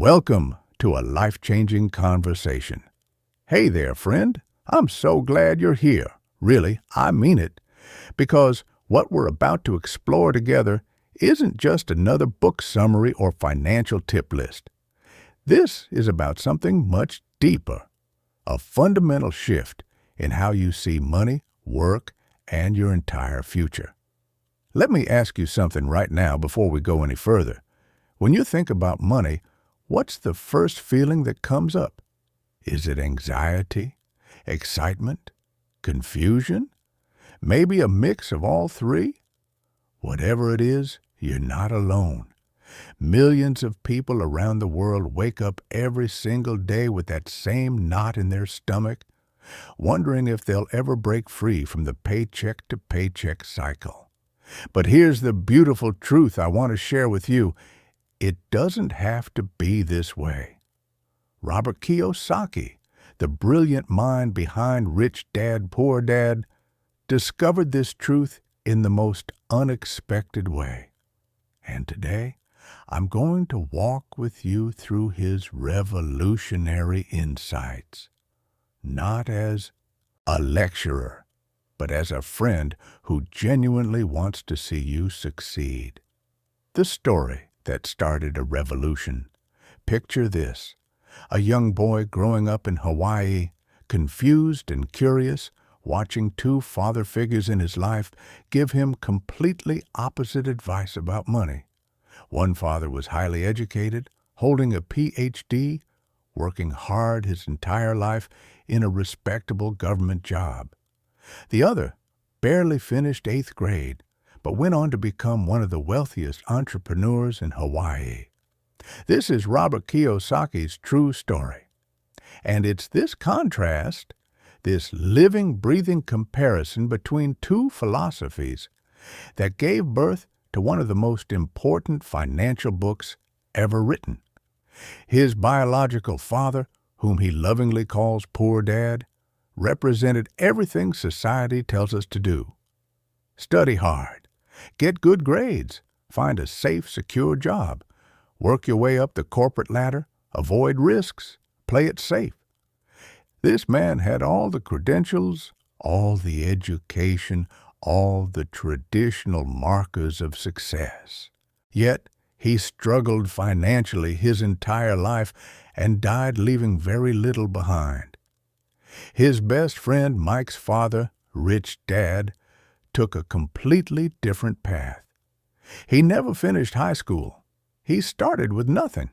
Welcome to a life-changing conversation. Hey there, friend. I'm so glad you're here. Really, I mean it. Because what we're about to explore together isn't just another book summary or financial tip list. This is about something much deeper, a fundamental shift in how you see money, work, and your entire future. Let me ask you something right now before we go any further. When you think about money, what's the first feeling that comes up? Is it anxiety, excitement, confusion? Maybe a mix of all three? Whatever it is, you're not alone. Millions of people around the world wake up every single day with that same knot in their stomach, wondering if they'll ever break free from the paycheck to paycheck cycle. But here's the beautiful truth I want to share with you. It doesn't have to be this way. Robert Kiyosaki, the brilliant mind behind Rich Dad, Poor Dad, discovered this truth in the most unexpected way. And today, I'm going to walk with you through his revolutionary insights, not as a lecturer, but as a friend who genuinely wants to see you succeed. The story that started a revolution. Picture this: a young boy growing up in Hawaii, confused and curious, watching two father figures in his life give him completely opposite advice about money. One father was highly educated, holding a PhD, working hard his entire life in a respectable government job. The other barely finished 8th grade, but went on to become one of the wealthiest entrepreneurs in Hawaii. This is Robert Kiyosaki's true story. And it's this contrast, this living, breathing comparison between two philosophies, that gave birth to one of the most important financial books ever written. His biological father, whom he lovingly calls Poor Dad, represented everything society tells us to do. Study hard, get good grades, find a safe, secure job, work your way up the corporate ladder, avoid risks, play it safe. This man had all the credentials, all the education, all the traditional markers of success. Yet, he struggled financially his entire life and died leaving very little behind. His best friend, Mike's father, Rich Dad, took a completely different path. He never finished high school. He started with nothing.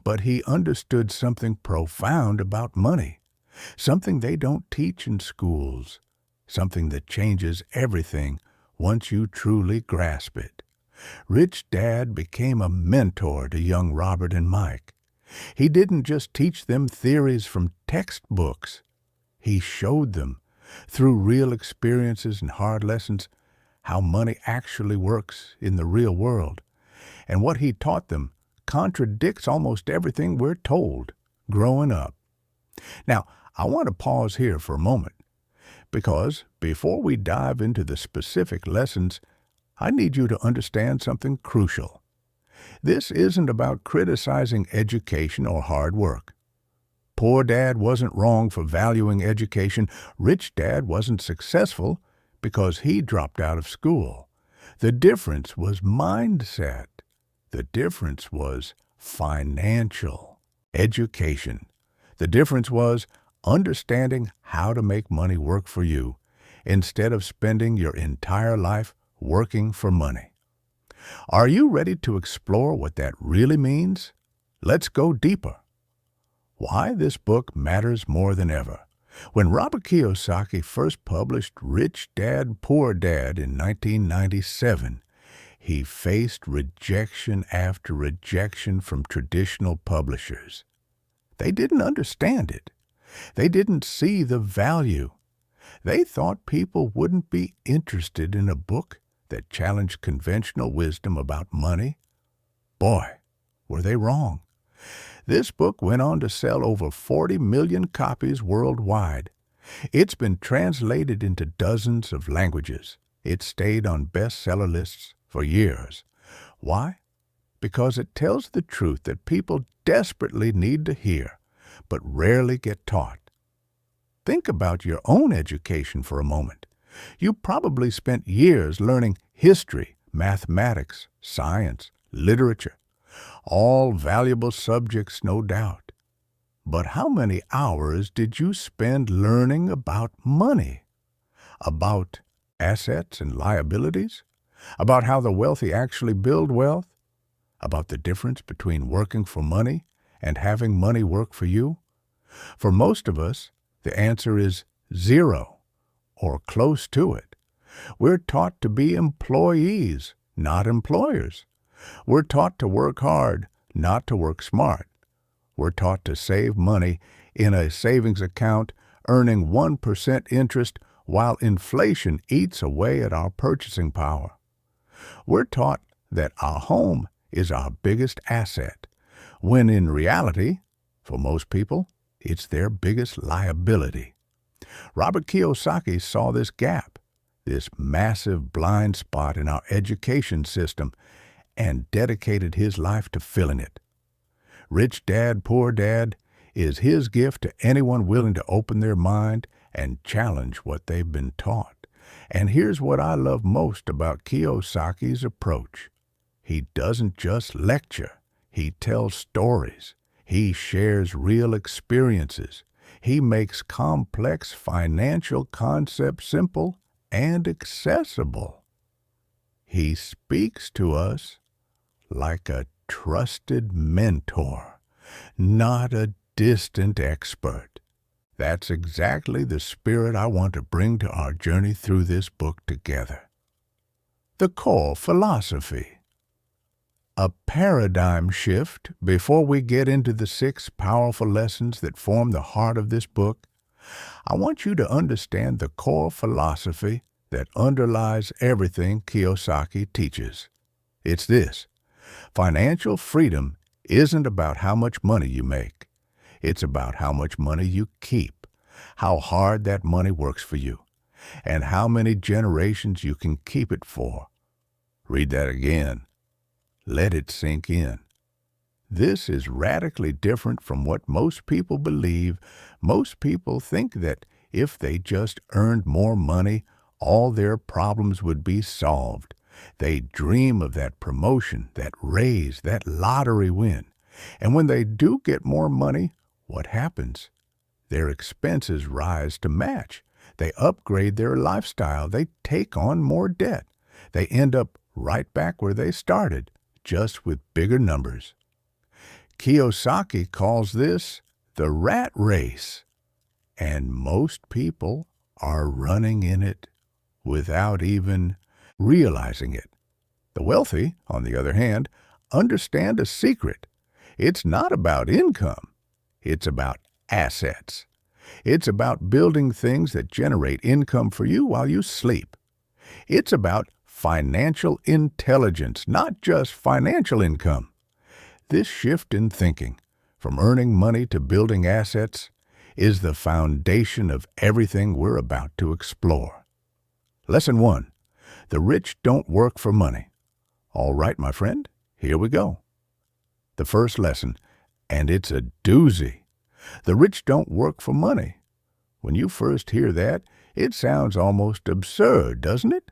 But he understood something profound about money, something they don't teach in schools, something that changes everything once you truly grasp it. Rich Dad became a mentor to young Robert and Mike. He didn't just teach them theories from textbooks. He showed them, through real experiences and hard lessons, how money actually works in the real world. And what he taught them contradicts almost everything we're told growing up. Now, I want to pause here for a moment, because before we dive into the specific lessons, I need you to understand something crucial. This isn't about criticizing education or hard work. Poor Dad wasn't wrong for valuing education. Rich Dad wasn't successful because he dropped out of school. The difference was mindset. The difference was financial education. The difference was understanding how to make money work for you instead of spending your entire life working for money. Are you ready to explore what that really means? Let's go deeper. Why this book matters more than ever. When Robert Kiyosaki first published Rich Dad, Poor Dad in 1997, he faced rejection after rejection from traditional publishers. They didn't understand it. They didn't see the value. They thought people wouldn't be interested in a book that challenged conventional wisdom about money. Boy, were they wrong. This book went on to sell over 40 million copies worldwide. It's been translated into dozens of languages. It stayed on bestseller lists for years. Why? because it tells the truth that people desperately need to hear, but rarely get taught. Think about your own education for a moment. You probably spent years learning history, mathematics, science, literature, all valuable subjects, no doubt. But how many hours did you spend learning about money, about assets and liabilities, about how the wealthy actually build wealth, about the difference between working for money and having money work for you? For most of us, the answer is zero, or close to it. We're taught to be employees, not employers. We're taught to work hard, not to work smart. We're taught to save money in a savings account, earning 1% interest while inflation eats away at our purchasing power. We're taught that our home is our biggest asset, when in reality, for most people, it's their biggest liability. Robert Kiyosaki saw this gap, this massive blind spot in our education system, and dedicated his life to filling it. Rich Dad, Poor Dad is his gift to anyone willing to open their mind and challenge what they've been taught. And here's what I love most about Kiyosaki's approach. He doesn't just lecture. He tells stories. He shares real experiences. He makes complex financial concepts simple and accessible. He speaks to us like a trusted mentor, not a distant expert. That's exactly the spirit I want to bring to our journey through this book together. The core philosophy. A paradigm shift before we get into the 6 powerful lessons that form the heart of this book. I want you to understand the core philosophy that underlies everything Kiyosaki teaches. It's this: financial freedom isn't about how much money you make. It's about how much money you keep, how hard that money works for you, and how many generations you can keep it for. Read that again. Let it sink in. This is radically different from what most people believe. Most people think that if they just earned more money, all their problems would be solved. They dream of that promotion, that raise, that lottery win. And when they do get more money, what happens? Their expenses rise to match. They upgrade their lifestyle. They take on more debt. They end up right back where they started, just with bigger numbers. Kiyosaki calls this the rat race, and most people are running in it without even realizing it. The wealthy, on the other hand, understand a secret. It's not about income. It's about assets. It's about building things that generate income for you while you sleep. It's about financial intelligence, not just financial income. This shift in thinking, from earning money to building assets, is the foundation of everything we're about to explore. Lesson 1. The rich don't work for money. All right, my friend, here we go. The first lesson, and it's a doozy. The rich don't work for money. When you first hear that, it sounds almost absurd, doesn't it?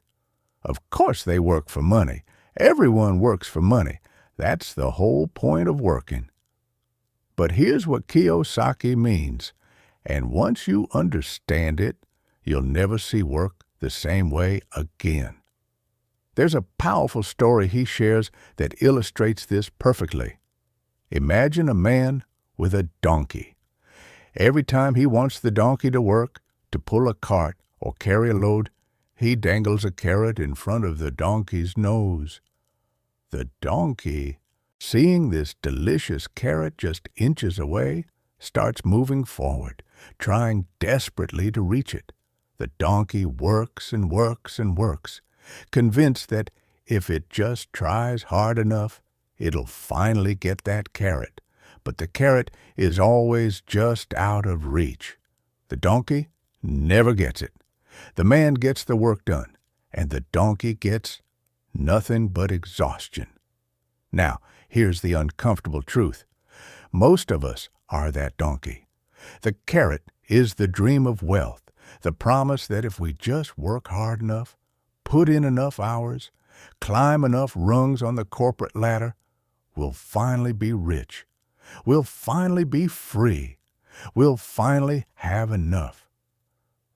Of course they work for money. Everyone works for money. That's the whole point of working. But here's what Kiyosaki means, and once you understand it, you'll never see work the same way again. There's a powerful story he shares that illustrates this perfectly. Imagine a man with a donkey. Every time he wants the donkey to work, to pull a cart or carry a load, he dangles a carrot in front of the donkey's nose. The donkey, seeing this delicious carrot just inches away, starts moving forward, trying desperately to reach it. The donkey works and works and works, convinced that if it just tries hard enough, it'll finally get that carrot. But the carrot is always just out of reach. The donkey never gets it. The man gets the work done, and the donkey gets nothing but exhaustion. Now, Here's the uncomfortable truth. Most of us are that donkey. The carrot is the dream of wealth, the promise that if we just work hard enough, put in enough hours, climb enough rungs on the corporate ladder, we'll finally be rich. We'll finally be free. We'll finally have enough.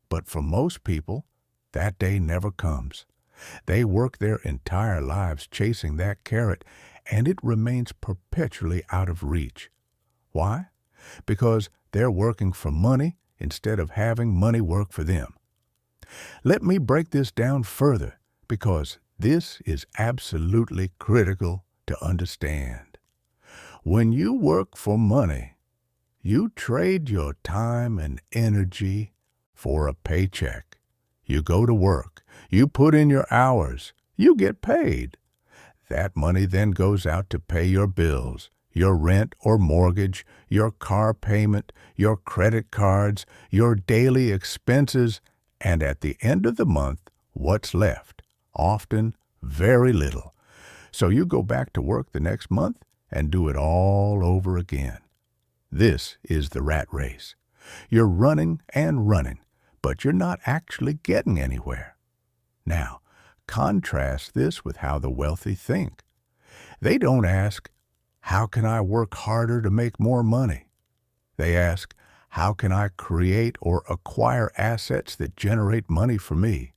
But for most people, that day never comes. They work their entire lives chasing that carrot, and it remains perpetually out of reach. Why? Because they're working for money instead of having money work for them. Let me break this down further, because this is absolutely critical to understand. When you work for money, you trade your time and energy for a paycheck. You go to work, you put in your hours, you get paid. That money then goes out to pay your bills, your rent or mortgage, your car payment, your credit cards, your daily expenses, and at the end of the month, what's left? Often very little. So you go back to work the next month and do it all over again. This is the rat race. You're running and running, but you're not actually getting anywhere. Now, contrast this with how the wealthy think. They don't ask, how can I work harder to make more money? They ask, how can I create or acquire assets that generate money for me?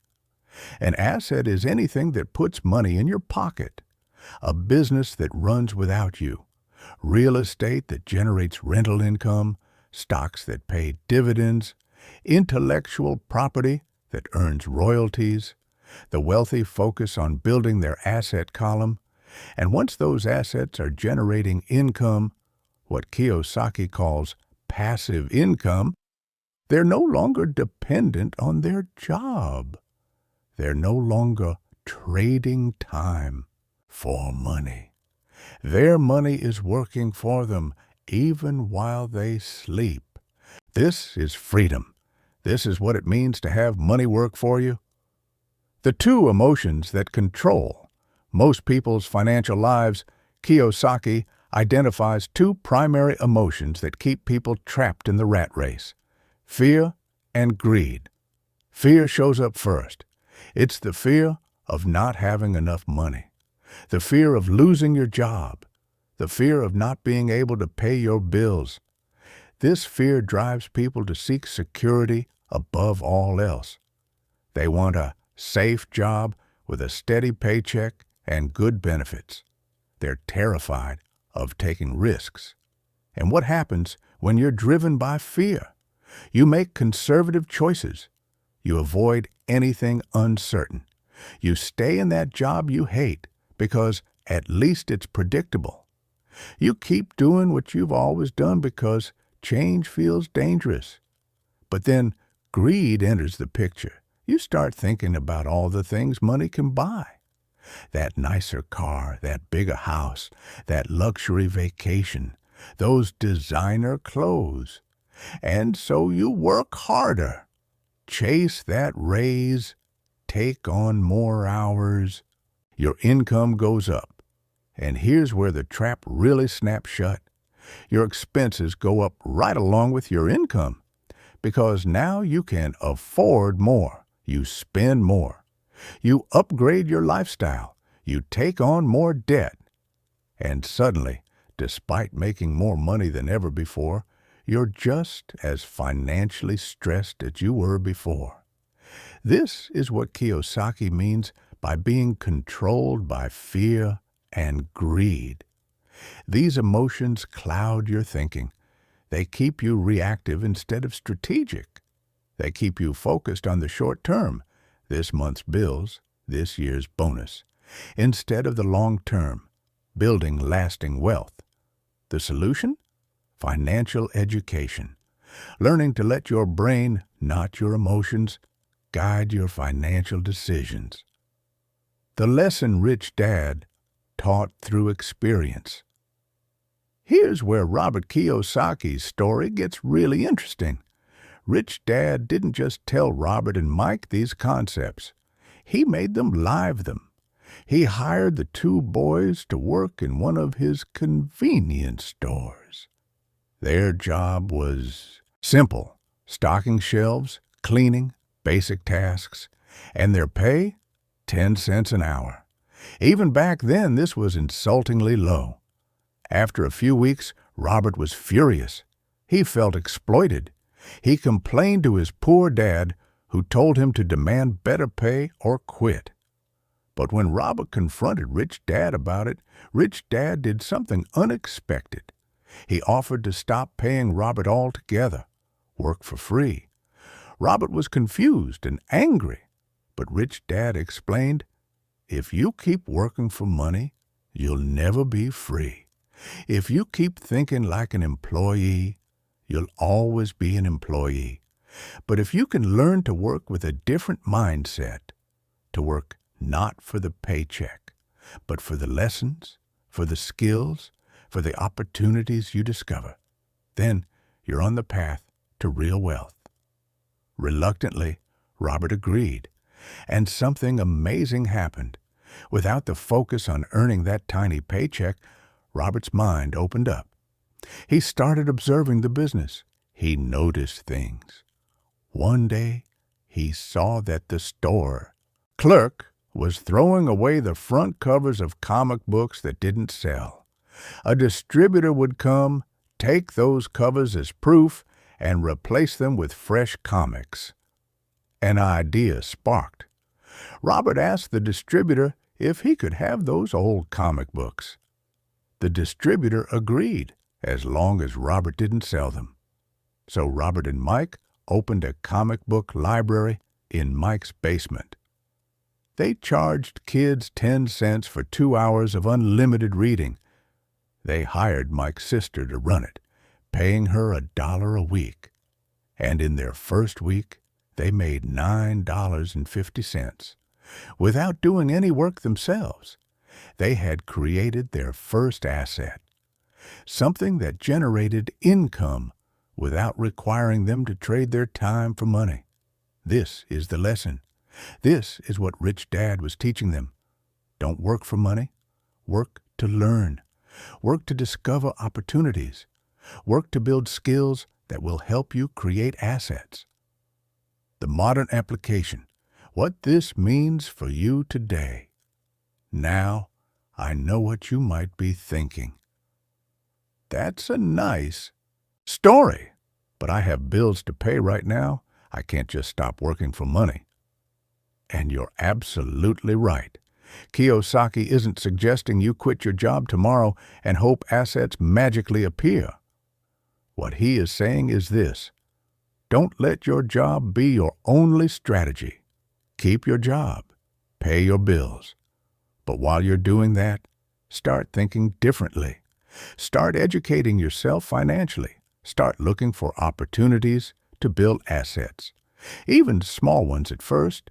An asset is anything that puts money in your pocket. A business that runs without you. Real estate that generates rental income. Stocks that pay dividends. Intellectual property that earns royalties. The wealthy focus on building their asset column. And once those assets are generating income, what Kiyosaki calls passive income, they're no longer dependent on their job. They're no longer trading time for money. Their money is working for them even while they sleep. This is freedom. This is what it means to have money work for you. The two emotions that control most people's financial lives, Kiyosaki identifies two primary emotions that keep people trapped in the rat race: fear and greed. Fear shows up first. It's the fear of not having enough money, the fear of losing your job, the fear of not being able to pay your bills. This fear drives people to seek security above all else. They want a safe job with a steady paycheck and good benefits. They're terrified of taking risks. And what happens when you're driven by fear? You make conservative choices. You avoid anything uncertain. You stay in that job you hate because at least it's predictable. You keep doing what you've always done because change feels dangerous. But then greed enters the picture. You start thinking about all the things money can buy. That nicer car, that bigger house, that luxury vacation, those designer clothes. And so you work harder, chase that raise, take on more hours. Your income goes up. And here's where the trap really snaps shut. Your expenses go up right along with your income, because now you can afford more. You spend more. You upgrade your lifestyle. You take on more debt. And suddenly, despite making more money than ever before, you're just as financially stressed as you were before. This is what Kiyosaki means by being controlled by fear and greed. These emotions cloud your thinking. They keep you reactive instead of strategic. They keep you focused on the short term, this month's bills, this year's bonus, instead of the long term, building lasting wealth. The solution? Financial education. Learning to let your brain, not your emotions, guide your financial decisions. The lesson Rich Dad taught through experience. Here's where Robert Kiyosaki's story gets really interesting. Rich Dad didn't just tell Robert and Mike these concepts. He made them live them. He hired the two boys to work in one of his convenience stores. Their job was simple: stocking shelves, cleaning, basic tasks, and their pay, 10 cents an hour. Even back then, this was insultingly low. After a few weeks, Robert was furious. He felt exploited. He complained to his poor dad, who told him to demand better pay or quit. But when Robert confronted Rich Dad about it, Rich Dad did something unexpected. He offered to stop paying Robert altogether, work for free. Robert was confused and angry, but Rich Dad explained, "If you keep working for money, you'll never be free. If you keep thinking like an employee, you'll always be an employee. But if you can learn to work with a different mindset, to work not for the paycheck, but for the lessons, for the skills, for the opportunities you discover, then you're on the path to real wealth." Reluctantly, Robert agreed, and something amazing happened. Without the focus on earning that tiny paycheck, Robert's mind opened up. He started observing the business. He noticed things. One day, he saw that the store clerk was throwing away the front covers of comic books that didn't sell. A distributor would come, take those covers as proof, and replace them with fresh comics. An idea sparked. Robert asked the distributor if he could have those old comic books. The distributor agreed, as long as Robert didn't sell them. So Robert and Mike opened a comic book library in Mike's basement. They charged kids 10 cents for 2 hours of unlimited reading. They hired Mike's sister to run it, paying her $1 a week. And in their first week, they made $9.50. Without doing any work themselves, they had created their first asset, something that generated income without requiring them to trade their time for money. This is the lesson. This is what Rich Dad was teaching them. Don't work for money. Work to learn. Work to discover opportunities. Work to build skills that will help you create assets. The modern application. What this means for you today. Now, I know what you might be thinking. That's a nice story, but I have bills to pay right now. I can't just stop working for money. And you're absolutely right. Kiyosaki isn't suggesting you quit your job tomorrow and hope assets magically appear. What he is saying is this: don't let your job be your only strategy. Keep your job, pay your bills. But while you're doing that, start thinking differently. Start educating yourself financially. Start looking for opportunities to build assets, even small ones at first.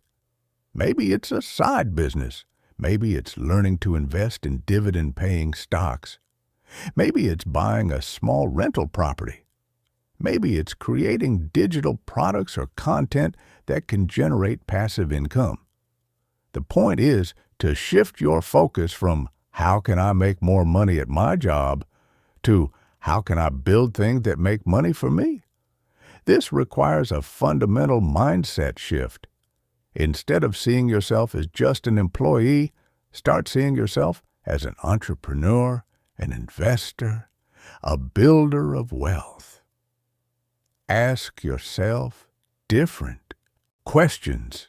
Maybe it's a side business. Maybe it's learning to invest in dividend-paying stocks. Maybe it's buying a small rental property. Maybe it's creating digital products or content that can generate passive income. The point is to shift your focus from how can I make more money at my job to how can I build things that make money for me. This requires a fundamental mindset shift. Instead of seeing yourself as just an employee, start seeing yourself as an entrepreneur, an investor, a builder of wealth. Ask yourself different questions.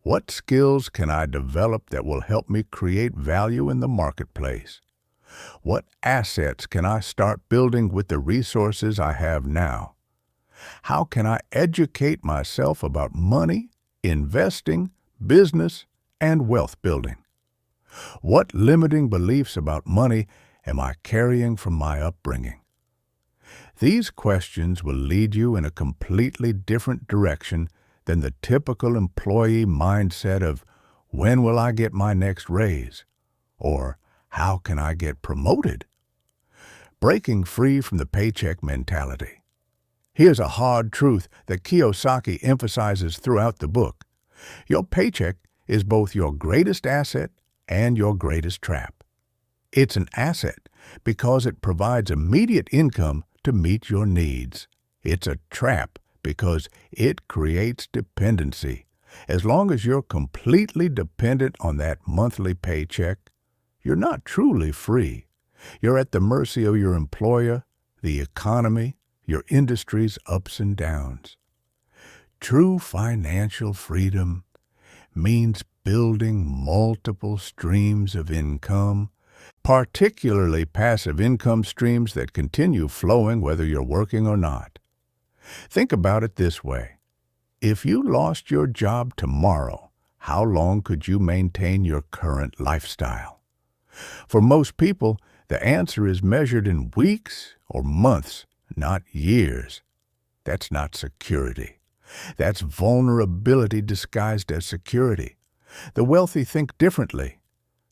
What skills can I develop that will help me create value in the marketplace? What assets can I start building with the resources I have now? How can I educate myself about money, investing, business, and wealth building? What limiting beliefs about money am I carrying from my upbringing? These questions will lead you in a completely different direction than the typical employee mindset of, when will I get my next raise? Or, how can I get promoted? Breaking free from the paycheck mentality. Here's a hard truth that Kiyosaki emphasizes throughout the book. Your paycheck is both your greatest asset and your greatest trap. It's an asset because it provides immediate income to meet your needs. It's a trap because it creates dependency. As long as you're completely dependent on that monthly paycheck, you're not truly free. You're at the mercy of your employer, the economy, your industry's ups and downs. True financial freedom means building multiple streams of income, particularly passive income streams that continue flowing whether you're working or not. Think about it this way. If you lost your job tomorrow, how long could you maintain your current lifestyle? For most people, the answer is measured in weeks or months, not years. That's not security. That's vulnerability disguised as security. The wealthy think differently.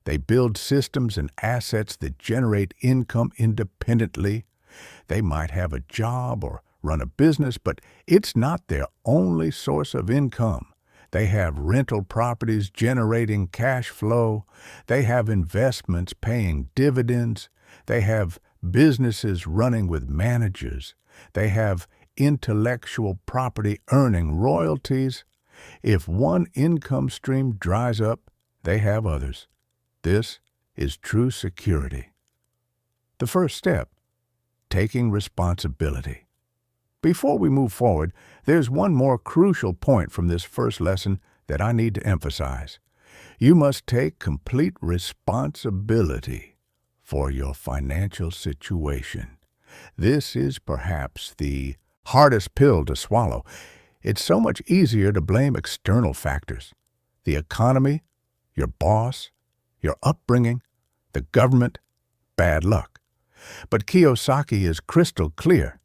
They build systems and assets that generate income independently. They might have a job or run a business, but it's not their only source of income. They have rental properties generating cash flow. They have investments paying dividends. They have businesses running with managers. They have intellectual property earning royalties. If one income stream dries up, they have others. This is true security. The first step, taking responsibility. Before we move forward, there's one more crucial point from this first lesson that I need to emphasize. You must take complete responsibility for your financial situation. This is perhaps the hardest pill to swallow. It's so much easier to blame external factors, the economy, your boss, your upbringing, the government, bad luck. But Kiyosaki is crystal clear.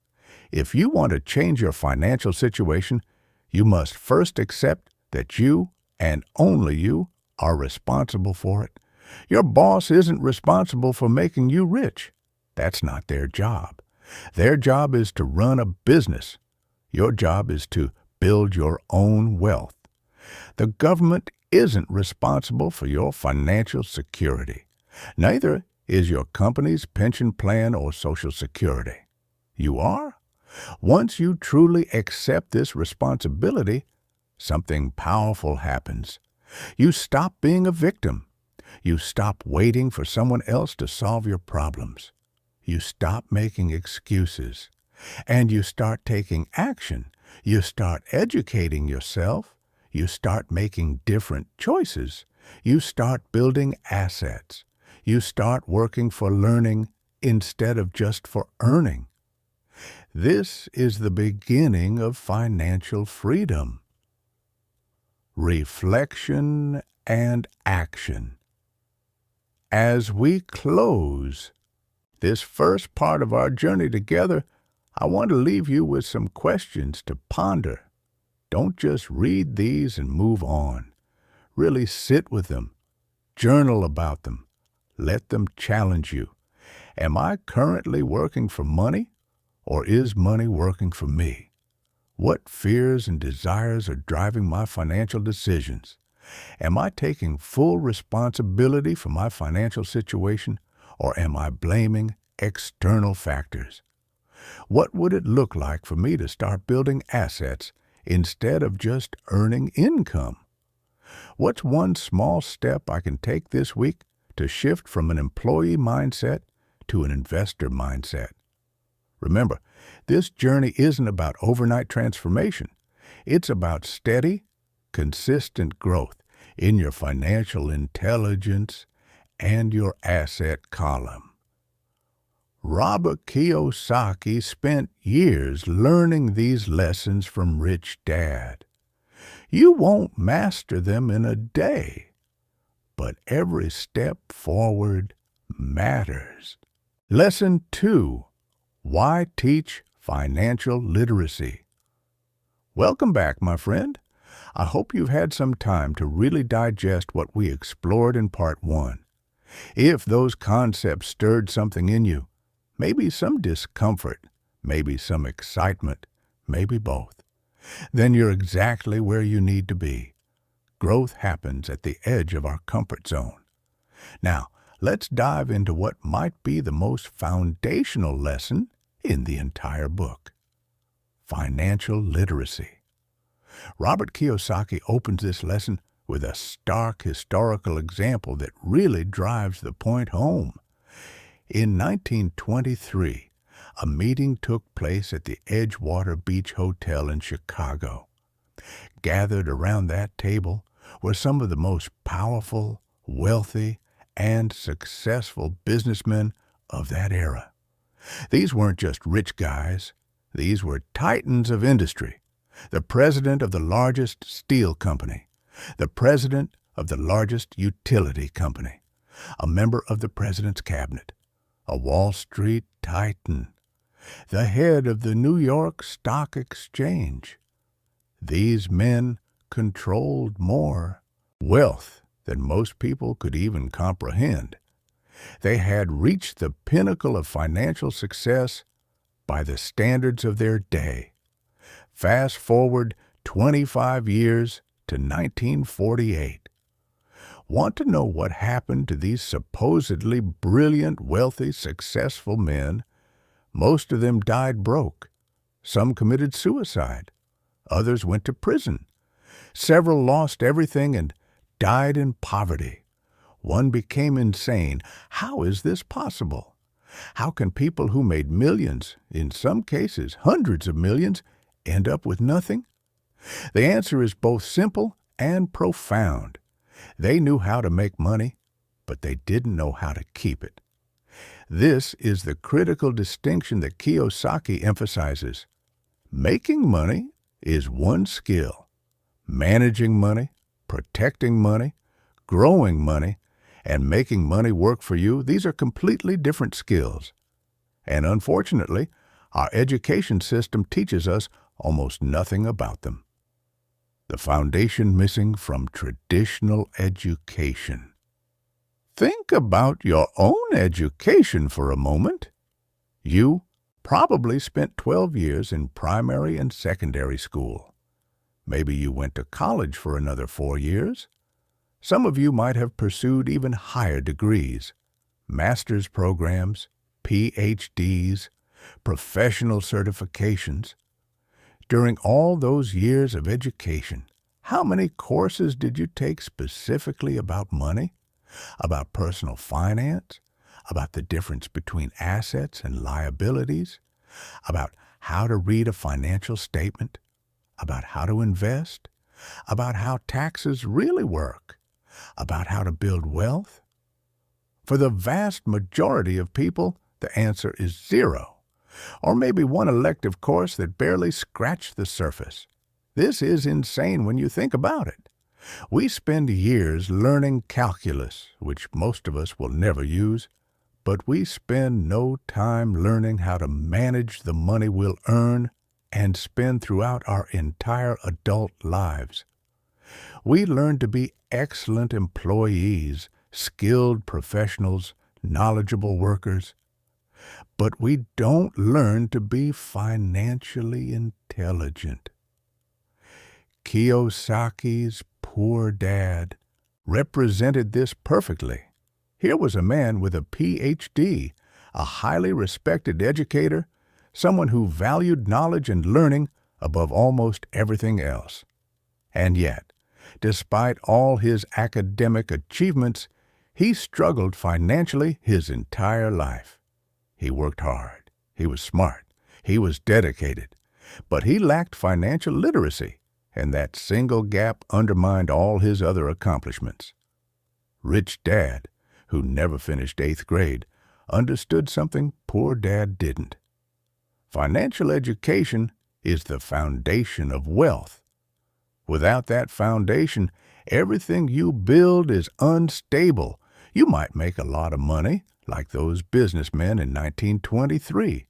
If you want to change your financial situation, you must first accept that you, and only you, are responsible for it. Your boss isn't responsible for making you rich. That's not their job. Their job is to run a business. Your job is to build your own wealth. The government isn't responsible for your financial security. Neither is your company's pension plan or Social Security. You are? Once you truly accept this responsibility, something powerful happens. You stop being a victim. You stop waiting for someone else to solve your problems. You stop making excuses. And you start taking action. You start educating yourself. You start making different choices. You start building assets. You start working for learning instead of just for earning. This is the beginning of financial freedom. Reflection and action. As we close this first part of our journey together, I want to leave you with some questions to ponder. Don't just read these and move on. Really sit with them. Journal about them. Let them challenge you. Am I currently working for money, or is money working for me? What fears and desires are driving my financial decisions? Am I taking full responsibility for my financial situation, or am I blaming external factors? What would it look like for me to start building assets instead of just earning income? What's one small step I can take this week to shift from an employee mindset to an investor mindset? Remember, this journey isn't about overnight transformation. It's about steady, consistent growth in your financial intelligence and your asset column. Robert Kiyosaki spent years learning these lessons from Rich Dad. You won't master them in a day, but every step forward matters. Lesson 2. Why teach financial literacy? Welcome back, my friend. I hope you've had some time to really digest what we explored in Part 1. If those concepts stirred something in you, maybe some discomfort, maybe some excitement, maybe both, then you're exactly where you need to be. Growth happens at the edge of our comfort zone. Now, let's dive into what might be the most foundational lesson in the entire book: financial literacy. Robert Kiyosaki opens this lesson with a stark historical example that really drives the point home. In 1923, a meeting took place at the Edgewater Beach Hotel in Chicago. Gathered around that table were some of the most powerful, wealthy, and successful businessmen of that era. These weren't just rich guys. These were titans of industry. The president of the largest steel company, the president of the largest utility company, a member of the president's cabinet, a Wall Street titan, the head of the New York Stock Exchange. These men controlled more wealth than most people could even comprehend. They had reached the pinnacle of financial success by the standards of their day. Fast forward 25 years to 1948. Want to know what happened to these supposedly brilliant, wealthy, successful men? Most of them died broke. Some committed suicide. Others went to prison. Several lost everything and died in poverty. One became insane. How is this possible? How can people who made millions, in some cases hundreds of millions, end up with nothing? The answer is both simple and profound. They knew how to make money, but they didn't know how to keep it. This is the critical distinction that Kiyosaki emphasizes. Making money is one skill. Managing money, protecting money, growing money, and making money work for you, these are completely different skills. And unfortunately, our education system teaches us almost nothing about them. The foundation missing from traditional education. Think about your own education for a moment. You probably spent 12 years in primary and secondary school. Maybe you went to college for another 4 years. Some of you might have pursued even higher degrees, master's programs, PhDs, professional certifications. During all those years of education, how many courses did you take specifically about money, about personal finance, about the difference between assets and liabilities, about how to read a financial statement, about how to invest, about how taxes really work, about how to build wealth? For the vast majority of people, the answer is zero, or maybe one elective course that barely scratched the surface. This is insane when you think about it. We spend years learning calculus, which most of us will never use, but we spend no time learning how to manage the money we'll earn and spend throughout our entire adult lives. We learn to be excellent employees, skilled professionals, knowledgeable workers, but we don't learn to be financially intelligent. Kiyosaki's Poor Dad represented this perfectly. Here was a man with a PhD, a highly respected educator, someone who valued knowledge and learning above almost everything else. And yet, despite all his academic achievements, he struggled financially his entire life. He worked hard, he was smart, he was dedicated, but he lacked financial literacy, and that single gap undermined all his other accomplishments. Rich Dad, who never finished 8th grade, understood something Poor Dad didn't. Financial education is the foundation of wealth. Without that foundation, everything you build is unstable. You might make a lot of money, like those businessmen in 1923,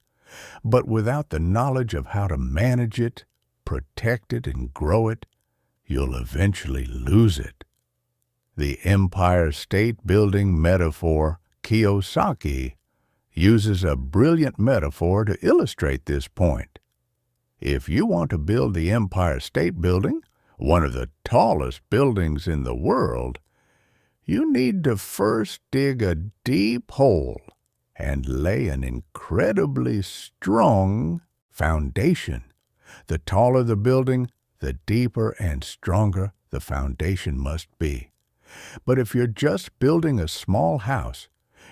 but without the knowledge of how to manage it, protect it, and grow it, you'll eventually lose it. The Empire State Building metaphor, Kiyosaki, uses a brilliant metaphor to illustrate this point. If you want to build the Empire State Building, one of the tallest buildings in the world, you need to first dig a deep hole and lay an incredibly strong foundation. The taller the building, the deeper and stronger the foundation must be. But if you're just building a small house,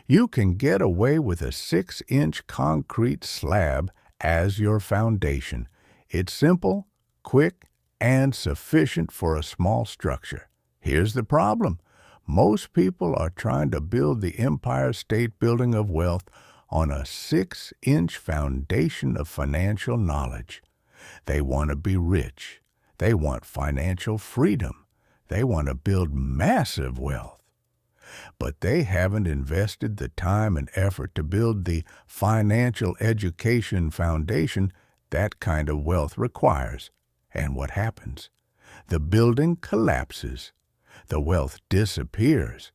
you can get away with a 6-inch concrete slab as your foundation. It's simple, quick, and sufficient for a small structure. Here's the problem. Most people are trying to build the Empire State Building of wealth on a 6-inch foundation of financial knowledge. They want to be rich. They want financial freedom. They want to build massive wealth. But they haven't invested the time and effort to build the financial education foundation that kind of wealth requires. And what happens? The building collapses. The wealth disappears.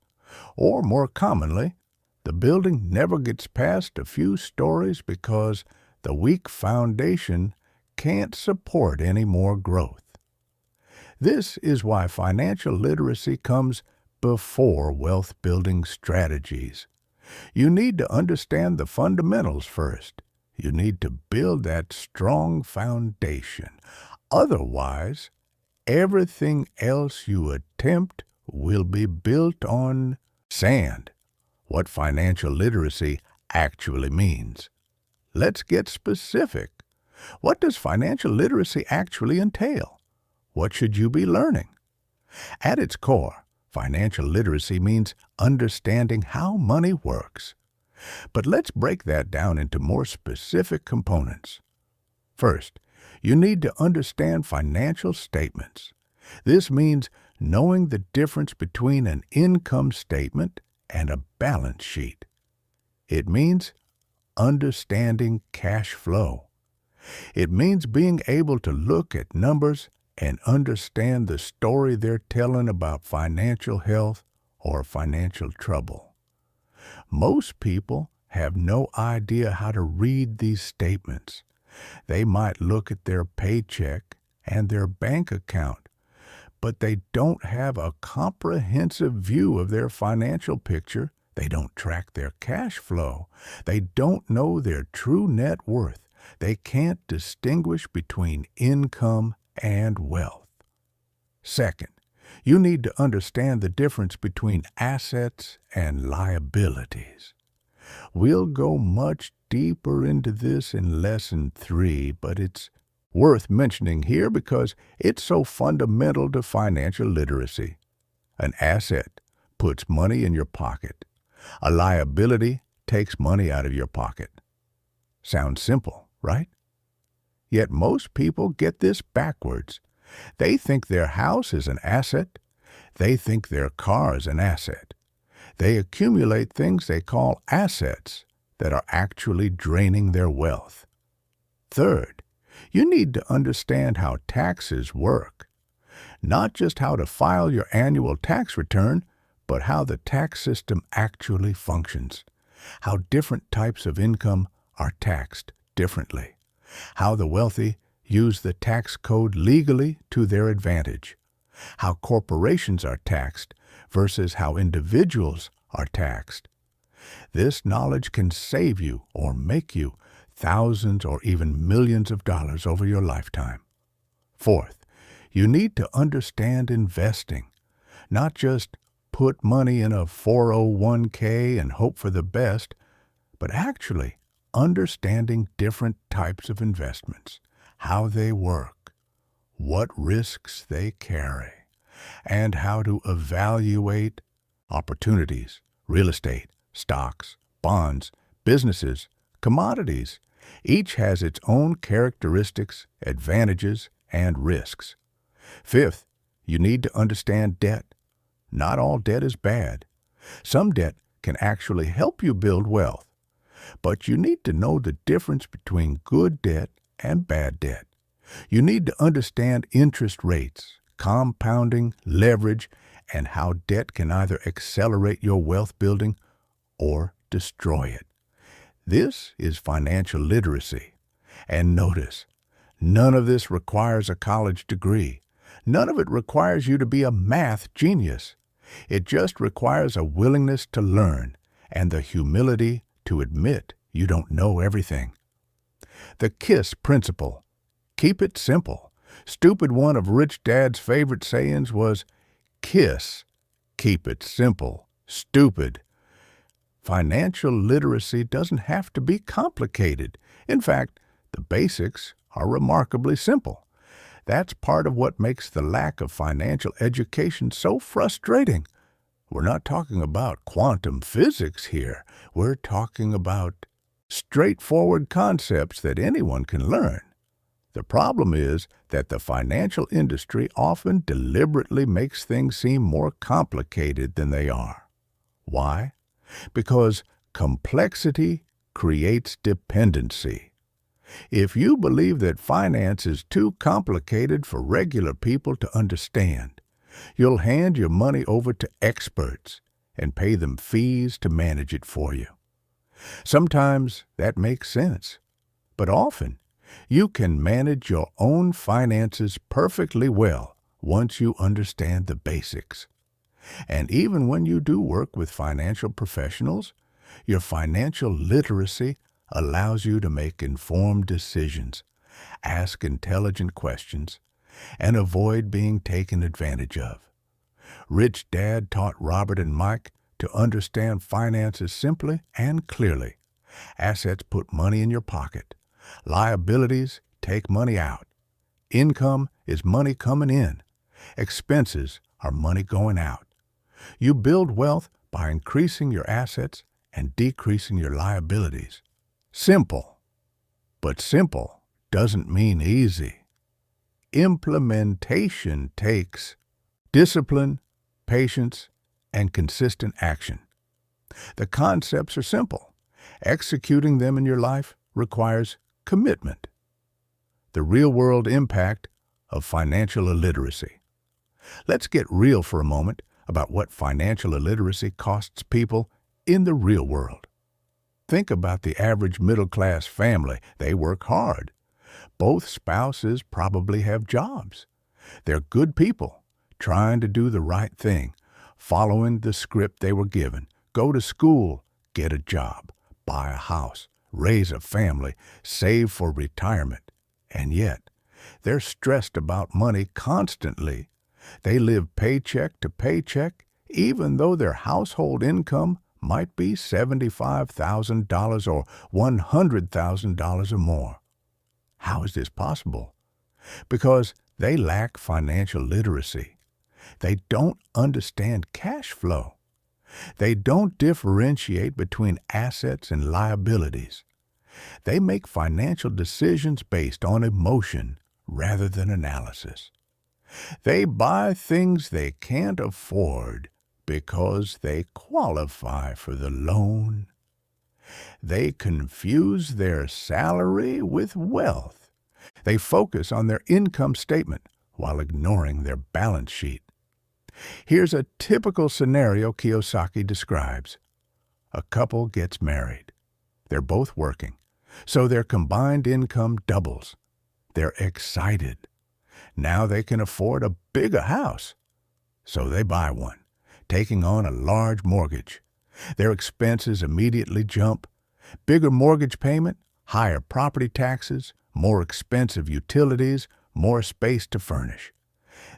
Or more commonly, the building never gets past a few stories because the weak foundation can't support any more growth. This is why financial literacy comes before wealth-building strategies. You need to understand the fundamentals first. You need to build that strong foundation. Otherwise, everything else you attempt will be built on sand. What financial literacy actually means. Let's get specific. What does financial literacy actually entail? What should you be learning? At its core, financial literacy means understanding how money works. But let's break that down into more specific components. First, you need to understand financial statements. This means knowing the difference between an income statement and a balance sheet. It means understanding cash flow. It means being able to look at numbers and understand the story they're telling about financial health or financial trouble. Most people have no idea how to read these statements. They might look at their paycheck and their bank account, but they don't have a comprehensive view of their financial picture. They don't track their cash flow. They don't know their true net worth. They can't distinguish between income and wealth. Second, you need to understand the difference between assets and liabilities. We'll go much deeper into this in Lesson 3, but it's worth mentioning here because it's so fundamental to financial literacy. An asset puts money in your pocket. A liability takes money out of your pocket. Sounds simple, right? Yet most people get this backwards. They think their house is an asset. They think their car is an asset. They accumulate things they call assets that are actually draining their wealth. Third, you need to understand how taxes work. Not just how to file your annual tax return, but how the tax system actually functions. How different types of income are taxed differently. How the wealthy use the tax code legally to their advantage. How corporations are taxed versus how individuals are taxed. This knowledge can save you or make you thousands or even millions of dollars over your lifetime. Fourth, you need to understand investing. Not just put money in a 401k and hope for the best, but actually understanding different types of investments, how they work, what risks they carry, and how to evaluate opportunities, real estate, stocks, bonds, businesses, commodities. Each has its own characteristics, advantages, and risks. Fifth, you need to understand debt. Not all debt is bad. Some debt can actually help you build wealth. But you need to know the difference between good debt and bad debt. You need to understand interest rates, compounding, leverage, and how debt can either accelerate your wealth building or destroy it. This is financial literacy. And notice, none of this requires a college degree. None of it requires you to be a math genius. It just requires a willingness to learn and the humility to admit you don't know everything. The KISS principle. Keep it simple. Stupid one of Rich Dad's favorite sayings was, KISS. Keep it simple. Stupid. Financial literacy doesn't have to be complicated. In fact, the basics are remarkably simple. That's part of what makes the lack of financial education so frustrating. We're not talking about quantum physics here. We're talking about straightforward concepts that anyone can learn. The problem is that the financial industry often deliberately makes things seem more complicated than they are. Why? Because complexity creates dependency. If you believe that finance is too complicated for regular people to understand, you'll hand your money over to experts and pay them fees to manage it for you. Sometimes that makes sense, but often you can manage your own finances perfectly well once you understand the basics. And even when you do work with financial professionals, your financial literacy allows you to make informed decisions, ask intelligent questions, and avoid being taken advantage of. Rich Dad taught Robert and Mike to understand finances simply and clearly. Assets put money in your pocket. Liabilities take money out. Income is money coming in. Expenses are money going out. You build wealth by increasing your assets and decreasing your liabilities. Simple. But simple doesn't mean easy. Implementation takes discipline, patience, and consistent action. The concepts are simple. Executing them in your life requires commitment. The real-world impact of financial illiteracy. Let's get real for a moment about what financial illiteracy costs people in the real world. Think about the average middle-class family. They work hard. Both spouses probably have jobs. They're good people, trying to do the right thing, following the script they were given. Go to school, get a job, buy a house, raise a family, save for retirement. And yet, they're stressed about money constantly. They live paycheck to paycheck, even though their household income might be $75,000 or $100,000 or more. How is this possible? Because they lack financial literacy. They don't understand cash flow. They don't differentiate between assets and liabilities. They make financial decisions based on emotion rather than analysis. They buy things they can't afford because they qualify for the loan. They confuse their salary with wealth. They focus on their income statement while ignoring their balance sheet. Here's a typical scenario Kiyosaki describes. A couple gets married. They're both working, so their combined income doubles. They're excited. Now they can afford a bigger house. So they buy one, taking on a large mortgage. Their expenses immediately jump. Bigger mortgage payment, higher property taxes, more expensive utilities, more space to furnish.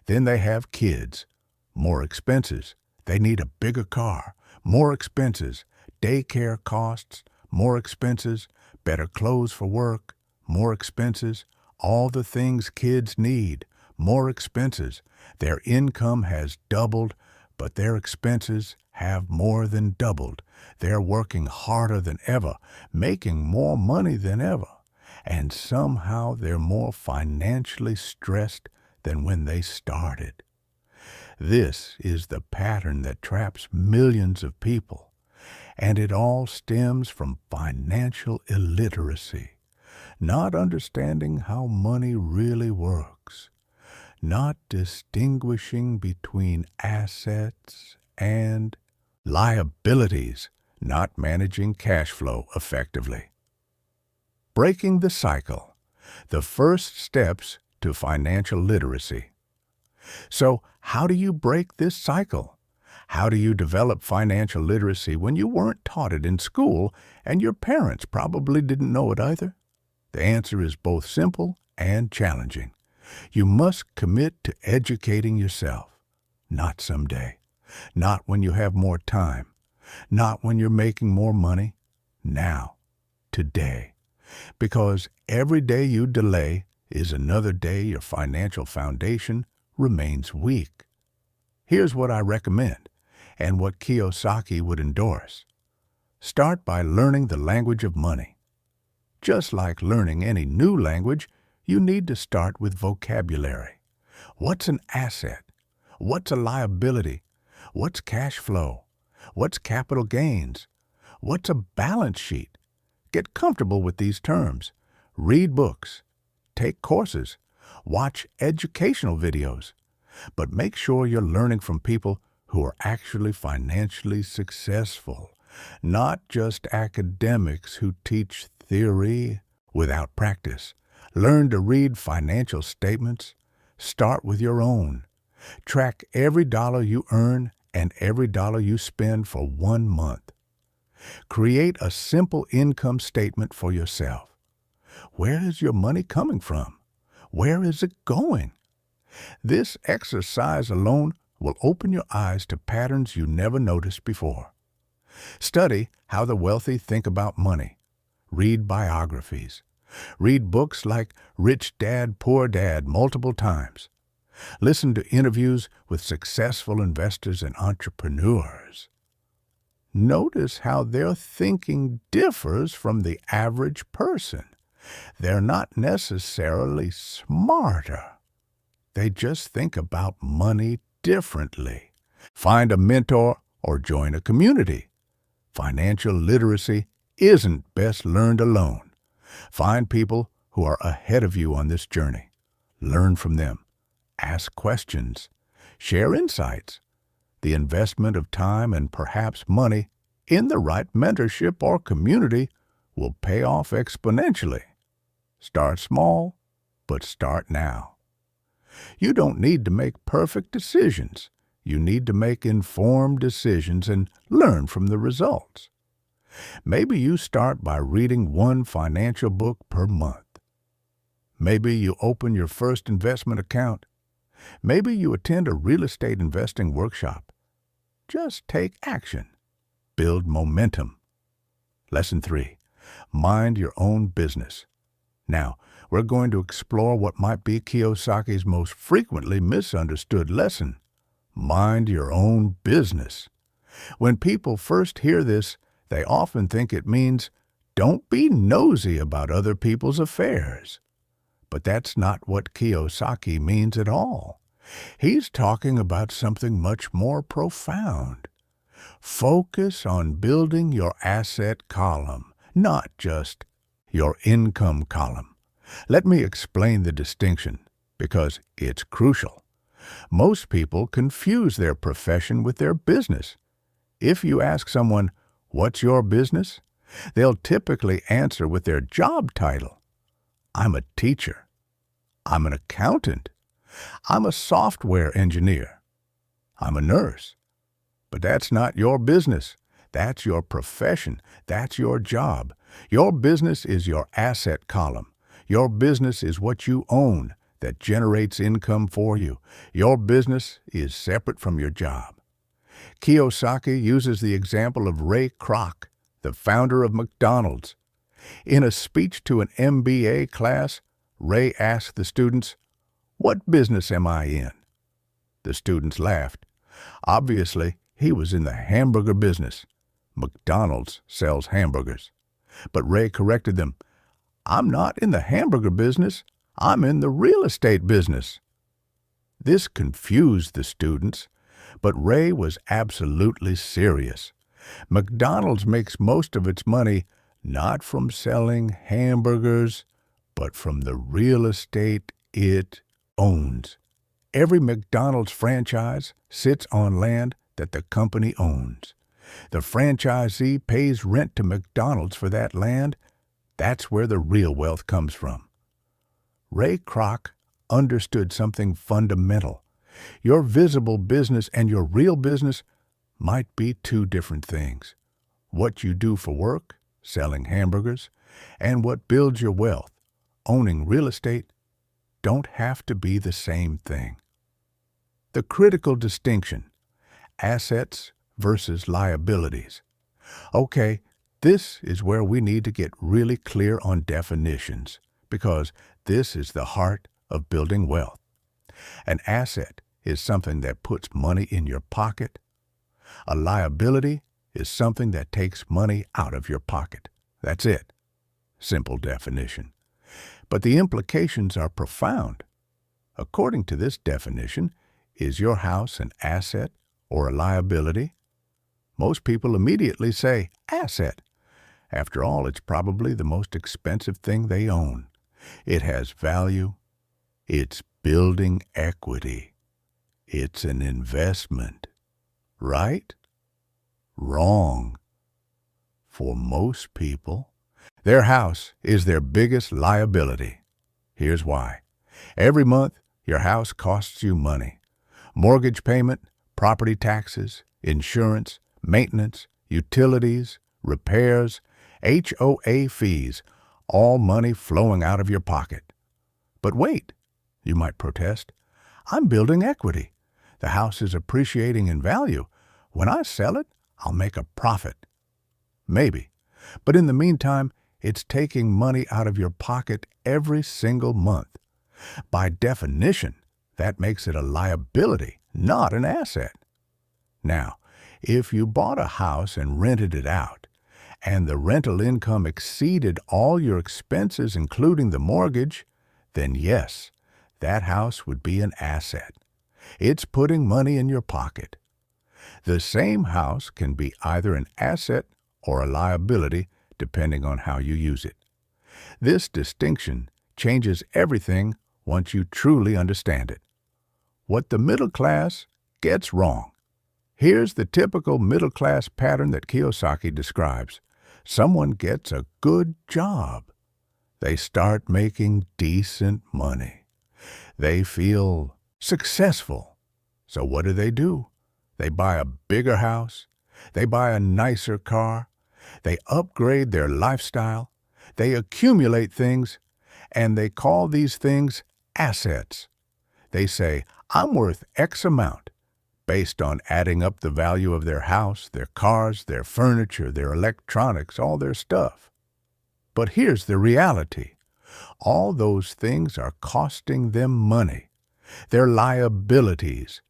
Then they have kids. More expenses. They need a bigger car. More expenses. Daycare costs. More expenses. Better clothes for work. More expenses. All the things kids need. More expenses. Their income has doubled, but their expenses have more than doubled. They're working harder than ever, making more money than ever, and somehow they're more financially stressed than when they started. This is the pattern that traps millions of people, and it all stems from financial illiteracy, not understanding how money really works, not distinguishing between assets and liabilities, not managing cash flow effectively. Breaking the cycle, the first steps to financial literacy. So, how do you break this cycle? How do you develop financial literacy when you weren't taught it in school and your parents probably didn't know it either? The answer is both simple and challenging. You must commit to educating yourself. Not someday. Not when you have more time. Not when you're making more money. Now. Today. Because every day you delay is another day your financial foundation remains weak. Here's what I recommend, and what Kiyosaki would endorse. Start by learning the language of money. Just like learning any new language, you need to start with vocabulary. What's an asset? What's a liability? What's cash flow? What's capital gains? What's a balance sheet? Get comfortable with these terms. Read books. Take courses. Watch educational videos. But make sure you're learning from people who are actually financially successful, not just academics who teach theory without practice. Learn to read financial statements. Start with your own. Track every dollar you earn and every dollar you spend for 1 month. Create a simple income statement for yourself. Where is your money coming from? Where is it going? This exercise alone will open your eyes to patterns you never noticed before. Study how the wealthy think about money. Read biographies. Read books like Rich Dad, Poor Dad multiple times. Listen to interviews with successful investors and entrepreneurs. Notice how their thinking differs from the average person. They're not necessarily smarter. They just think about money differently. Find a mentor or join a community. Financial literacy isn't best learned alone. Find people who are ahead of you on this journey. Learn from them. Ask questions. Share insights. The investment of time and perhaps money in the right mentorship or community will pay off exponentially. Start small, but start now. You don't need to make perfect decisions. You need to make informed decisions and learn from the results. Maybe you start by reading one financial book per month. Maybe you open your first investment account. Maybe you attend a real estate investing workshop. Just take action. Build momentum. Lesson 3. Mind your own business. Now, we're going to explore what might be Kiyosaki's most frequently misunderstood lesson. Mind your own business. When people first hear this, they often think it means don't be nosy about other people's affairs. But that's not what Kiyosaki means at all. He's talking about something much more profound. Focus on building your asset column, not just your income column. Let me explain the distinction, because it's crucial. Most people confuse their profession with their business. If you ask someone, "What's your business?" they'll typically answer with their job title. I'm a teacher. I'm an accountant. I'm a software engineer. I'm a nurse. But that's not your business. That's your profession. That's your job. Your business is your asset column. Your business is what you own that generates income for you. Your business is separate from your job. Kiyosaki uses the example of Ray Kroc, the founder of McDonald's. In a speech to an MBA class, Ray asked the students, "What business am I in?" The students laughed. Obviously, he was in the hamburger business. McDonald's sells hamburgers. But Ray corrected them. "I'm not in the hamburger business. I'm in the real estate business." This confused the students, but Ray was absolutely serious. McDonald's makes most of its money not from selling hamburgers, but from the real estate it owns. Every McDonald's franchise sits on land that the company owns. The franchisee pays rent to McDonald's for that land. That's where the real wealth comes from. Ray Kroc understood something fundamental. Your visible business and your real business might be two different things. What you do for work, selling hamburgers, and what builds your wealth, owning real estate, don't have to be the same thing. The critical distinction, assets versus liabilities. Okay, this is where we need to get really clear on definitions, because this is the heart of building wealth. An asset is something that puts money in your pocket. A liability is something that takes money out of your pocket. That's it. Simple definition. But the implications are profound. According to this definition, is your house an asset or a liability? Most people immediately say asset. After all, it's probably the most expensive thing they own. It has value. It's building equity. It's an investment. Right? Wrong. For most people, their house is their biggest liability. Here's why. Every month, your house costs you money. Mortgage payment, property taxes, insurance, maintenance, utilities, repairs, HOA fees, all money flowing out of your pocket. But wait, you might protest. I'm building equity. The house is appreciating in value. When I sell it, I'll make a profit. Maybe. But in the meantime, it's taking money out of your pocket every single month. By definition, that makes it a liability, not an asset. Now, if you bought a house and rented it out, and the rental income exceeded all your expenses, including the mortgage, then yes, that house would be an asset. It's putting money in your pocket. The same house can be either an asset or a liability, depending on how you use it. This distinction changes everything once you truly understand it. What the middle class gets wrong. Here's the typical middle class pattern that Kiyosaki describes. Someone gets a good job. They start making decent money. They feel successful. So what do? They buy a bigger house. They buy a nicer car. They upgrade their lifestyle. They accumulate things, and they call these things assets. They say, I'm worth X amount, based on adding up the value of their house, their cars, their furniture, their electronics, all their stuff. But here's the reality. All those things are costing them money. They're liabilities.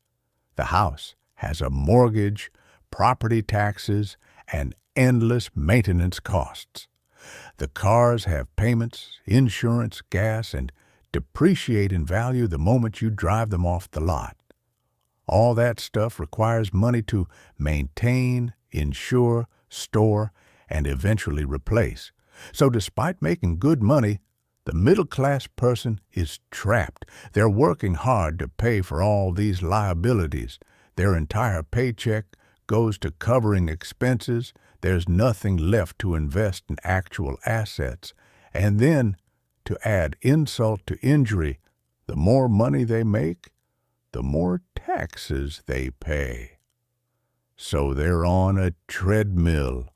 The house has a mortgage, property taxes, and endless maintenance costs. The cars have payments, insurance, gas, and depreciate in value the moment you drive them off the lot. All that stuff requires money to maintain, insure, store, and eventually replace. So despite making good money, the middle-class person is trapped. They're working hard to pay for all these liabilities. Their entire paycheck goes to covering expenses. There's nothing left to invest in actual assets. And then, to add insult to injury, the more money they make, the more taxes they pay. So they're on a treadmill,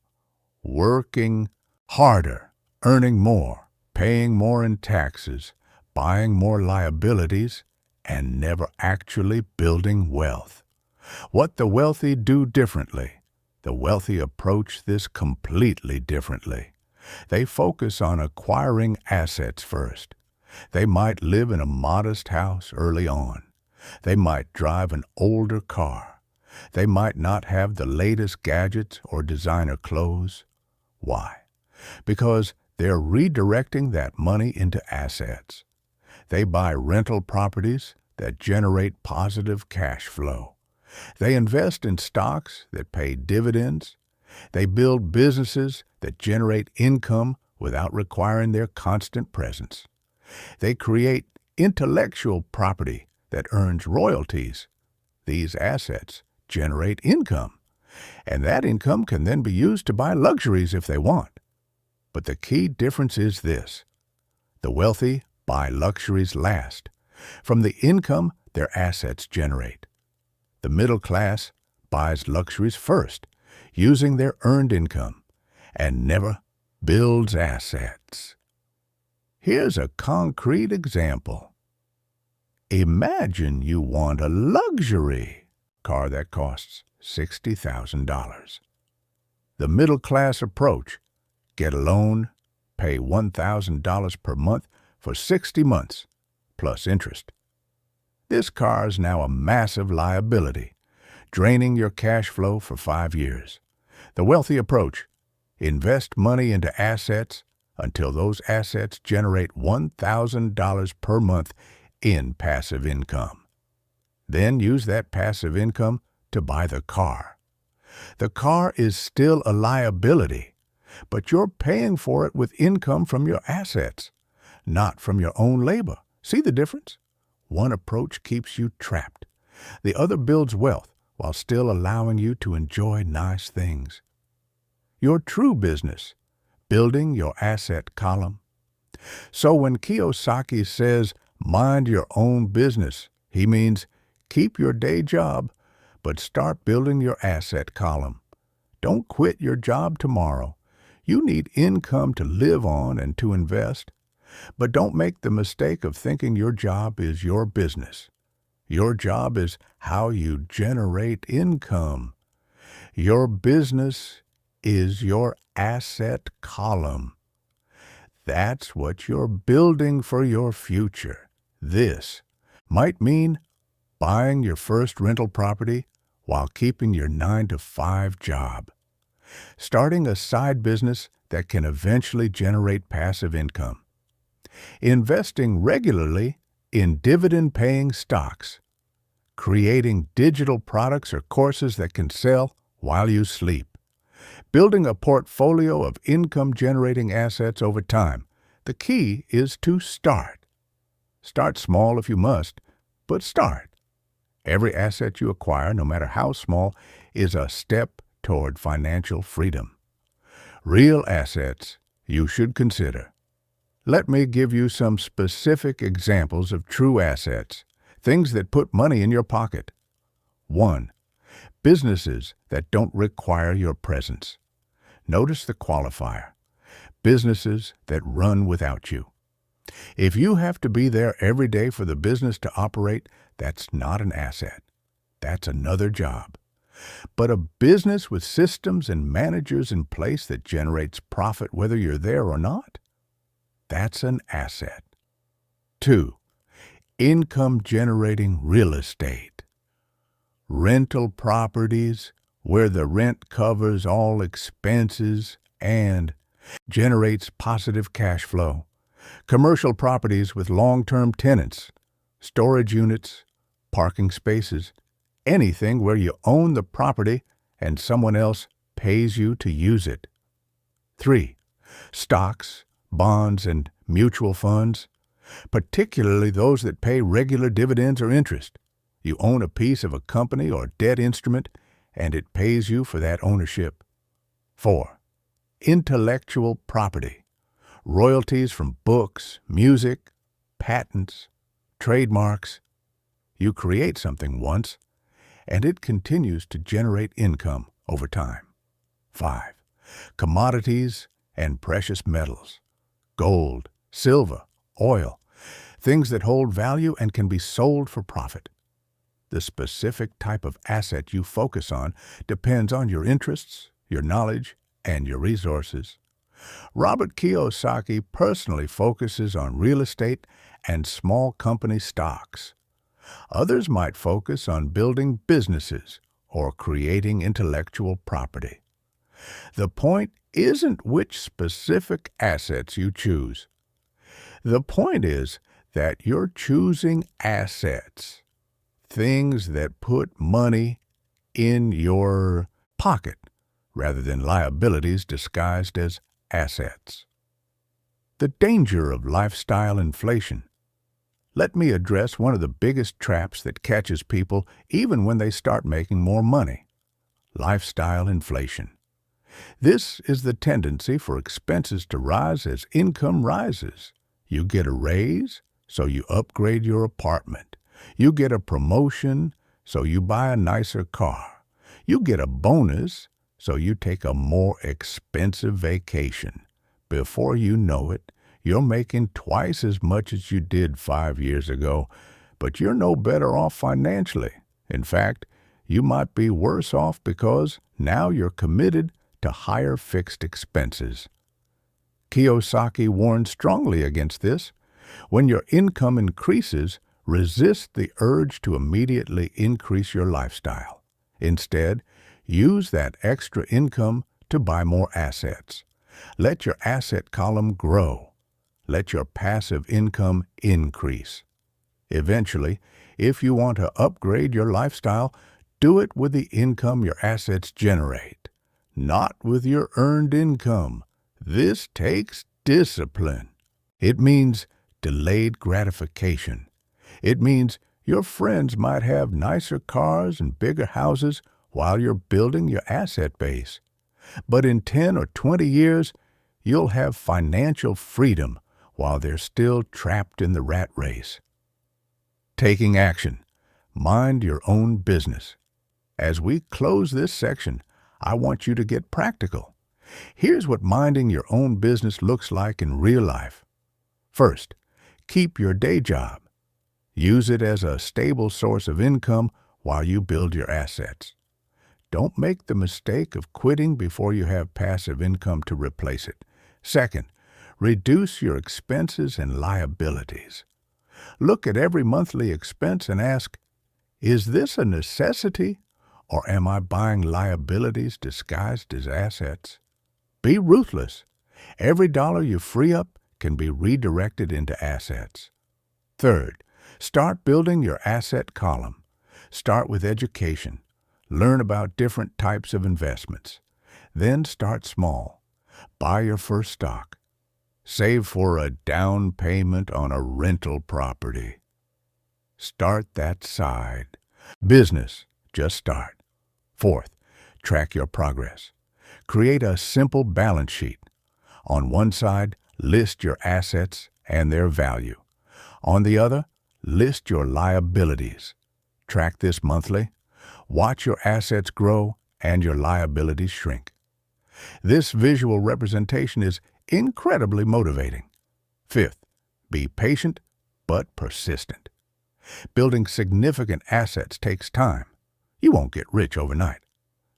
working harder, earning more, paying more in taxes, buying more liabilities, and never actually building wealth. What the wealthy do differently. The wealthy approach this completely differently. They focus on acquiring assets first. They might live in a modest house early on. They might drive an older car. They might not have the latest gadgets or designer clothes. Why? Because they're redirecting that money into assets. They buy rental properties that generate positive cash flow. They invest in stocks that pay dividends. They build businesses that generate income without requiring their constant presence. They create intellectual property that earns royalties. These assets generate income, and that income can then be used to buy luxuries if they want. But the key difference is this. The wealthy buy luxuries last, from the income their assets generate. The middle class buys luxuries first, using their earned income, and never builds assets. Here's a concrete example. Imagine you want a luxury car that costs $60,000. The middle-class approach: get a loan, pay $1,000 per month for 60 months, plus interest. This car is now a massive liability, draining your cash flow for 5 years. The wealthy approach: invest money into assets until those assets generate $1,000 per month in passive income. Then use that passive income to buy the car. The car is still a liability, but you're paying for it with income from your assets, not from your own labor. See the difference? One approach keeps you trapped. The other builds wealth while still allowing you to enjoy nice things. Your true business: building your asset column. So when Kiyosaki says, mind your own business, he means keep your day job, but start building your asset column. Don't quit your job tomorrow. You need income to live on and to invest. But don't make the mistake of thinking your job is your business. Your job is how you generate income. Your business is your asset column. That's what you're building for your future. This might mean buying your first rental property while keeping your 9-to-5 job, starting a side business that can eventually generate passive income, investing regularly in dividend-paying stocks, creating digital products or courses that can sell while you sleep, building a portfolio of income-generating assets over time. The key is to start. Start small if you must, but start. Every asset you acquire, no matter how small, is a step toward financial freedom. Real assets you should consider. Let me give you some specific examples of true assets, things that put money in your pocket. 1. Businesses that don't require your presence. Notice the qualifier: businesses that run without you. If you have to be there every day for the business to operate, that's not an asset. That's another job. But a business with systems and managers in place that generates profit whether you're there or not, that's an asset. 2. Income-generating real estate. Rental properties where the rent covers all expenses and generates positive cash flow. Commercial properties with long-term tenants, storage units, parking spaces, anything where you own the property and someone else pays you to use it. 3. Stocks, bonds, and mutual funds, particularly those that pay regular dividends or interest. You own a piece of a company or debt instrument, and it pays you for that ownership. 4. Intellectual property. Royalties from books, music, patents, trademarks. You create something once, and it continues to generate income over time. 5. Commodities and precious metals. Gold, silver, oil. Things that hold value and can be sold for profit. The specific type of asset you focus on depends on your interests, your knowledge, and your resources. Robert Kiyosaki personally focuses on real estate and small company stocks. Others might focus on building businesses or creating intellectual property. The point isn't which specific assets you choose. The point is that you're choosing assets, things that put money in your pocket rather than liabilities disguised as assets. The danger of lifestyle inflation. Let me address one of the biggest traps that catches people even when they start making more money: lifestyle inflation. This is the tendency for expenses to rise as income rises. You get a raise, so you upgrade your apartment. You get a promotion, so you buy a nicer car. You get a bonus, so you take a more expensive vacation. Before you know it, you're making twice as much as you did 5 years ago, but you're no better off financially. In fact, you might be worse off because now you're committed to higher fixed expenses. Kiyosaki warned strongly against this. When your income increases, resist the urge to immediately increase your lifestyle. Instead, use that extra income to buy more assets. Let your asset column grow. Let your passive income increase. Eventually, if you want to upgrade your lifestyle, do it with the income your assets generate, not with your earned income. This takes discipline. It means delayed gratification. It means your friends might have nicer cars and bigger houses while you're building your asset base. But in 10 or 20 years, you'll have financial freedom while they're still trapped in the rat race. Taking action. Mind your own business. As we close this section, I want you to get practical. Here's what minding your own business looks like in real life. First, keep your day job. Use it as a stable source of income while you build your assets. Don't make the mistake of quitting before you have passive income to replace it. Second, reduce your expenses and liabilities. Look at every monthly expense and ask, is this a necessity, or am I buying liabilities disguised as assets? Be ruthless. Every dollar you free up can be redirected into assets. Third, start building your asset column. Start with education. Learn about different types of investments. Then start small. Buy your first stock. Save for a down payment on a rental property. Start that side. Business, just start. Fourth, track your progress. Create a simple balance sheet. On one side, list your assets and their value. On the other, list your liabilities. Track this monthly. Watch your assets grow and your liabilities shrink. This visual representation is incredibly motivating. Fifth, be patient but persistent. Building significant assets takes time. You won't get rich overnight,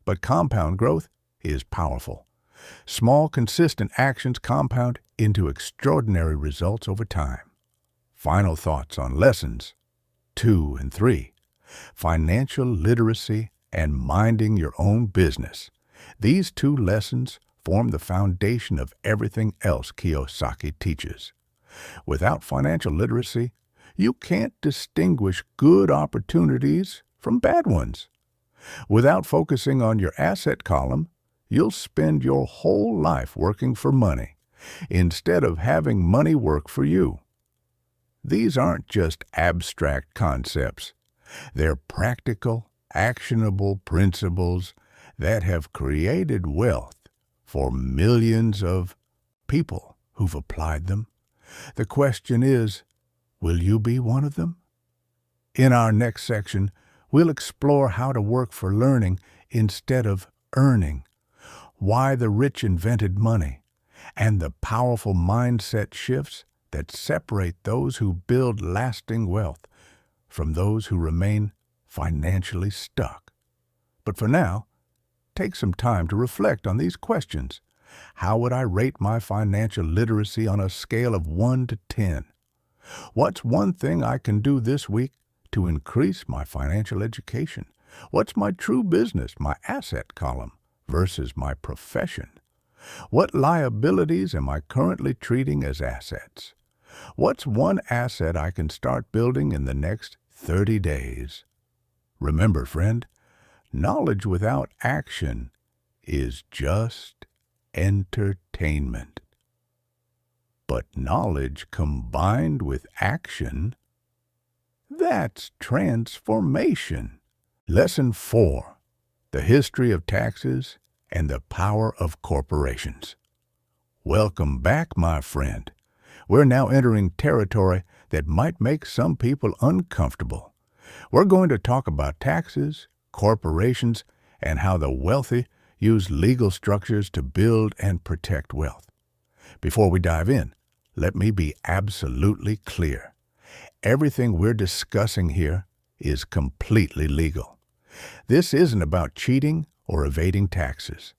but compound growth is powerful. Small, consistent actions compound into extraordinary results over time. Final thoughts on lessons 2 and 3. Financial literacy and minding your own business. These 2 lessons form the foundation of everything else Kiyosaki teaches. Without financial literacy, you can't distinguish good opportunities from bad ones. Without focusing on your asset column, you'll spend your whole life working for money instead of having money work for you. These aren't just abstract concepts. They're practical, actionable principles that have created wealth for millions of people who've applied them. The question is, will you be one of them? In our next section, we'll explore how to work for learning instead of earning, why the rich invented money, and the powerful mindset shifts that separate those who build lasting wealth from those who remain financially stuck. But for now, take some time to reflect on these questions. How would I rate my financial literacy on a scale of 1 to 10? What's one thing I can do this week to increase my financial education? What's my true business, my asset column, versus my profession? What liabilities am I currently treating as assets? What's one asset I can start building in the next 30 days? Remember, friend, knowledge without action is just entertainment. But knowledge combined with action, that's transformation. Lesson 4, the history of taxes and the power of corporations. Welcome back, my friend. We're now entering territory that might make some people uncomfortable. We're going to talk about taxes, corporations, and how the wealthy use legal structures to build and protect wealth. Before we dive in, let me be absolutely clear. Everything we're discussing here is completely legal. This isn't about cheating or evading taxes.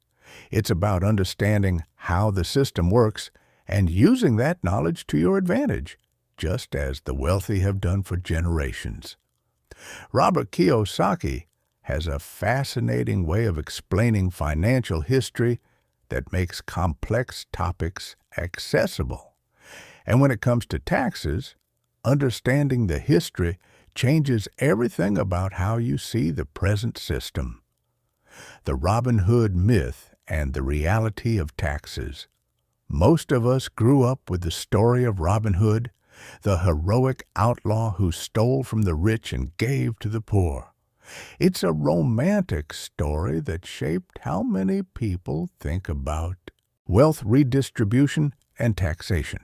It's about understanding how the system works and using that knowledge to your advantage, just as the wealthy have done for generations. Robert Kiyosaki has a fascinating way of explaining financial history that makes complex topics accessible. And when it comes to taxes, understanding the history changes everything about how you see the present system. The Robin Hood myth and the reality of taxes. Most of us grew up with the story of Robin Hood, the heroic outlaw who stole from the rich and gave to the poor. It's a romantic story that shaped how many people think about wealth redistribution and taxation.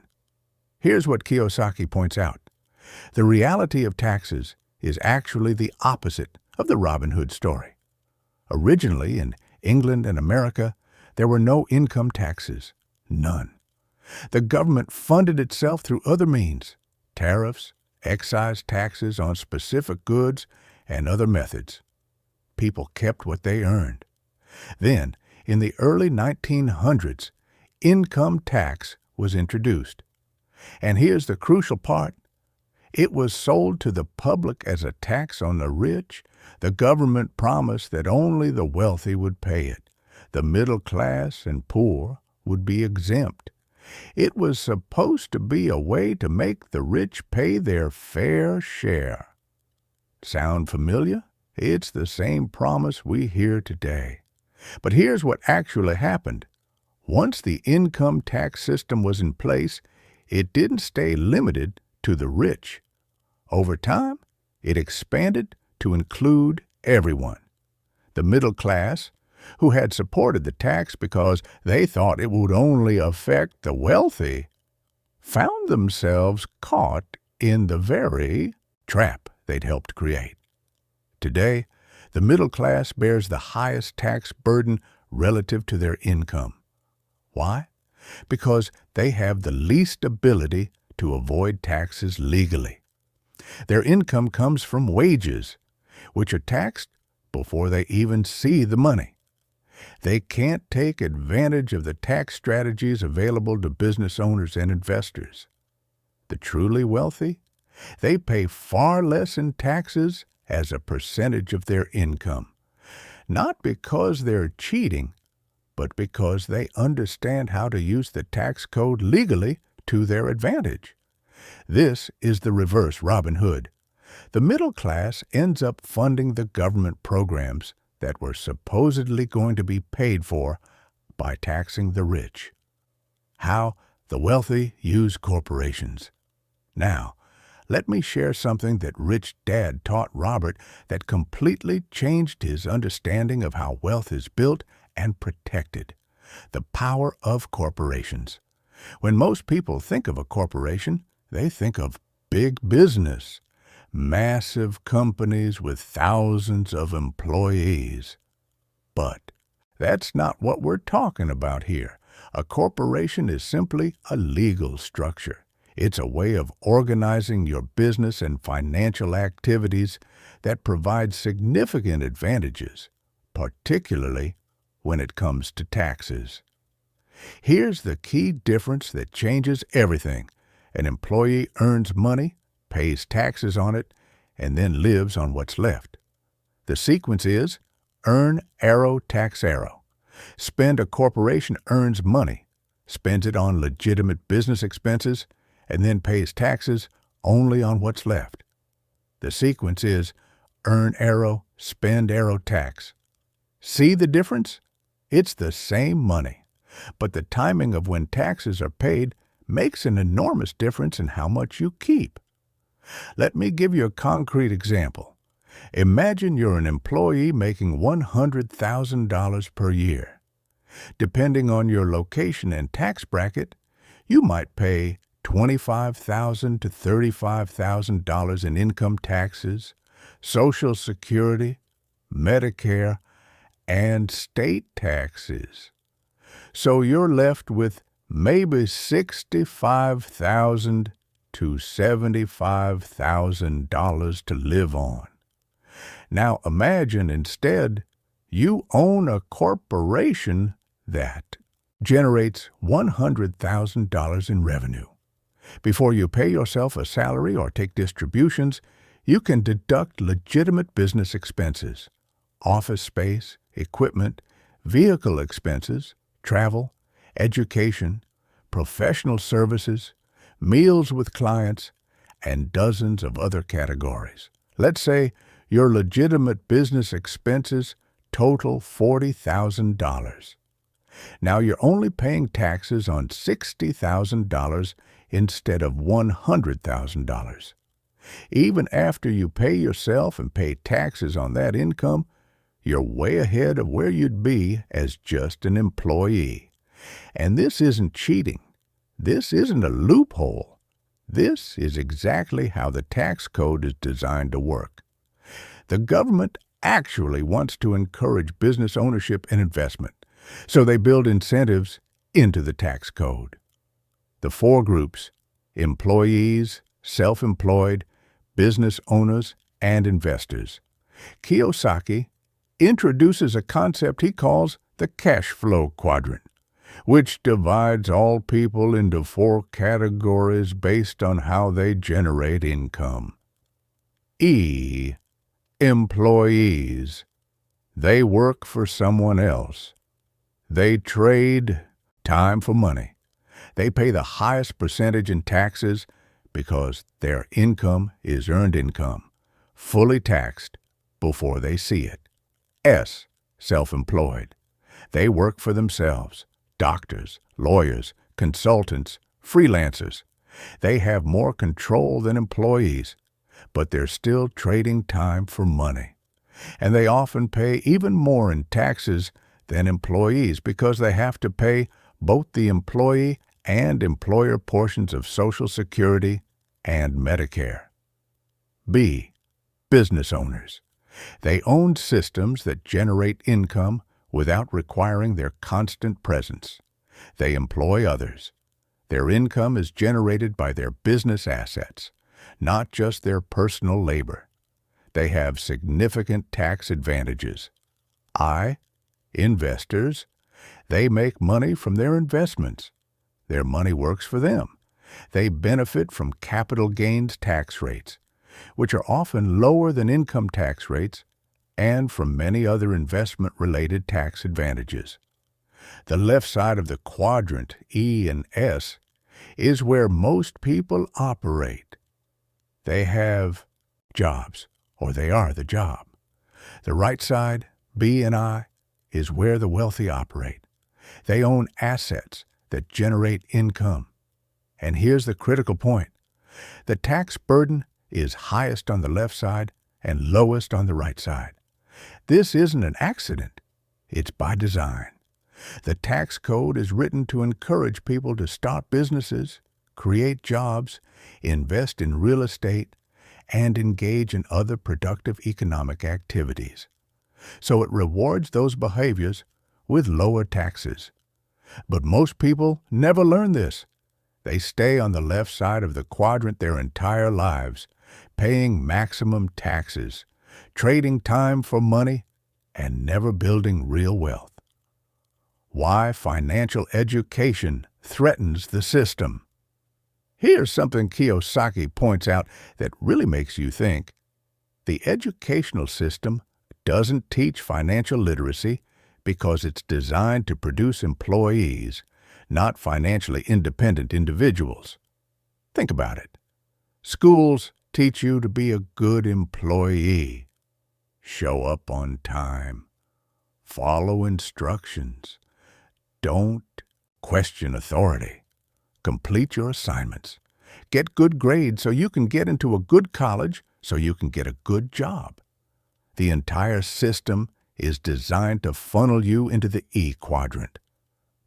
Here's what Kiyosaki points out. The reality of taxes is actually the opposite of the Robin Hood story. Originally, in England and America, there were no income taxes. None. The government funded itself through other means, tariffs, excise taxes on specific goods, and other methods. People kept what they earned. Then, in the early 1900s, income tax was introduced. And here's the crucial part. It was sold to the public as a tax on the rich. The government promised that only the wealthy would pay it. The middle class and poor would be exempt. It was supposed to be a way to make the rich pay their fair share. Sound familiar? It's the same promise we hear today. But here's what actually happened. Once the income tax system was in place, it didn't stay limited to the rich. Over time, it expanded to include everyone. The middle class, who had supported the tax because they thought it would only affect the wealthy, found themselves caught in the very trap they'd helped create. Today, the middle class bears the highest tax burden relative to their income. Why? Because they have the least ability to avoid taxes legally. Their income comes from wages, which are taxed before they even see the money. They can't take advantage of the tax strategies available to business owners and investors. The truly wealthy, they pay far less in taxes as a percentage of their income, not because they're cheating, but because they understand how to use the tax code legally to their advantage. This is the reverse Robin Hood. The middle class ends up funding the government programs that were supposedly going to be paid for by taxing the rich. How the wealthy use corporations. Now, let me share something that Rich Dad taught Robert that completely changed his understanding of how wealth is built and protected. The power of corporations. When most people think of a corporation, they think of big business, massive companies with thousands of employees. But that's not what we're talking about here. A corporation is simply a legal structure. It's a way of organizing your business and financial activities that provides significant advantages, particularly when it comes to taxes. Here's the key difference that changes everything. An employee earns money, pays taxes on it, and then lives on what's left. The sequence is earn arrow, tax arrow. Spend a corporation earns money, spends it on legitimate business expenses, and then pays taxes only on what's left. The sequence is earn arrow, spend arrow, tax. See the difference? It's the same money, but the timing of when taxes are paid makes an enormous difference in how much you keep. Let me give you a concrete example. Imagine you're an employee making $100,000 per year. Depending on your location and tax bracket, you might pay $25,000 to $35,000 in income taxes, Social Security, Medicare, and state taxes. So you're left with maybe $65,000 to $75,000 to live on. Now imagine instead you own a corporation that generates $100,000 in revenue. Before you pay yourself a salary or take distributions, you can deduct legitimate business expenses, office space, equipment, vehicle expenses, travel, education, professional services, meals with clients, and dozens of other categories. Let's say your legitimate business expenses total $40,000. Now you're only paying taxes on $60,000 instead of $100,000. Even after you pay yourself and pay taxes on that income, you're way ahead of where you'd be as just an employee. And this isn't cheating. This isn't a loophole. This is exactly how the tax code is designed to work. The government actually wants to encourage business ownership and investment, so they build incentives into the tax code. The four groups: employees, self-employed, business owners, and investors. Kiyosaki introduces a concept he calls the cash flow quadrant, which divides all people into four categories based on how they generate income. E. Employees. They work for someone else. They trade time for money. They pay the highest percentage in taxes because their income is earned income, fully taxed before they see it. S. Self-employed. They work for themselves. Doctors, lawyers, consultants, freelancers. They have more control than employees, but they're still trading time for money. And they often pay even more in taxes than employees because they have to pay both the employee and employer portions of Social Security and Medicare. B. Business owners. They own systems that generate income without requiring their constant presence. They employ others. Their income is generated by their business assets, not just their personal labor. They have significant tax advantages. I. Investors. They make money from their investments. Their money works for them. They benefit from capital gains tax rates, which are often lower than income tax rates, and from many other investment-related tax advantages. The left side of the quadrant, E and S, is where most people operate. They have jobs, or they are the job. The right side, B and I, is where the wealthy operate. They own assets that generate income. And here's the critical point. The tax burden is highest on the left side and lowest on the right side. This isn't an accident. It's by design. The tax code is written to encourage people to start businesses, create jobs, invest in real estate, and engage in other productive economic activities. So it rewards those behaviors with lower taxes. But most people never learn this. They stay on the left side of the quadrant their entire lives, paying maximum taxes, trading time for money, and never building real wealth. Why financial education threatens the system. Here's something Kiyosaki points out that really makes you think. The educational system doesn't teach financial literacy because it's designed to produce employees, not financially independent individuals. Think about it. Schools teach you to be a good employee. Show up on time. Follow instructions. Don't question authority. Complete your assignments. Get good grades so you can get into a good college so you can get a good job. The entire system is designed to funnel you into the E quadrant.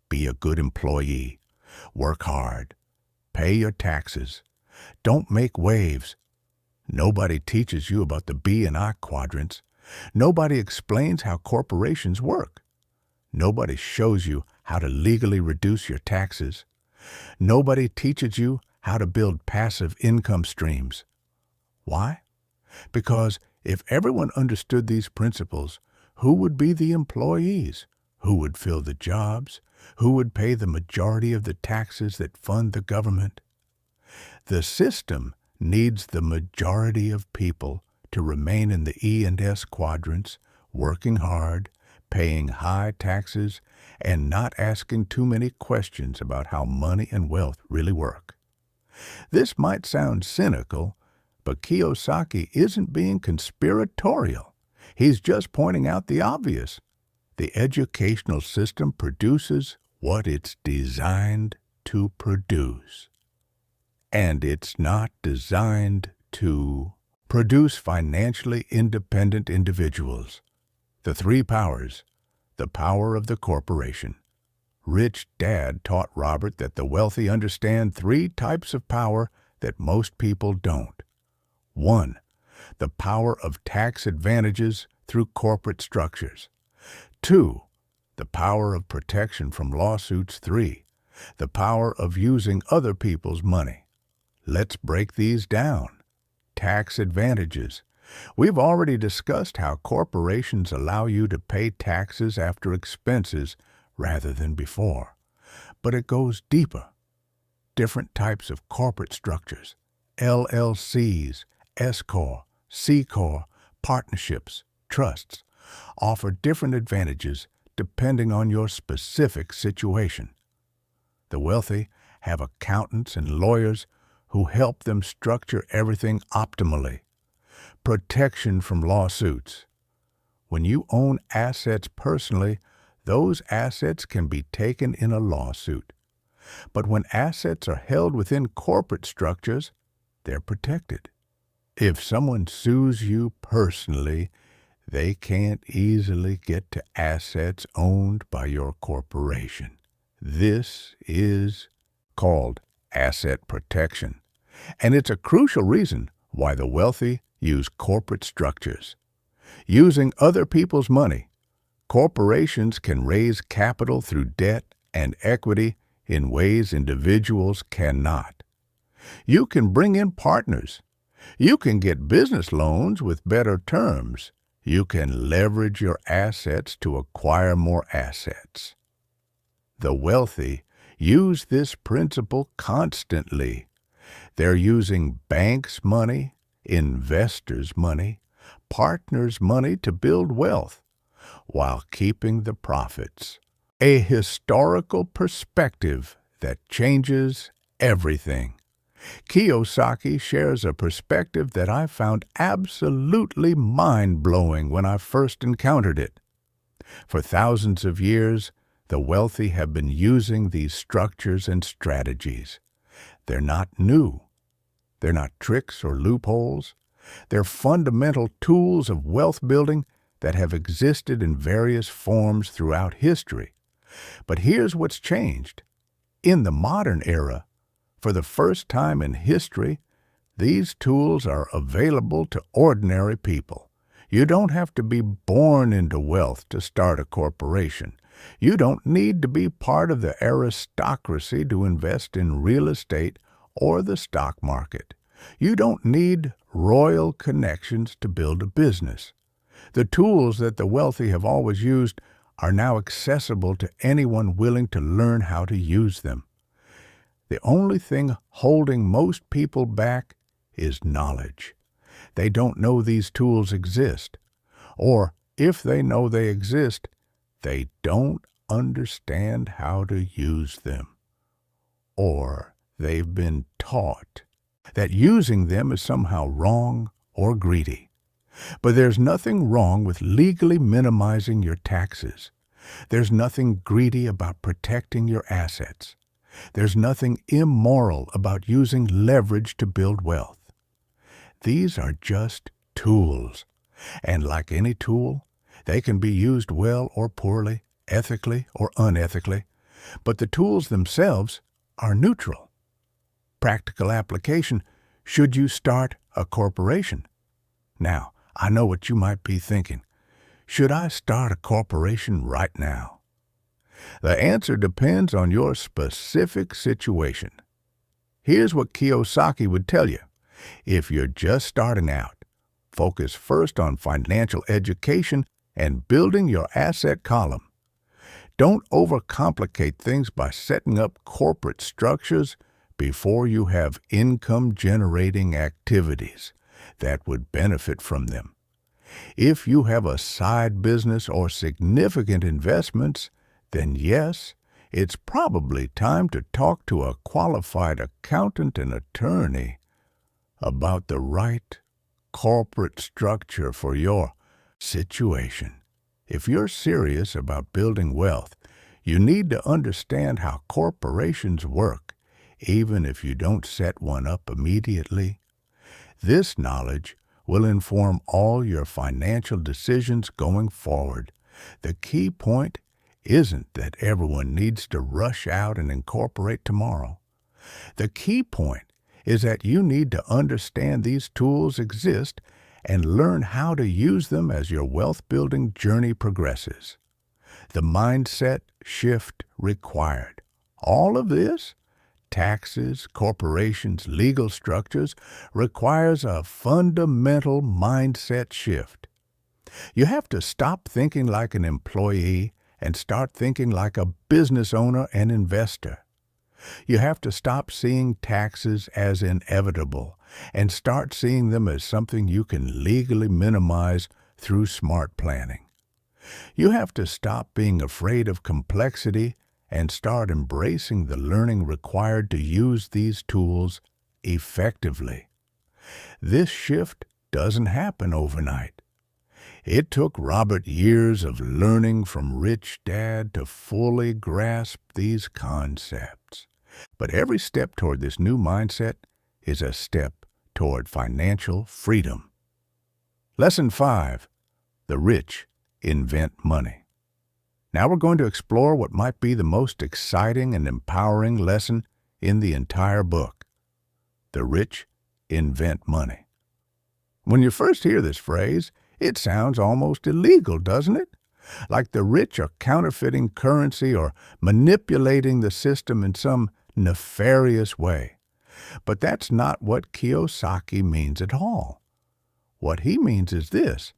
Be a good employee. Work hard. Pay your taxes. Don't make waves. Nobody teaches you about the B and I quadrants Nobody explains how corporations work. Nobody shows you how to legally reduce your taxes. Nobody teaches you how to build passive income streams. Why? Because if everyone understood these principles, who would be the employees? Who would fill the jobs? Who would pay the majority of the taxes that fund the government? The system needs the majority of people to remain in the E and S quadrants, working hard, paying high taxes, and not asking too many questions about how money and wealth really work. This might sound cynical, but Kiyosaki isn't being conspiratorial. He's just pointing out the obvious. The educational system produces what it's designed to produce. And it's not designed to produce financially independent individuals. The three powers. The power of the corporation. Rich Dad taught Robert that the wealthy understand three types of power that most people don't. 1. The power of tax advantages through corporate structures. 2. The power of protection from lawsuits. 3. The power of using other people's money. Let's break these down. Tax advantages. We've already discussed how corporations allow you to pay taxes after expenses rather than before. But it goes deeper. Different types of corporate structures, LLCs, S-Corp, C-Corp, partnerships, trusts, offer different advantages depending on your specific situation. The wealthy have accountants and lawyers who help them structure everything optimally. Protection from lawsuits. When you own assets personally, those assets can be taken in a lawsuit. But when assets are held within corporate structures, they're protected. If someone sues you personally, they can't easily get to assets owned by your corporation. This is called asset protection, and it's a crucial reason why the wealthy use corporate structures. Using other people's money, corporations can raise capital through debt and equity in ways individuals cannot. You can bring in partners. You can get business loans with better terms. You can leverage your assets to acquire more assets. The wealthy use this principle constantly. They're using banks' money, investors' money, partners' money to build wealth, while keeping the profits. A historical perspective that changes everything. Kiyosaki shares a perspective that I found absolutely mind-blowing when I first encountered it. For thousands of years, the wealthy have been using these structures and strategies. They're not new. They're not tricks or loopholes. They're fundamental tools of wealth building that have existed in various forms throughout history. But here's what's changed. In the modern era, for the first time in history, these tools are available to ordinary people. You don't have to be born into wealth to start a corporation. You don't need to be part of the aristocracy to invest in real estate or the stock market. You don't need royal connections to build a business. The tools that the wealthy have always used are now accessible to anyone willing to learn how to use them. The only thing holding most people back is knowledge. They don't know these tools exist. Or, if they know they exist, they don't understand how to use them. Or they've been taught that using them is somehow wrong or greedy. But there's nothing wrong with legally minimizing your taxes. There's nothing greedy about protecting your assets. There's nothing immoral about using leverage to build wealth. These are just tools. And like any tool, they can be used well or poorly, ethically or unethically. But the tools themselves are neutral. Practical application: should you start a corporation? Now, I know what you might be thinking. Should I start a corporation right now? The answer depends on your specific situation. Here's what Kiyosaki would tell you. If you're just starting out, focus first on financial education and building your asset column. Don't overcomplicate things by setting up corporate structures before you have income-generating activities that would benefit from them. If you have a side business or significant investments, then yes, it's probably time to talk to a qualified accountant and attorney about the right corporate structure for your situation. If you're serious about building wealth, you need to understand how corporations work, even if you don't set one up immediately. This knowledge will inform all your financial decisions going forward. The key point isn't that everyone needs to rush out and incorporate tomorrow. The key point is that you need to understand these tools exist and learn how to use them as your wealth-building journey progresses. The mindset shift required. All of this, taxes, corporations, legal structures, requires a fundamental mindset shift. You have to stop thinking like an employee and start thinking like a business owner and investor. You have to stop seeing taxes as inevitable and start seeing them as something you can legally minimize through smart planning. You have to stop being afraid of complexity and start embracing the learning required to use these tools effectively. This shift doesn't happen overnight. It took Robert years of learning from Rich Dad to fully grasp these concepts. But every step toward this new mindset is a step toward financial freedom. Lesson 5. The rich invent money. Now we're going to explore what might be the most exciting and empowering lesson in the entire book. The rich invent money. When you first hear this phrase, it sounds almost illegal, doesn't it? Like the rich are counterfeiting currency or manipulating the system in some nefarious way. But that's not what Kiyosaki means at all. What he means is this: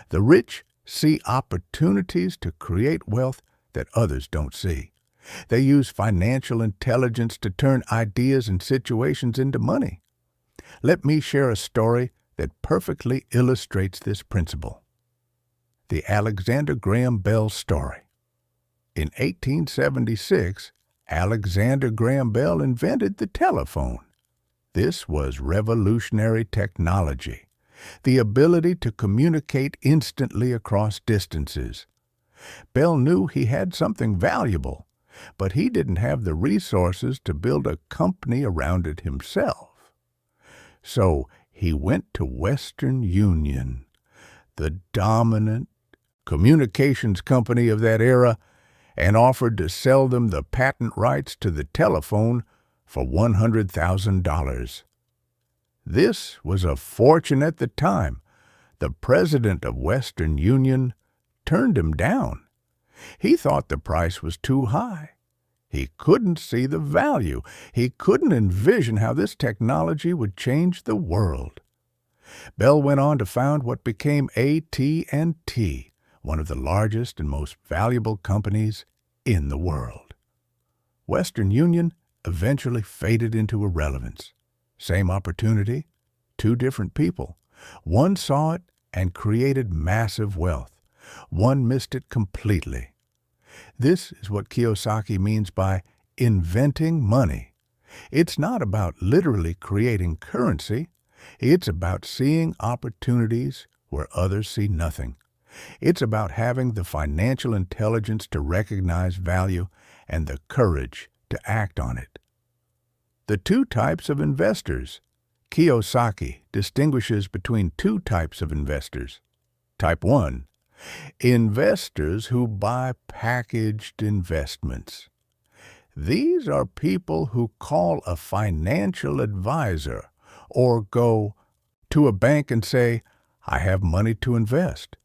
the rich see opportunities to create wealth that others don't see. They use financial intelligence to turn ideas and situations into money. Let me share a story that perfectly illustrates this principle. The Alexander Graham Bell story. In 1876, Alexander Graham Bell invented the telephone. This was revolutionary technology, the ability to communicate instantly across distances. Bell knew he had something valuable, but he didn't have the resources to build a company around it himself. So he went to Western Union, the dominant communications company of that era, and offered to sell them the patent rights to the telephone for $100,000. This was a fortune at the time. The president of Western Union turned him down. He thought the price was too high. He couldn't see the value. He couldn't envision how this technology would change the world. Bell went on to found what became AT&T, one of the largest and most valuable companies in the world. Western Union eventually faded into irrelevance. Same opportunity, two different people. One saw it and created massive wealth. One missed it completely. This is what Kiyosaki means by inventing money. It's not about literally creating currency. It's about seeing opportunities where others see nothing. It's about having the financial intelligence to recognize value and the courage to act on it. The two types of investors. Kiyosaki distinguishes between two types of investors. Type 1. Investors who buy packaged investments. These are people who call a financial advisor or go to a bank and say, I have money to invest.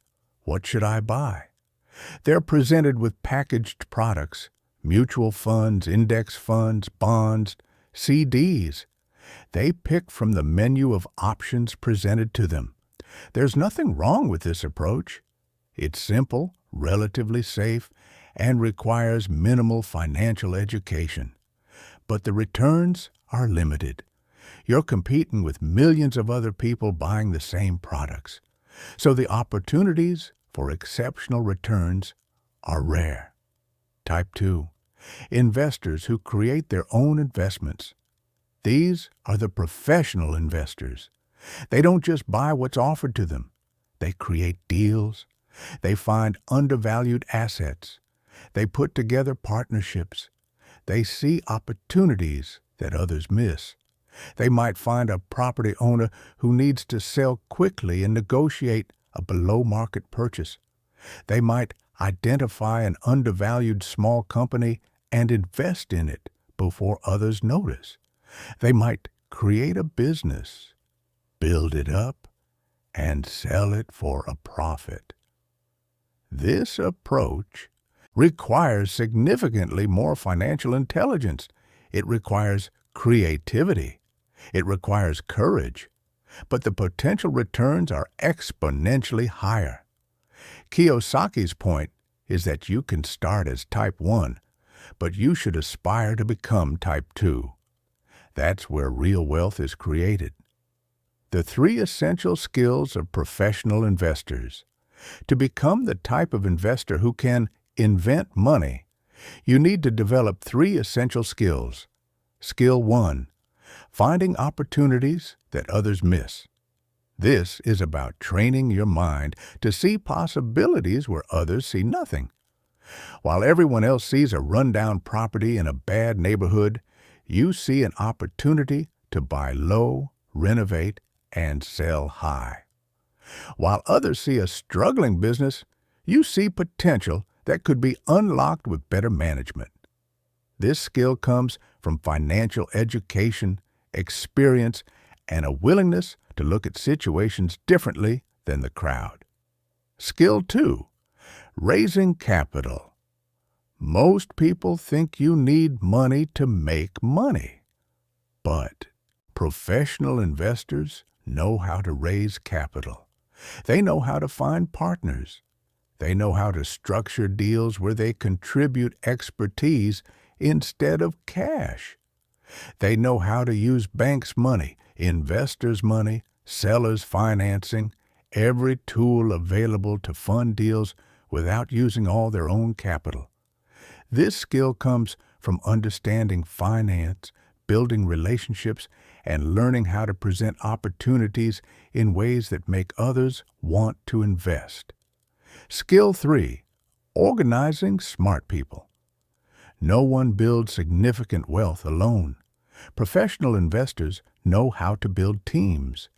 What should I buy? They're presented with packaged products, mutual funds, index funds, bonds, CDs. They pick from the menu of options presented to them. There's nothing wrong with this approach. It's simple, relatively safe, and requires minimal financial education. But the returns are limited. You're competing with millions of other people buying the same products. So the opportunities for exceptional returns are rare. Type 2. Investors who create their own investments. These are the professional investors. They don't just buy what's offered to them. They create deals. They find undervalued assets. They put together partnerships. They see opportunities that others miss. They might find a property owner who needs to sell quickly and negotiate a below-market purchase. They might identify an undervalued small company and invest in it before others notice. They might create a business, build it up, and sell it for a profit. This approach requires significantly more financial intelligence. It requires creativity. It requires courage. But the potential returns are exponentially higher. Kiyosaki's point is that you can start as type 1, but you should aspire to become type 2. That's where real wealth is created. The 3 essential skills of professional investors. To become the type of investor who can invent money, you need to develop 3 essential skills. Skill 1, finding opportunities that others miss. This is about training your mind to see possibilities where others see nothing. While everyone else sees a rundown property in a bad neighborhood, you see an opportunity to buy low, renovate, and sell high. While others see a struggling business, you see potential that could be unlocked with better management. This skill comes from financial education, experience, and a willingness to look at situations differently than the crowd. Skill 2, raising capital. Most people think you need money to make money, but professional investors know how to raise capital. They know how to find partners. They know how to structure deals where they contribute expertise instead of cash. They know how to use banks' money, investors' money, sellers' financing, every tool available to fund deals without using all their own capital. This skill comes from understanding finance, building relationships, and learning how to present opportunities in ways that make others want to invest. Skill 3, organizing smart people. No one builds significant wealth alone. Professional investors know how to build teams.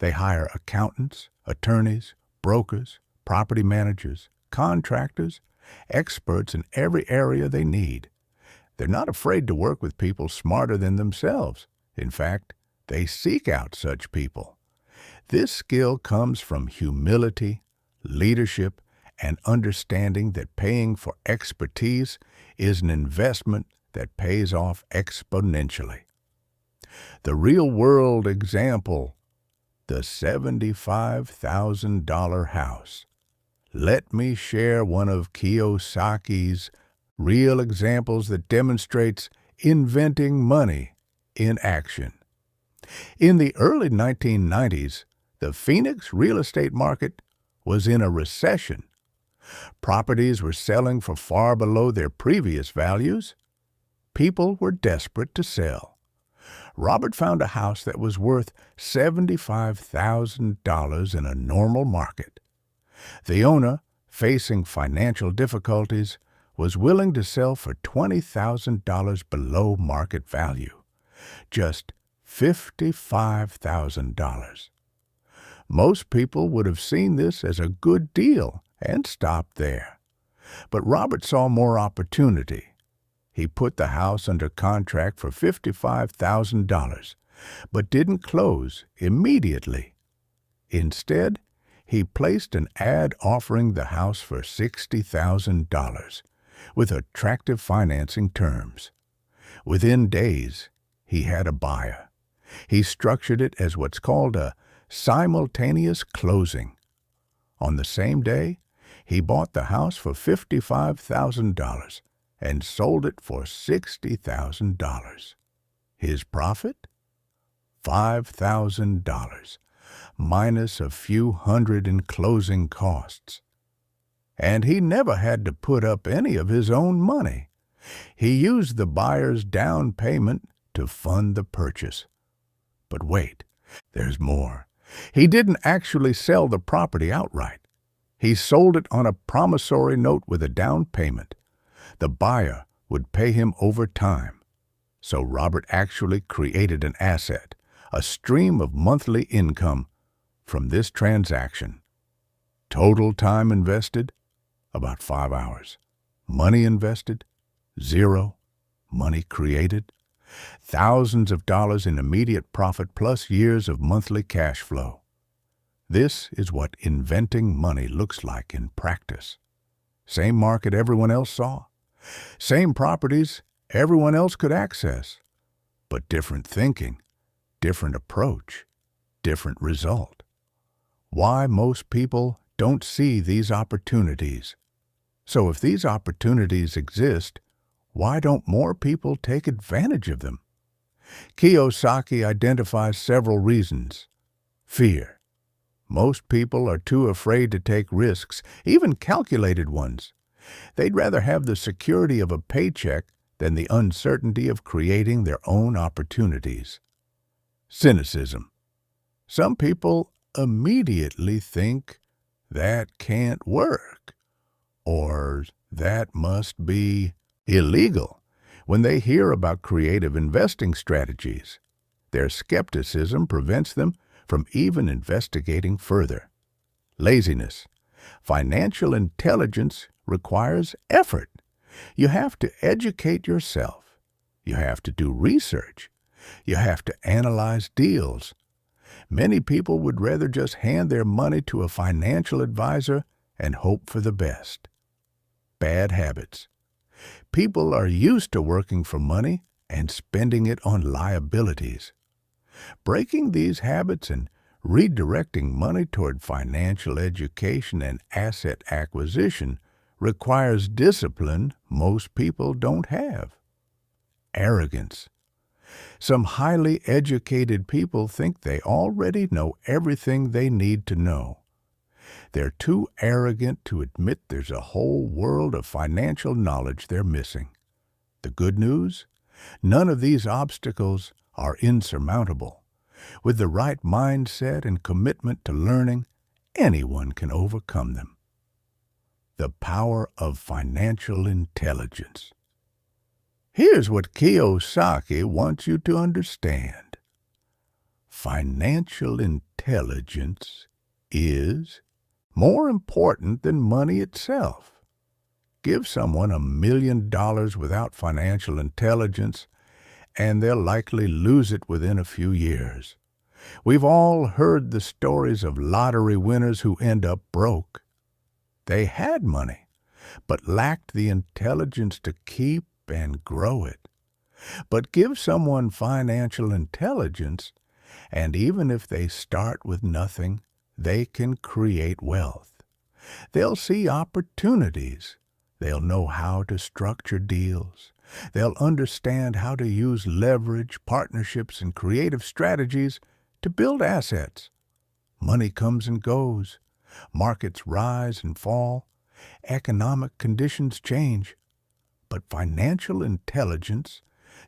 They hire accountants, attorneys, brokers, property managers, contractors, experts in every area they need. They're not afraid to work with people smarter than themselves. In fact, they seek out such people. This skill comes from humility, leadership, and understanding that paying for expertise is an investment that pays off exponentially. The real-world example, the $75,000 house. Let me share one of Kiyosaki's real examples that demonstrates inventing money in action. In the early 1990s, the Phoenix real estate market was in a recession. Properties were selling for far below their previous values. People were desperate to sell. Robert found a house that was worth $75,000 in a normal market. The owner, facing financial difficulties, was willing to sell for $20,000 below market value, just $55,000. Most people would have seen this as a good deal and stopped there. But Robert saw more opportunity. He put the house under contract for $55,000, but didn't close immediately. Instead, he placed an ad offering the house for $60,000 with attractive financing terms. Within days, he had a buyer. He structured it as what's called a simultaneous closing. On the same day, he bought the house for $55,000 and sold it for $60,000. His profit? $5,000, minus a few hundred in closing costs. And he never had to put up any of his own money. He used the buyer's down payment to fund the purchase. But wait, there's more. He didn't actually sell the property outright. He sold it on a promissory note with a down payment. The buyer would pay him over time. So Robert actually created an asset, a stream of monthly income from this transaction. Total time invested? About 5 hours. Money invested? 0. Money created? Thousands of dollars in immediate profit plus years of monthly cash flow. This is what inventing money looks like in practice. Same market everyone else saw. Same properties everyone else could access. But different thinking, different approach, different result. Why most people don't see these opportunities. So if these opportunities exist, why don't more people take advantage of them? Kiyosaki identifies several reasons. Fear. Most people are too afraid to take risks, even calculated ones. They'd rather have the security of a paycheck than the uncertainty of creating their own opportunities. Cynicism. Some people immediately think that can't work, or that must be illegal when they hear about creative investing strategies. Their skepticism prevents them from even investigating further. Laziness. Financial intelligence requires effort. You have to educate yourself. You have to do research. You have to analyze deals. Many people would rather just hand their money to a financial advisor and hope for the best. Bad habits. People are used to working for money and spending it on liabilities. Breaking these habits and redirecting money toward financial education and asset acquisition requires discipline most people don't have. Arrogance. Some highly educated people think they already know everything they need to know. They're too arrogant to admit there's a whole world of financial knowledge they're missing. The good news? None of these obstacles are insurmountable. With the right mindset and commitment to learning, anyone can overcome them. The power of financial intelligence. Here's what Kiyosaki wants you to understand. Financial intelligence is more important than money itself. Give someone $1 million without financial intelligence, and they'll likely lose it within a few years. We've all heard the stories of lottery winners who end up broke. They had money, but lacked the intelligence to keep and grow it. But give someone financial intelligence, and even if they start with nothing, they can create wealth. They'll see opportunities. They'll know how to structure deals. They'll understand how to use leverage, partnerships, and creative strategies to build assets. Money comes and goes. Markets rise and fall. Economic conditions change. But financial intelligence,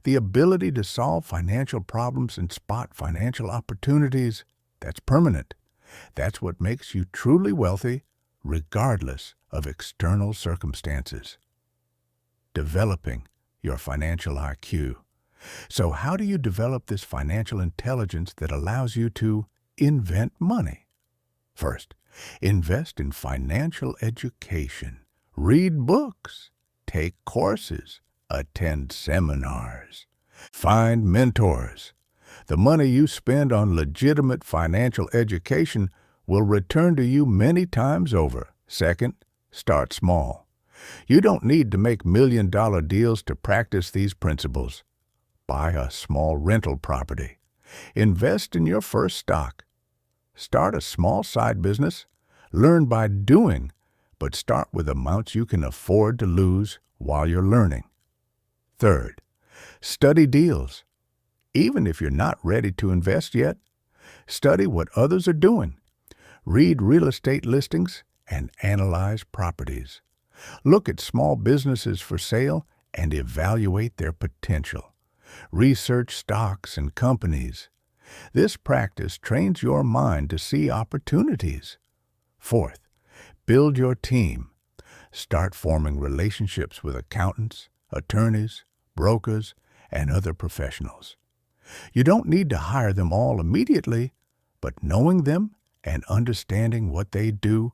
the ability to solve financial problems and spot financial opportunities, that's permanent. That's what makes you truly wealthy, regardless of external circumstances. Developing your financial IQ. So how do you develop this financial intelligence that allows you to invent money? First, invest in financial education. Read books. Take courses. Attend seminars. Find mentors. The money you spend on legitimate financial education will return to you many times over. Second, start small. You don't need to make million-dollar deals to practice these principles. Buy a small rental property. Invest in your first stock. Start a small side business. Learn by doing, but start with amounts you can afford to lose while you're learning. Third, study deals. Even if you're not ready to invest yet, study what others are doing. Read real estate listings and analyze properties. Look at small businesses for sale and evaluate their potential. Research stocks and companies. This practice trains your mind to see opportunities. Fourth, build your team. Start forming relationships with accountants, attorneys, brokers, and other professionals. You don't need to hire them all immediately, but knowing them and understanding what they do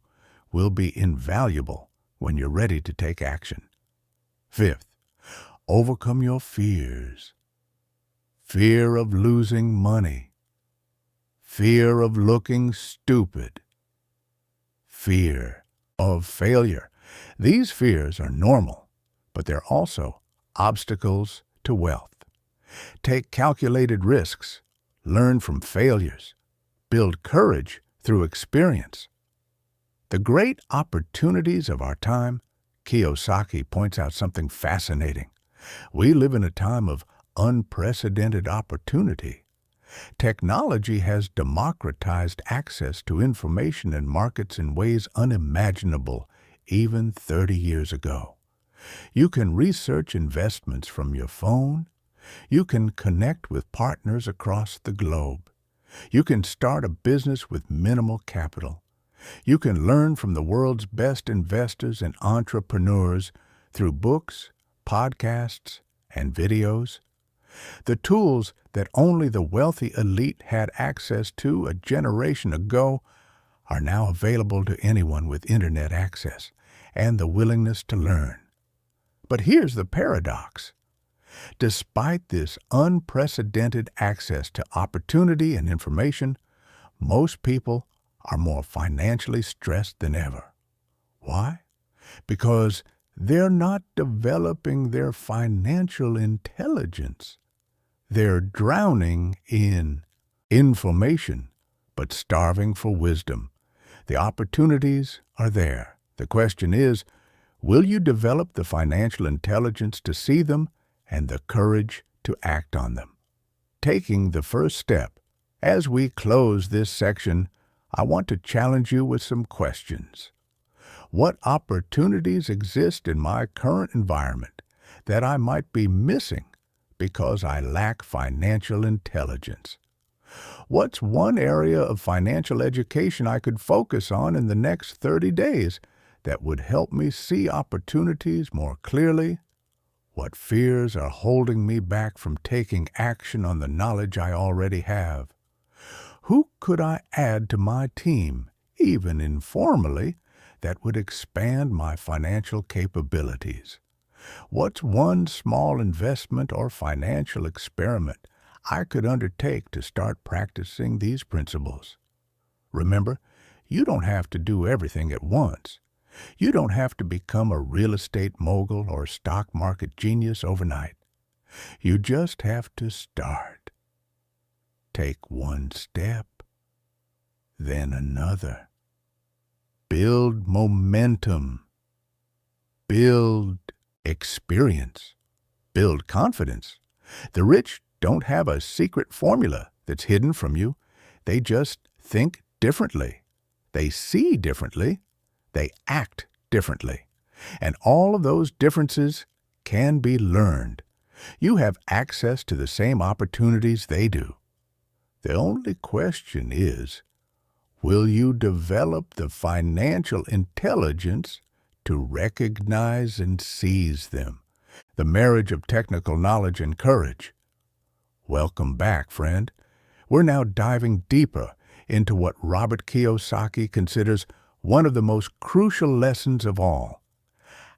will be invaluable when you're ready to take action. Fifth, overcome your fears. Fear of losing money. Fear of looking stupid. Fear of failure. These fears are normal, but they're also obstacles to wealth. Take calculated risks. Learn from failures. Build courage through experience. The great opportunities of our time, Kiyosaki points out something fascinating. We live in a time of unprecedented opportunity. Technology has democratized access to information and markets in ways unimaginable even 30 years ago. You can research investments from your phone. You can connect with partners across the globe. You can start a business with minimal capital. You can learn from the world's best investors and entrepreneurs through books, podcasts, and videos. The tools that only the wealthy elite had access to a generation ago are now available to anyone with internet access and the willingness to learn. But here's the paradox. Despite this unprecedented access to opportunity and information, most people are more financially stressed than ever. Why? Because they're not developing their financial intelligence. They're drowning in information, but starving for wisdom. The opportunities are there. The question is, will you develop the financial intelligence to see them and the courage to act on them? Taking the first step. As we close this section, I want to challenge you with some questions. What opportunities exist in my current environment that I might be missing because I lack financial intelligence? What's one area of financial education I could focus on in the next 30 days that would help me see opportunities more clearly? What fears are holding me back from taking action on the knowledge I already have? Who could I add to my team, even informally, that would expand my financial capabilities? What's one small investment or financial experiment I could undertake to start practicing these principles? Remember, you don't have to do everything at once. You don't have to become a real estate mogul or stock market genius overnight. You just have to start. Take one step, then another. Build momentum. Build experience. Build confidence. The rich don't have a secret formula that's hidden from you. They just think differently. They see differently. They act differently. And all of those differences can be learned. You have access to the same opportunities they do. The only question is, will you develop the financial intelligence to recognize and seize them? The marriage of technical knowledge and courage. Welcome back, friend. We're now diving deeper into what Robert Kiyosaki considers one of the most crucial lessons of all: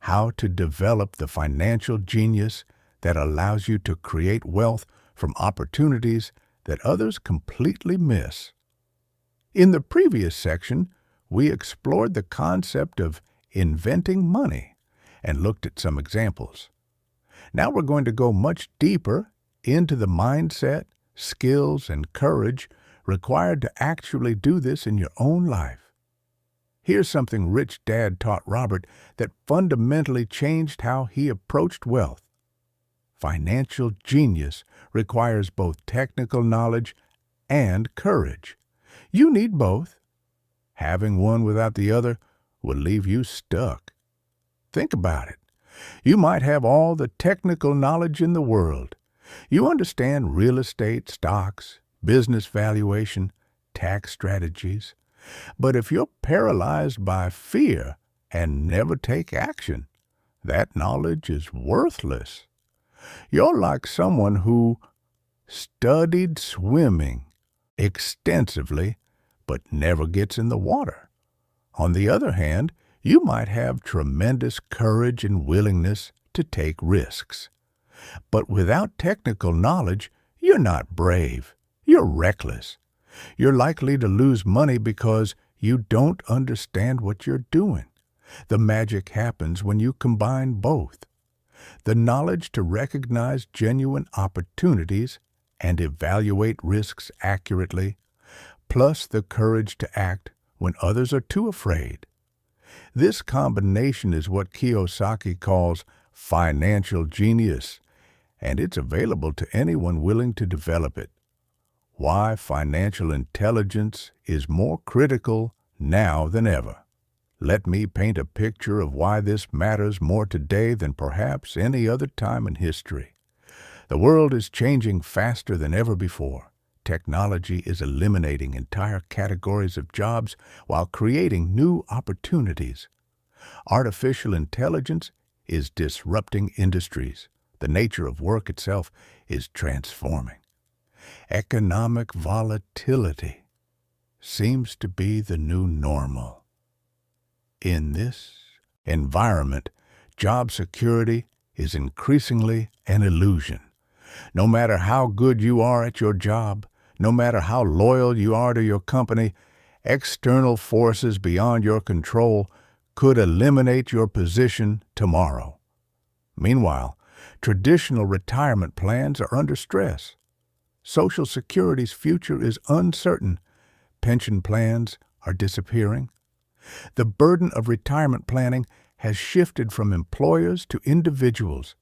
how to develop the financial genius that allows you to create wealth from opportunities that others completely miss. In the previous section, we explored the concept of inventing money and looked at some examples. Now we're going to go much deeper into the mindset, skills, and courage required to actually do this in your own life. Here's something Rich Dad taught Robert that fundamentally changed how he approached wealth. Financial genius requires both technical knowledge and courage. You need both. Having one without the other will leave you stuck. Think about it. You might have all the technical knowledge in the world. You understand real estate, stocks, business valuation, tax strategies. But if you're paralyzed by fear and never take action, that knowledge is worthless. You're like someone who studied swimming extensively but never gets in the water. On the other hand, you might have tremendous courage and willingness to take risks. But without technical knowledge, you're not brave. You're reckless. You're likely to lose money because you don't understand what you're doing. The magic happens when you combine both. The knowledge to recognize genuine opportunities and evaluate risks accurately, plus the courage to act when others are too afraid. This combination is what Kiyosaki calls financial genius, and it's available to anyone willing to develop it. Why financial intelligence is more critical now than ever. Let me paint a picture of why this matters more today than perhaps any other time in history. The world is changing faster than ever before. Technology is eliminating entire categories of jobs while creating new opportunities. Artificial intelligence is disrupting industries. The nature of work itself is transforming. Economic volatility seems to be the new normal. In this environment, job security is increasingly an illusion. No matter how good you are at your job, no matter how loyal you are to your company, external forces beyond your control could eliminate your position tomorrow. Meanwhile, traditional retirement plans are under stress. Social Security's future is uncertain. Pension plans are disappearing. The burden of retirement planning has shifted from employers to individuals,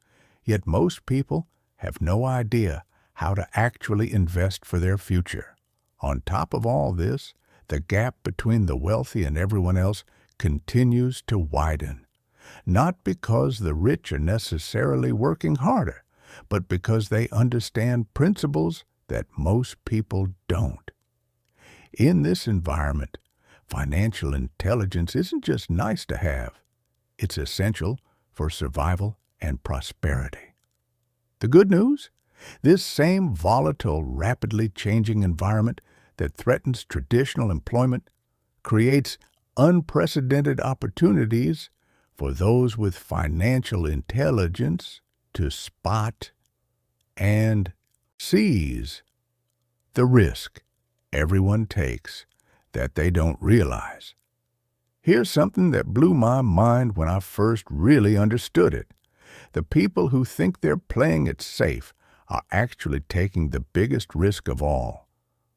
yet most people have no idea how to actually invest for their future. On top of all this, the gap between the wealthy and everyone else continues to widen. Not because the rich are necessarily working harder, but because they understand principles that most people don't. In this environment, financial intelligence isn't just nice to have. It's essential for survival and prosperity. The good news? This same volatile, rapidly changing environment that threatens traditional employment creates unprecedented opportunities for those with financial intelligence to spot and seize the risk everyone takes that they don't realize. Here's something that blew my mind when I first really understood it. The people who think they're playing it safe are actually taking the biggest risk of all.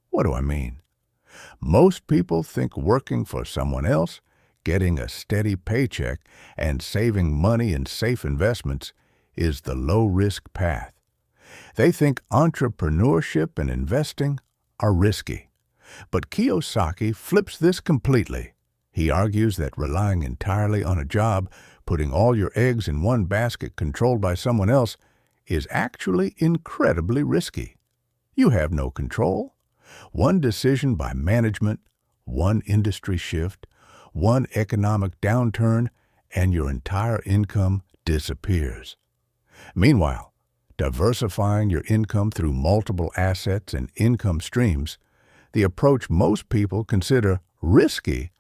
What do I mean? Most people think working for someone else, getting a steady paycheck, and saving money in safe investments is the low-risk path. They think entrepreneurship and investing are risky. But Kiyosaki flips this completely. He argues that relying entirely on a job, putting all your eggs in one basket controlled by someone else, is actually incredibly risky. You have no control. One decision by management, one industry shift, one economic downturn, and your entire income disappears. Meanwhile, diversifying your income through multiple assets and income streams, the approach most people consider risky,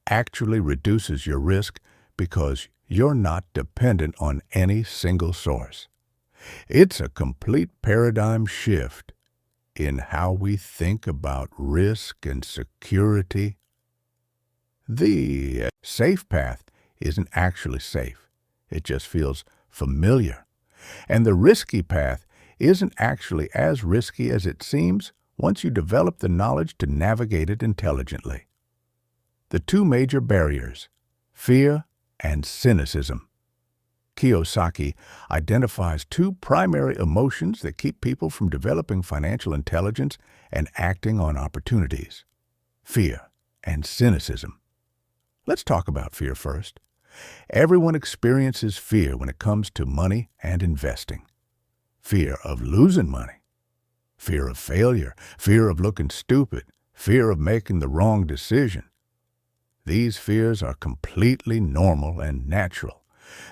actually reduces your risk because you're not dependent on any single source. It's a complete paradigm shift. in how we think about risk and security. The safe path isn't actually safe. It just feels familiar. And the risky path isn't actually as risky as it seems once you develop the knowledge to navigate it intelligently. The two major barriers, fear and cynicism. Kiyosaki identifies two primary emotions that keep people from developing financial intelligence and acting on opportunities: fear and cynicism. Let's talk about fear first. Everyone experiences fear when it comes to money and investing. Fear of losing money, fear of failure, fear of looking stupid, fear of making the wrong decision. These fears are completely normal and natural.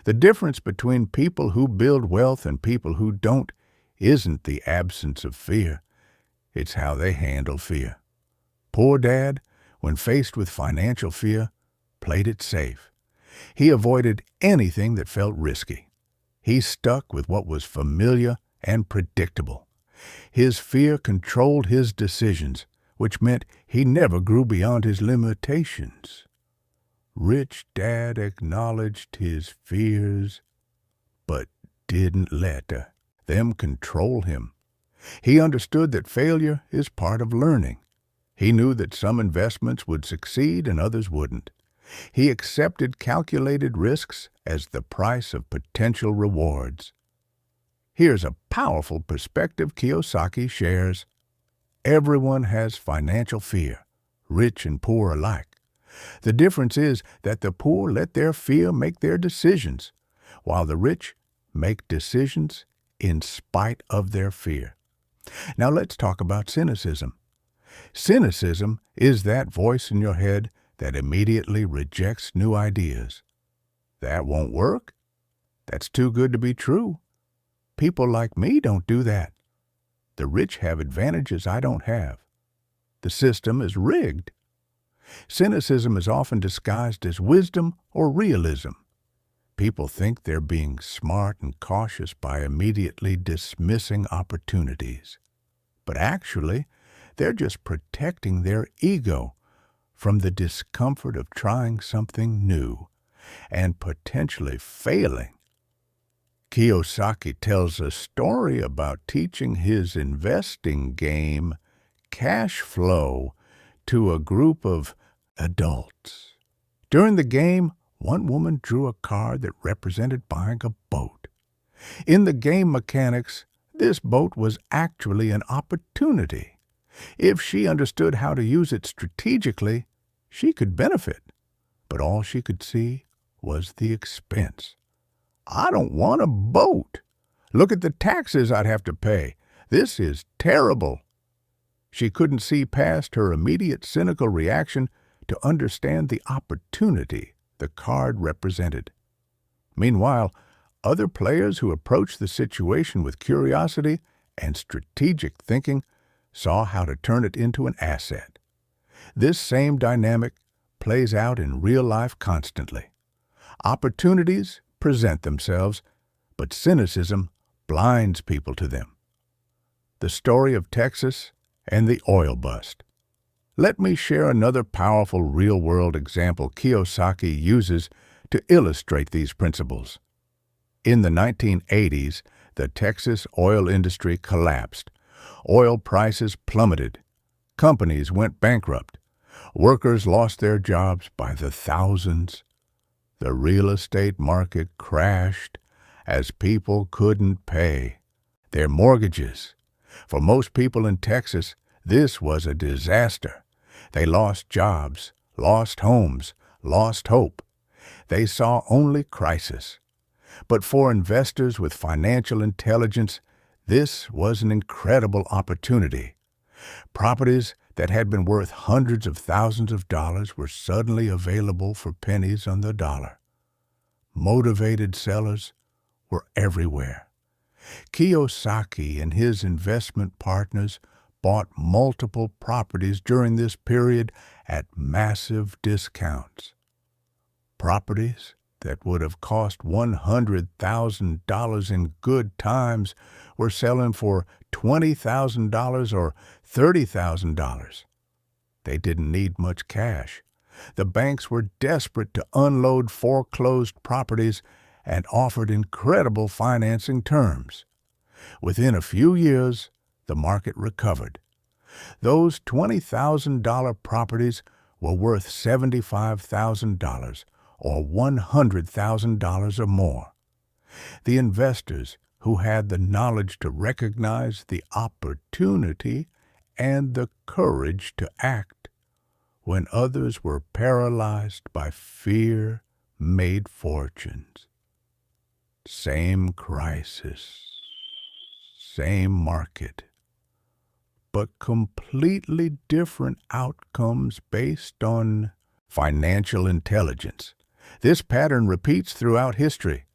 The difference between people who build wealth and people who don't isn't the absence of fear. It's how they handle fear. Poor Dad, when faced with financial fear, played it safe. He avoided anything that felt risky. He stuck with what was familiar and predictable. His fear controlled his decisions, which meant he never grew beyond his limitations. Rich Dad acknowledged his fears, but didn't let them control him. He understood that failure is part of learning. He knew that some investments would succeed and others wouldn't. He accepted calculated risks as the price of potential rewards. Here's a powerful perspective Kiyosaki shares. Everyone has financial fear, rich and poor alike. The difference is that the poor let their fear make their decisions, while the rich make decisions in spite of their fear. Now let's talk about cynicism. Cynicism is that voice in your head that immediately rejects new ideas. That won't work. That's too good to be true. People like me don't do that. The rich have advantages I don't have. The system is rigged. Cynicism is often disguised as wisdom or realism. People think they're being smart and cautious by immediately dismissing opportunities. But actually, they're just protecting their ego from the discomfort of trying something new and potentially failing. Kiyosaki tells a story about teaching his investing game, cash flow, to a group of adults. During the game, one woman drew a card that represented buying a boat. In the game mechanics, this boat was actually an opportunity. If she understood how to use it strategically, she could benefit. But all she could see was the expense. I don't want a boat. Look at the taxes I'd have to pay. This is terrible. She couldn't see past her immediate cynical reaction to understand the opportunity the card represented. Meanwhile, other players who approached the situation with curiosity and strategic thinking saw how to turn it into an asset. This same dynamic plays out in real life constantly. Opportunities present themselves, but cynicism blinds people to them. The story of Texas and the oil bust. Let me share another powerful real-world example Kiyosaki uses to illustrate these principles. In the 1980s, the Texas oil industry collapsed. Oil prices plummeted. Companies went bankrupt. Workers lost their jobs by the thousands. The real estate market crashed as people couldn't pay their mortgages. For most people in Texas, this was a disaster. They lost jobs, lost homes, lost hope. They saw only crisis. But for investors with financial intelligence, this was an incredible opportunity. Properties that had been worth hundreds of thousands of dollars were suddenly available for pennies on the dollar. Motivated sellers were everywhere. Kiyosaki and his investment partners bought multiple properties during this period at massive discounts. Properties that would have cost $100,000 in good times were selling for $20,000 or $30,000. They didn't need much cash. The banks were desperate to unload foreclosed properties and offered incredible financing terms. Within a few years, the market recovered. Those $20,000 properties were worth $75,000 or $100,000 or more. The investors who had the knowledge to recognize the opportunity and the courage to act when others were paralyzed by fear made fortunes. Same crisis, same market, but completely different outcomes based on financial intelligence. This pattern repeats throughout history.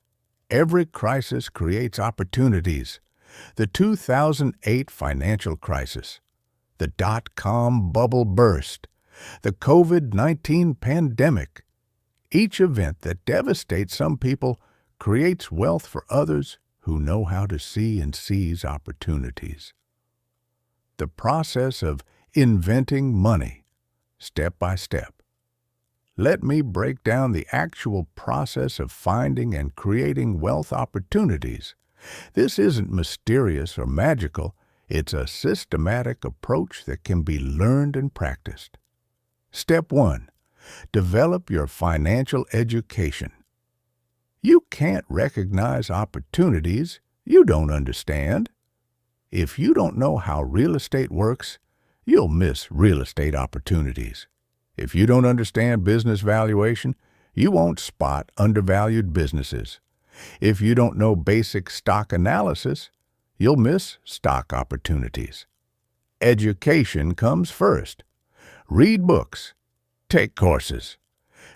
Every crisis creates opportunities. The 2008 financial crisis, the dot-com bubble burst, the COVID-19 pandemic. Each event that devastates some people creates wealth for others who know how to see and seize opportunities. The process of inventing money, step by step. Let me break down the actual process of finding and creating wealth opportunities. This isn't mysterious or magical. It's a systematic approach that can be learned and practiced. Step 1. Develop your financial education. You can't recognize opportunities you don't understand. If you don't know how real estate works, you'll miss real estate opportunities. If you don't understand business valuation, you won't spot undervalued businesses. If you don't know basic stock analysis, you'll miss stock opportunities. Education comes first. Read books. Take courses.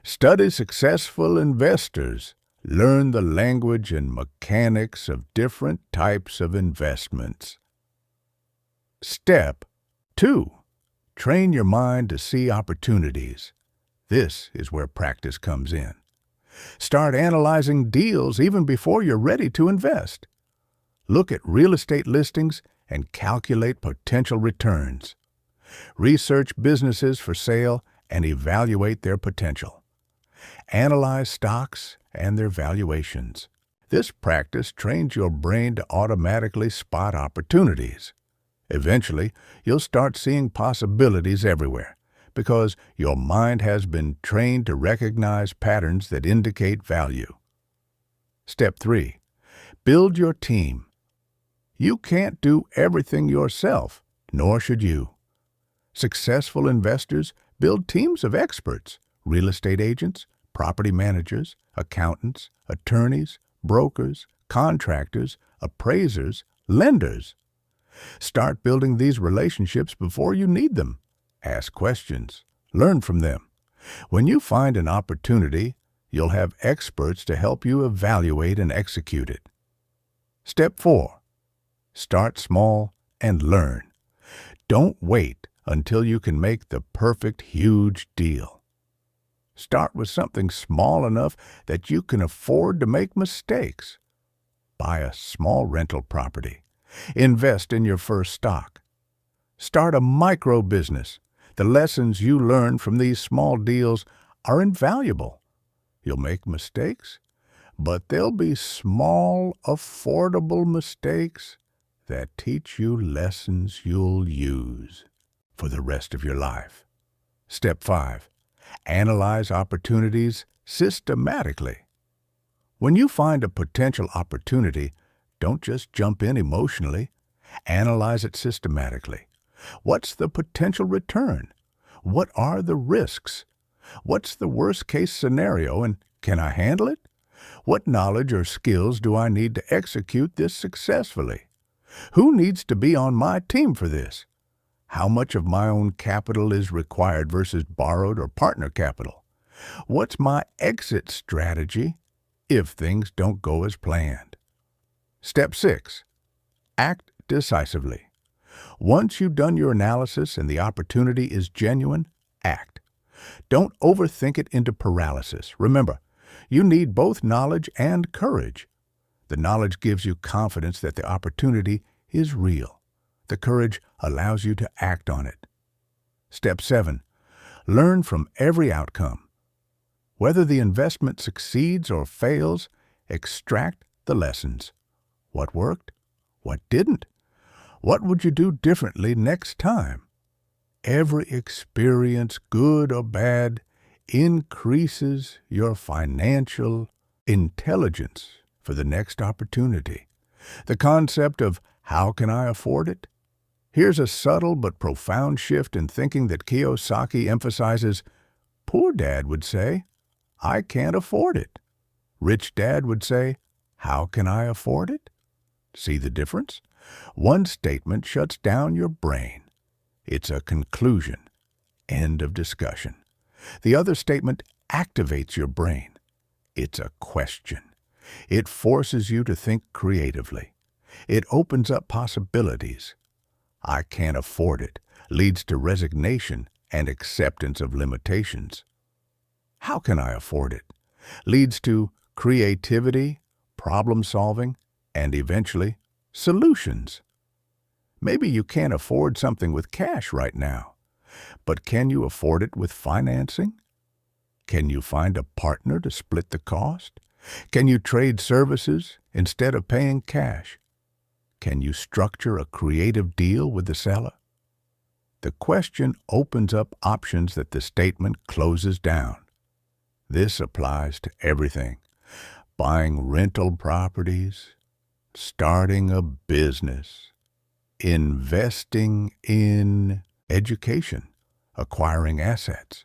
Study successful investors. Learn the language and mechanics of different types of investments. Step 2. Train your mind to see opportunities. This is where practice comes in. Start analyzing deals even before you're ready to invest. Look at real estate listings and calculate potential returns. Research businesses for sale and evaluate their potential. Analyze stocks and their valuations. This practice trains your brain to automatically spot opportunities. Eventually, you'll start seeing possibilities everywhere because your mind has been trained to recognize patterns that indicate value. Step 3. Build your team. You can't do everything yourself, nor should you. Successful investors build teams of experts, real estate agents, property managers, accountants, attorneys, brokers, contractors, appraisers, lenders. Start building these relationships before you need them. Ask questions. Learn from them. When you find an opportunity, you'll have experts to help you evaluate and execute it. Step 4. Start small and learn. Don't wait until you can make the perfect huge deal. Start with something small enough that you can afford to make mistakes. Buy a small rental property. Invest in your first stock. Start a micro business. The lessons you learn from these small deals are invaluable. You'll make mistakes, but they'll be small, affordable mistakes that teach you lessons you'll use for the rest of your life. Step 5. Analyze opportunities systematically. When you find a potential opportunity, don't just jump in emotionally. Analyze it systematically. What's the potential return? What are the risks? What's the worst-case scenario, and can I handle it? What knowledge or skills do I need to execute this successfully? Who needs to be on my team for this? How much of my own capital is required versus borrowed or partner capital? What's my exit strategy if things don't go as planned? Step 6. Act decisively. Once you've done your analysis and the opportunity is genuine, act. Don't overthink it into paralysis. Remember, You need both knowledge and courage. The knowledge gives you confidence that the opportunity is real. The courage allows you to act on it. Step 7. Learn from every outcome. Whether the investment succeeds or fails, extract the lessons. What worked? What didn't? What would you do differently next time? Every experience, good or bad, increases your financial intelligence for the next opportunity. The concept of how can I afford it? Here's a subtle but profound shift in thinking that Kiyosaki emphasizes. Poor dad would say, I can't afford it. Rich dad would say, how can I afford it? See the difference? One statement shuts down your brain. It's a conclusion. End of discussion. The other statement activates your brain. It's a question. It forces you to think creatively. It opens up possibilities. I can't afford it leads to resignation and acceptance of limitations. How can I afford it leads to creativity, problem solving, and eventually solutions. Maybe you can't afford something with cash right now, but can you afford it with financing? Can you find a partner to split the cost? Can you trade services instead of paying cash? Can you structure a creative deal with the seller? The question opens up options that the statement closes down. This applies to everything. Buying rental properties, starting a business, investing in education, acquiring assets.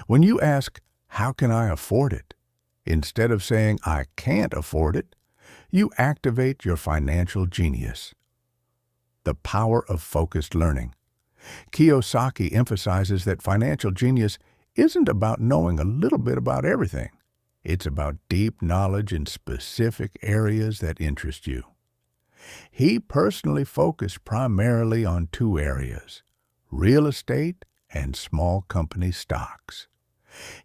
When you ask, how can I afford it? Instead of saying, I can't afford it, you activate your financial genius. The power of focused learning. Kiyosaki emphasizes that financial genius isn't about knowing a little bit about everything. It's about deep knowledge in specific areas that interest you. He personally focused primarily on 2 areas, real estate and small company stocks.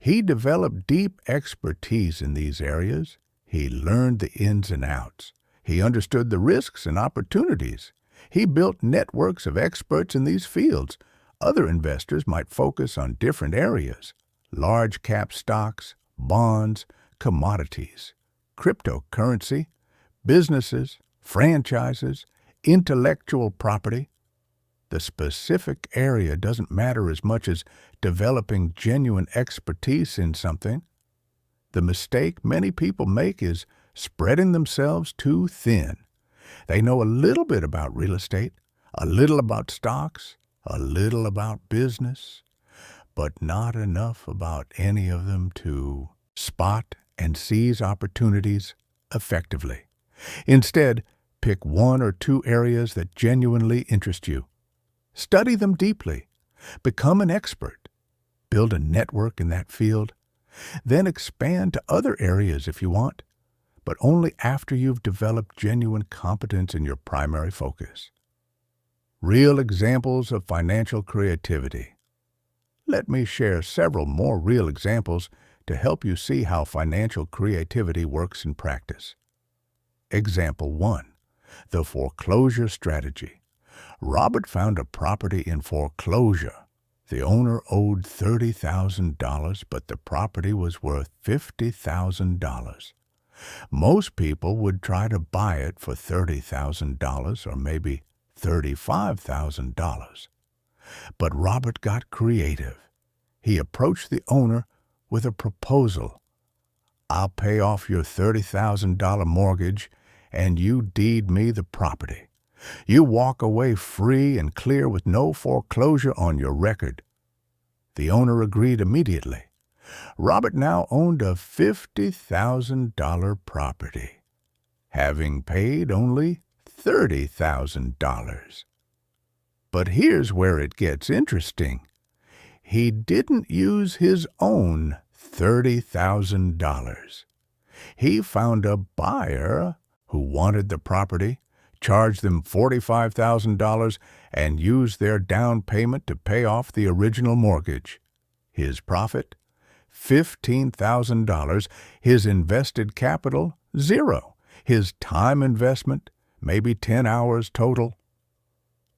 He developed deep expertise in these areas. He learned the ins and outs. He understood the risks and opportunities. He built networks of experts in these fields. Other investors might focus on different areas, large cap stocks, bonds, commodities, cryptocurrency, businesses, franchises, intellectual property. The specific area doesn't matter as much as developing genuine expertise in something. The mistake many people make is spreading themselves too thin. They know a little bit about real estate, a little about stocks, a little about business, but not enough about any of them to spot and seize opportunities effectively. Instead, pick 1 or 2 areas that genuinely interest you. Study them deeply. Become an expert. Build a network in that field. Then expand to other areas if you want, but only after you've developed genuine competence in your primary focus. Real examples of financial creativity. Let me share several more real examples to help you see how financial creativity works in practice. Example 1. The foreclosure strategy. Robert found a property in foreclosure. The owner owed $30,000, but the property was worth $50,000. Most people would try to buy it for $30,000 or maybe $35,000. But Robert got creative. He approached the owner with a proposal. I'll pay off your $30,000 mortgage and you deed me the property. You walk away free and clear with no foreclosure on your record. The owner agreed immediately. Robert now owned a $50,000 property, having paid only $30,000. But here's where it gets interesting. He didn't use his own $30,000. He found a buyer who wanted the property, charged them $45,000, and used their down payment to pay off the original mortgage. His profit? $15,000, his invested capital, zero. His time investment, maybe 10 hours total.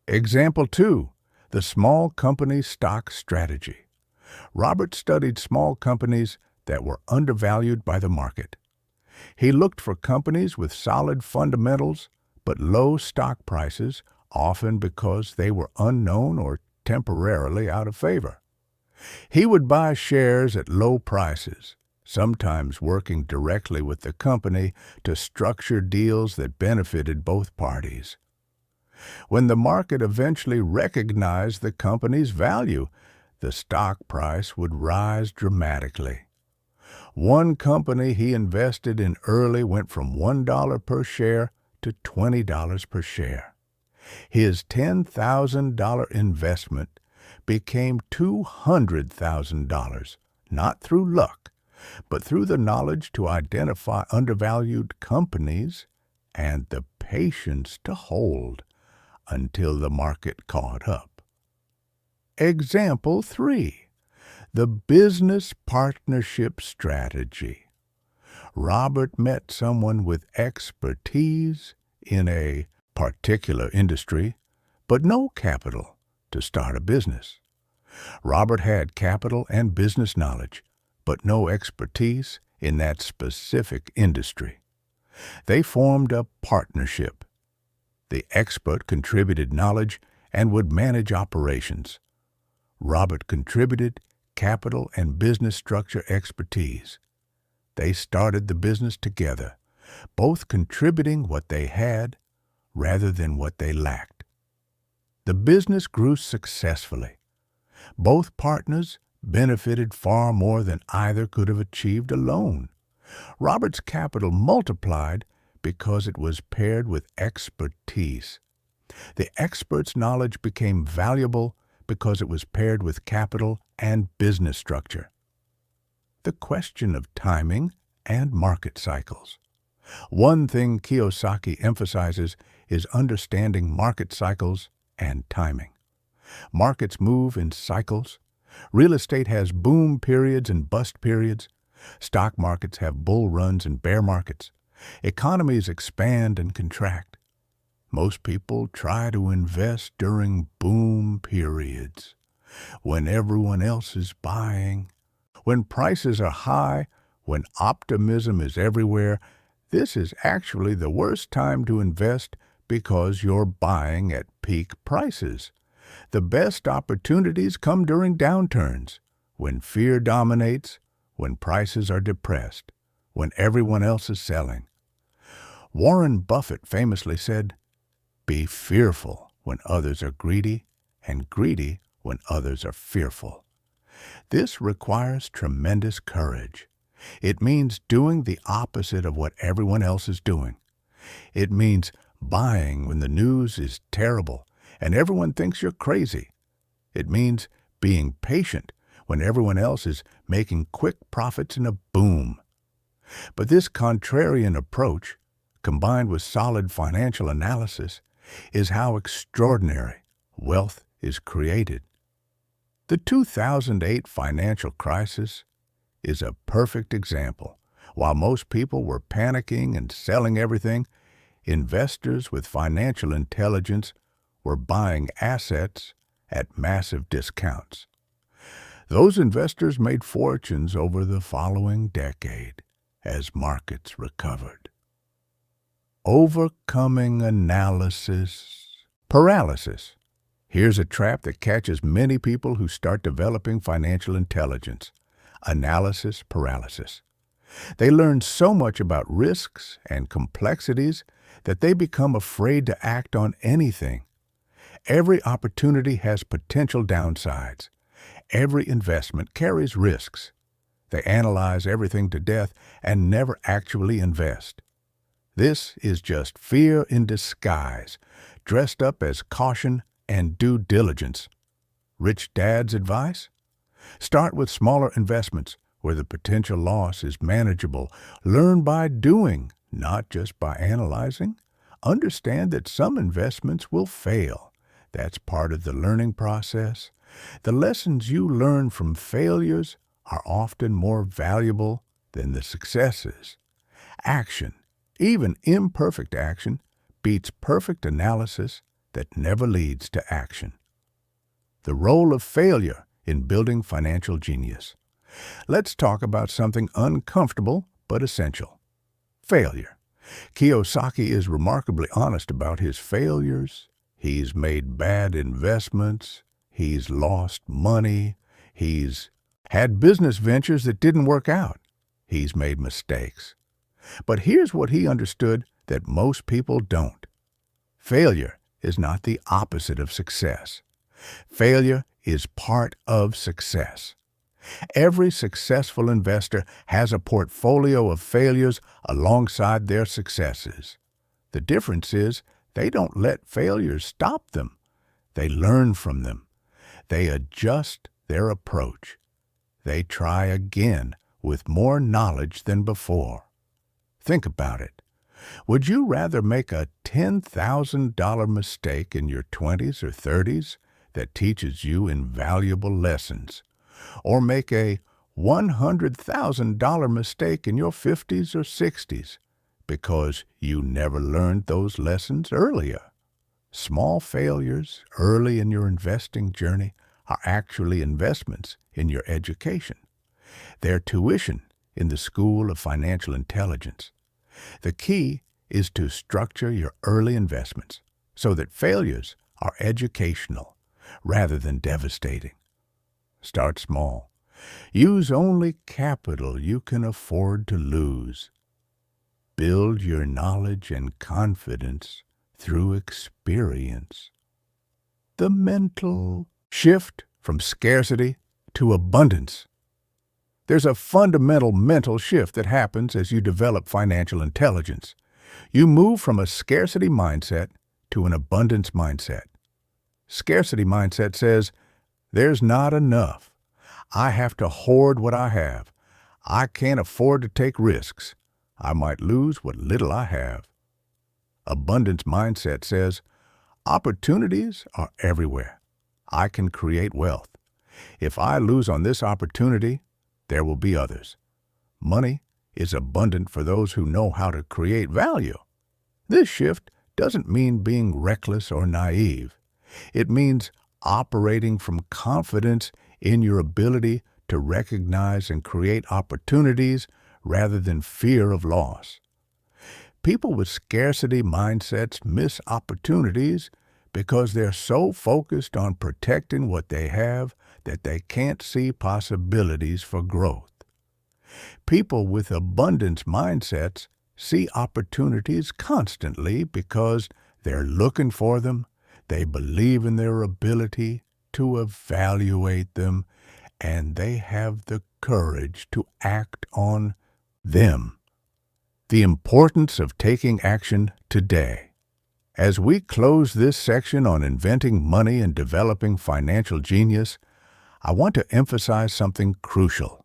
Example 2, the small company stock strategy. Robert studied small companies that were undervalued by the market. He looked for companies with solid fundamentals but low stock prices, often because they were unknown or temporarily out of favor. He would buy shares at low prices, sometimes working directly with the company to structure deals that benefited both parties. When the market eventually recognized the company's value, the stock price would rise dramatically. One company he invested in early went from $1 per share to $20 per share. His $10,000 investment became $200,000, not through luck, but through the knowledge to identify undervalued companies and the patience to hold until the market caught up. Example 3, the business partnership strategy. Robert met someone with expertise in a particular industry, but no capital to start a business. Robert had capital and business knowledge, but no expertise in that specific industry. They formed a partnership. The expert contributed knowledge and would manage operations. Robert contributed capital and business structure expertise. They started the business together, both contributing what they had rather than what they lacked. The business grew successfully. Both partners benefited far more than either could have achieved alone. Robert's capital multiplied because it was paired with expertise. The expert's knowledge became valuable because it was paired with capital and business structure. The question of timing and market cycles. One thing Kiyosaki emphasizes is understanding market cycles and timing. Markets move in cycles. Real estate has boom periods and bust periods. Stock markets have bull runs and bear markets. Economies expand and contract. Most people try to invest during boom periods, when everyone else is buying. When prices are high, when optimism is everywhere, this is actually the worst time to invest because you're buying at peak prices. The best opportunities come during downturns, when fear dominates, when prices are depressed, when everyone else is selling. Warren Buffett famously said, "Be fearful when others are greedy, and greedy when others are fearful." This requires tremendous courage. It means doing the opposite of what everyone else is doing. It means buying when the news is terrible and everyone thinks you're crazy. It means being patient when everyone else is making quick profits in a boom. But this contrarian approach, combined with solid financial analysis, is how extraordinary wealth is created. The 2008 financial crisis is a perfect example. While most people were panicking and selling everything, investors with financial intelligence were buying assets at massive discounts. Those investors made fortunes over the following decade as markets recovered. Overcoming analysis paralysis. Here's a trap that catches many people who start developing financial intelligence: analysis paralysis. They learn so much about risks and complexities that they become afraid to act on anything. Every opportunity has potential downsides. Every investment carries risks. They analyze everything to death and never actually invest. This is just fear in disguise, dressed up as caution and due diligence. Rich Dad's advice? Start with smaller investments where the potential loss is manageable. Learn by doing, not just by analyzing. Understand that some investments will fail. That's part of the learning process. The lessons you learn from failures are often more valuable than the successes. Action, even imperfect action, beats perfect analysis that never leads to action. The role of failure in building financial genius. Let's talk about something uncomfortable but essential. Failure. Kiyosaki is remarkably honest about his failures. He's made bad investments. He's lost money. He's had business ventures that didn't work out. He's made mistakes. But here's what he understood that most people don't. Failure is not the opposite of success. Failure is part of success. Every successful investor has a portfolio of failures alongside their successes. The difference is they don't let failures stop them. They learn from them. They adjust their approach. They try again with more knowledge than before. Think about it. Would you rather make a $10,000 mistake in your 20s or 30s that teaches you invaluable lessons, or make a $100,000 mistake in your 50s or 60s because you never learned those lessons earlier? Small failures early in your investing journey are actually investments in your education. They're tuition in the School of Financial Intelligence. The key is to structure your early investments so that failures are educational rather than devastating. Start small. Use only capital you can afford to lose. Build your knowledge and confidence through experience. The mental shift from scarcity to abundance. There's a fundamental mental shift that happens as you develop financial intelligence. You move from a scarcity mindset to an abundance mindset. Scarcity mindset says, there's not enough. I have to hoard what I have. I can't afford to take risks. I might lose what little I have. Abundance mindset says, opportunities are everywhere. I can create wealth. If I lose on this opportunity, there will be others. Money is abundant for those who know how to create value. This shift doesn't mean being reckless or naive. It means operating from confidence in your ability to recognize and create opportunities rather than fear of loss. People with scarcity mindsets miss opportunities because they're so focused on protecting what they have that they can't see possibilities for growth. People with abundance mindsets see opportunities constantly because they're looking for them, they believe in their ability to evaluate them, and they have the courage to act on them. The importance of taking action today. As we close this section on inventing money and developing financial genius, I want to emphasize something crucial.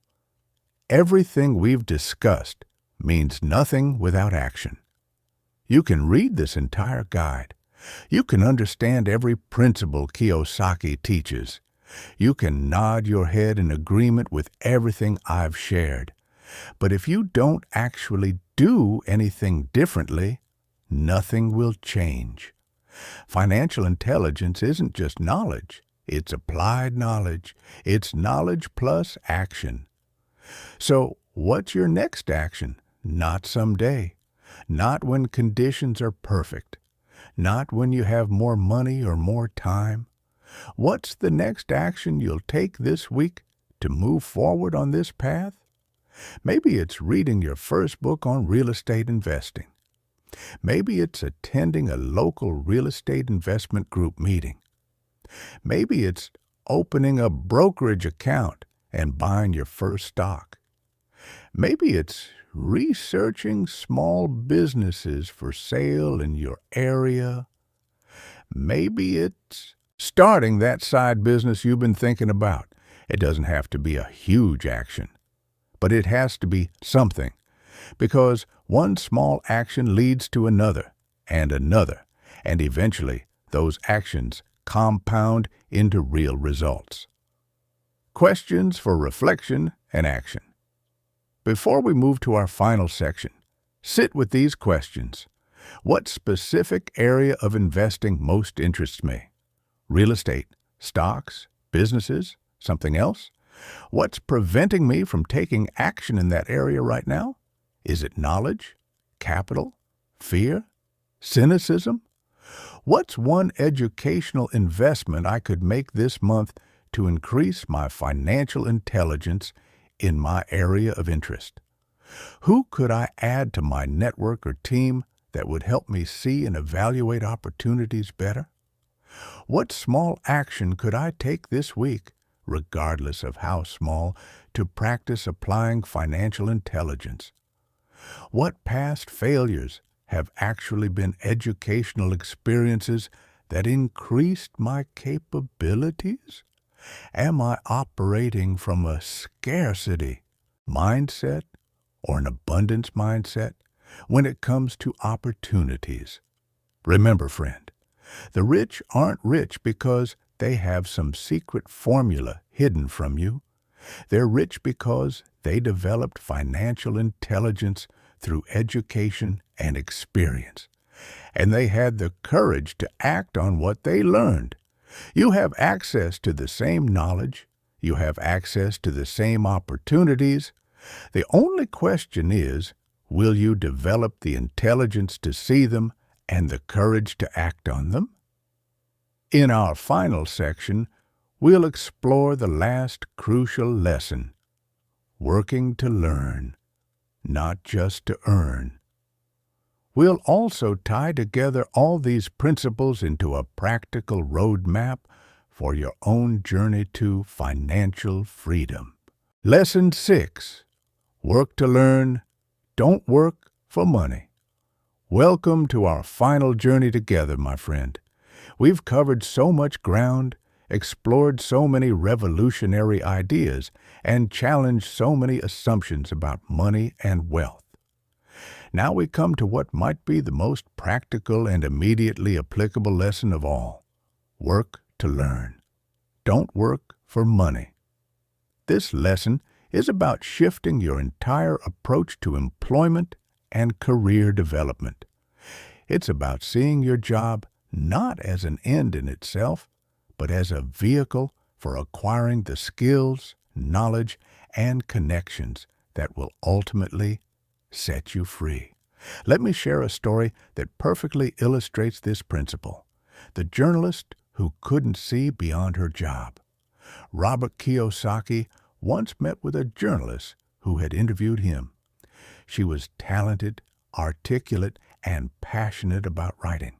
Everything we've discussed means nothing without action. You can read this entire guide. You can understand every principle Kiyosaki teaches. You can nod your head in agreement with everything I've shared. But if you don't actually do anything differently, nothing will change. Financial intelligence isn't just knowledge. It's applied knowledge. It's knowledge plus action. So, what's your next action? Not someday. Not when conditions are perfect. Not when you have more money or more time. What's the next action you'll take this week to move forward on this path? Maybe it's reading your first book on real estate investing. Maybe it's attending a local real estate investment group meeting. Maybe it's opening a brokerage account and buying your first stock. Maybe it's researching small businesses for sale in your area. Maybe it's starting that side business you've been thinking about. It doesn't have to be a huge action, but it has to be something, because one small action leads to another, and eventually those actions compound into real results. Questions for reflection and action. Before we move to our final section, sit with these questions. What specific area of investing most interests me? Real estate, stocks, businesses, something else? What's preventing me from taking action in that area right now? Is it knowledge, capital, fear, cynicism? What's one educational investment I could make this month to increase my financial intelligence in my area of interest? Who could I add to my network or team that would help me see and evaluate opportunities better? What small action could I take this week, regardless of how small, to practice applying financial intelligence? What past failures have actually been educational experiences that increased my capabilities? Am I operating from a scarcity mindset or an abundance mindset when it comes to opportunities? Remember, friend, the rich aren't rich because they have some secret formula hidden from you. They're rich because they developed financial intelligence through education and experience, and they had the courage to act on what they learned. You have access to the same knowledge. You have access to the same opportunities. The only question is, will you develop the intelligence to see them and the courage to act on them? In our final section, we'll explore the last crucial lesson: working to learn, not just to earn. We'll also tie together all these principles into a practical roadmap for your own journey to financial freedom. Lesson 6. Work to learn, don't work for money. Welcome to our final journey together, my friend. We've covered so much ground, explored so many revolutionary ideas, and challenged so many assumptions about money and wealth. Now we come to what might be the most practical and immediately applicable lesson of all: work to learn. Don't work for money. This lesson is about shifting your entire approach to employment and career development. It's about seeing your job not as an end in itself, but as a vehicle for acquiring the skills, knowledge, and connections that will ultimately set you free. Let me share a story that perfectly illustrates this principle. The journalist who couldn't see beyond her job. Robert Kiyosaki once met with a journalist who had interviewed him. She was talented, articulate, and passionate about writing.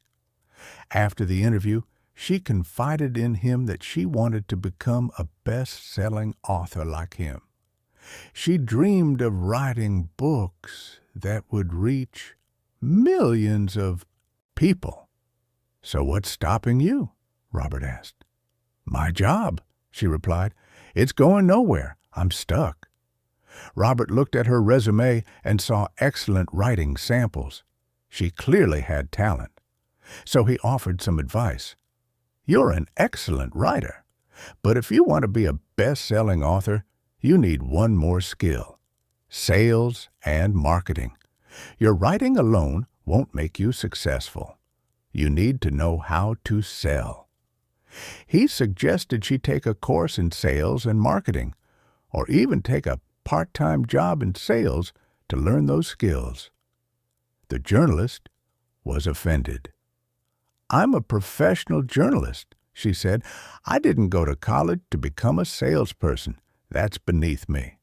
After the interview, she confided in him that she wanted to become a best-selling author like him. She dreamed of writing books that would reach millions of people. "So what's stopping you?" Robert asked. "My job," she replied. "It's going nowhere. I'm stuck." Robert looked at her resume and saw excellent writing samples. She clearly had talent. So he offered some advice. "You're an excellent writer, but if you want to be a best-selling author, you need one more skill: sales and marketing. Your writing alone won't make you successful. You need to know how to sell." He suggested she take a course in sales and marketing, or even take a part-time job in sales to learn those skills. The journalist was offended. "I'm a professional journalist," she said. "I didn't go to college to become a salesperson. That's beneath me."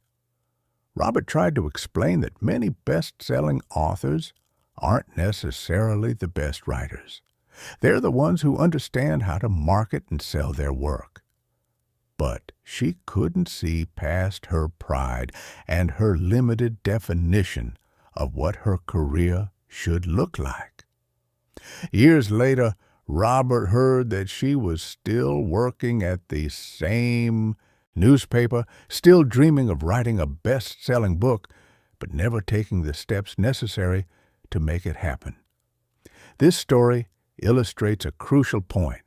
Robert tried to explain that many best-selling authors aren't necessarily the best writers. They're the ones who understand how to market and sell their work. But she couldn't see past her pride and her limited definition of what her career should look like. Years later, Robert heard that she was still working at the same newspaper, still dreaming of writing a best-selling book, but never taking the steps necessary to make it happen. This story illustrates a crucial point.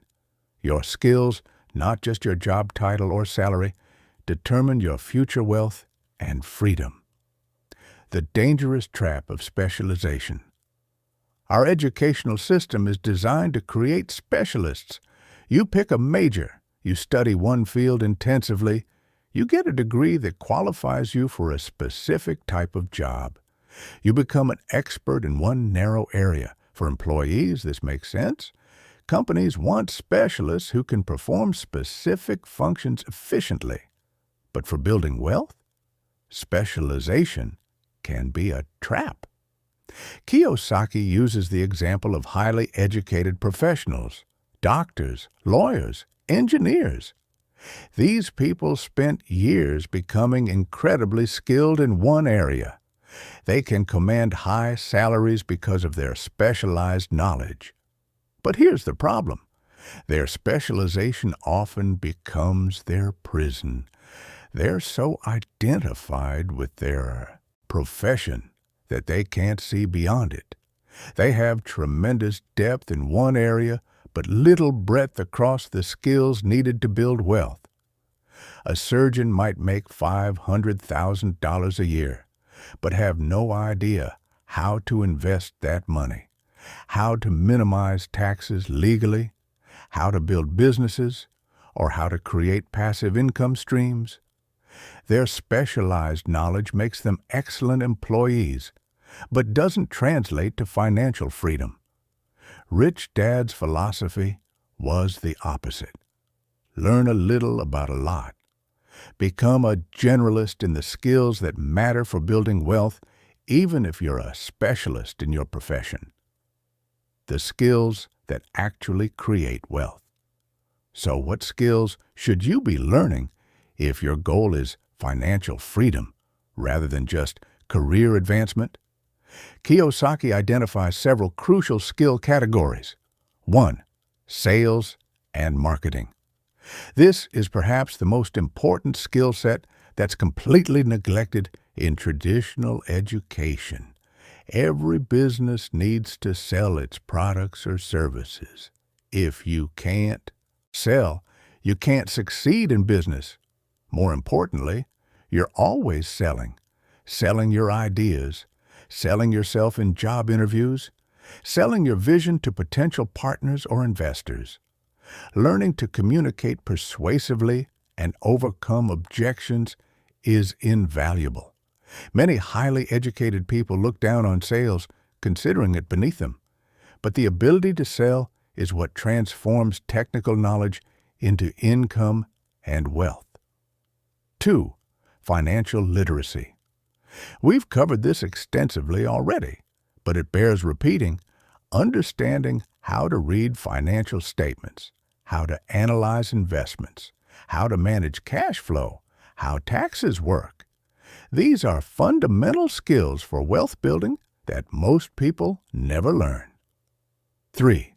Your skills, not just your job title or salary, determine your future wealth and freedom. The dangerous trap of specialization. Our educational system is designed to create specialists. You pick a major, you study one field intensively, you get a degree that qualifies you for a specific type of job. You become an expert in one narrow area. For employees, this makes sense. Companies want specialists who can perform specific functions efficiently. But for building wealth, specialization can be a trap. Kiyosaki uses the example of highly educated professionals, doctors, lawyers, engineers. These people spent years becoming incredibly skilled in one area. They can command high salaries because of their specialized knowledge. But here's the problem. Their specialization often becomes their prison. They're so identified with their profession that they can't see beyond it. They have tremendous depth in one area, but little breadth across the skills needed to build wealth. A surgeon might make $500,000 a year, but have no idea how to invest that money, how to minimize taxes legally, how to build businesses, or how to create passive income streams. Their specialized knowledge makes them excellent employees, but doesn't translate to financial freedom. Rich Dad's philosophy was the opposite. Learn a little about a lot. Become a generalist in the skills that matter for building wealth, even if you're a specialist in your profession. The skills that actually create wealth. So what skills should you be learning if your goal is financial freedom rather than just career advancement? Kiyosaki identifies several crucial skill categories. 1. Sales and marketing. This is perhaps the most important skill set that's completely neglected in traditional education. Every business needs to sell its products or services. If you can't sell, you can't succeed in business. More importantly, you're always selling your ideas, selling yourself in job interviews, selling your vision to potential partners or investors. Learning to communicate persuasively and overcome objections is invaluable. Many highly educated people look down on sales, considering it beneath them. But the ability to sell is what transforms technical knowledge into income and wealth. 2. Financial literacy. We've covered this extensively already, but it bears repeating. Understanding how to read financial statements, how to analyze investments, how to manage cash flow, how taxes work. These are fundamental skills for wealth building that most people never learn. 3.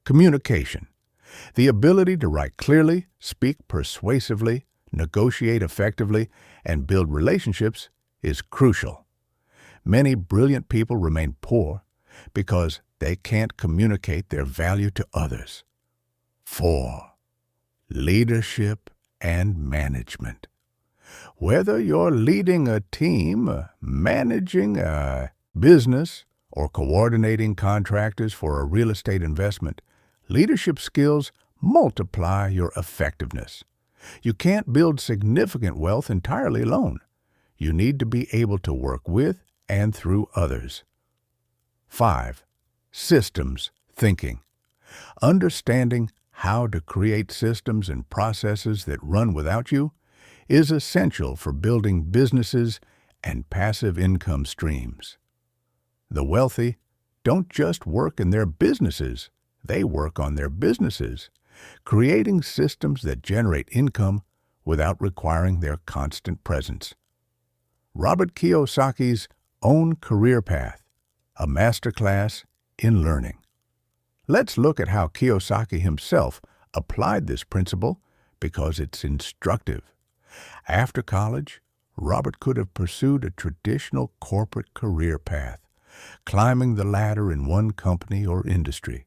Communication. The ability to write clearly, speak persuasively, negotiate effectively, and build relationships is crucial. Many brilliant people remain poor because they can't communicate their value to others. 4. Leadership and management. Whether you're leading a team, managing a business, or coordinating contractors for a real estate investment, leadership skills multiply your effectiveness. You can't build significant wealth entirely alone. You need to be able to work with and through others. 5. Systems thinking. Understanding how to create systems and processes that run without you is essential for building businesses and passive income streams. The wealthy don't just work in their businesses, they work on their businesses, creating systems that generate income without requiring their constant presence. Robert Kiyosaki's Own Career Path, a masterclass in learning. Let's look at how Kiyosaki himself applied this principle because it's instructive. After college, Robert could have pursued a traditional corporate career path, climbing the ladder in one company or industry.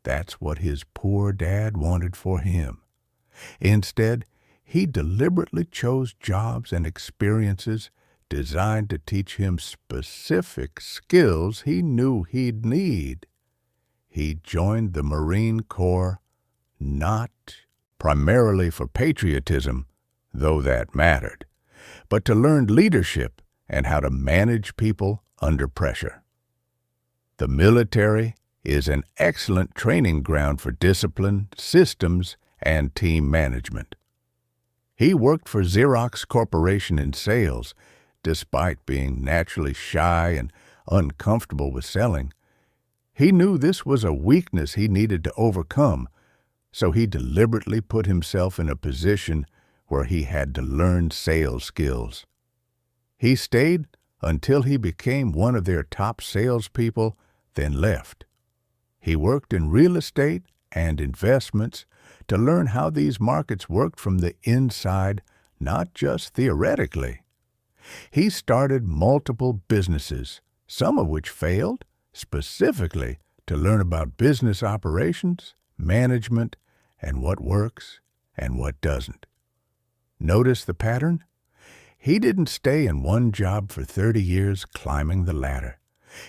That's what his poor dad wanted for him. Instead, He deliberately chose jobs and experiences designed to teach him specific skills he knew he'd need. He joined the Marine Corps not primarily for patriotism, though that mattered, but to learn leadership and how to manage people under pressure. The military is an excellent training ground for discipline, systems, and team management. He worked for Xerox Corporation in sales, despite being naturally shy and uncomfortable with selling. He knew this was a weakness he needed to overcome, so he deliberately put himself in a position where he had to learn sales skills. He stayed until he became one of their top salespeople, then left. He worked in real estate and investments to learn how these markets worked from the inside, not just theoretically. He started multiple businesses, some of which failed, specifically to learn about business operations, management, and what works and what doesn't. Notice the pattern? He didn't stay in one job for 30 years climbing the ladder.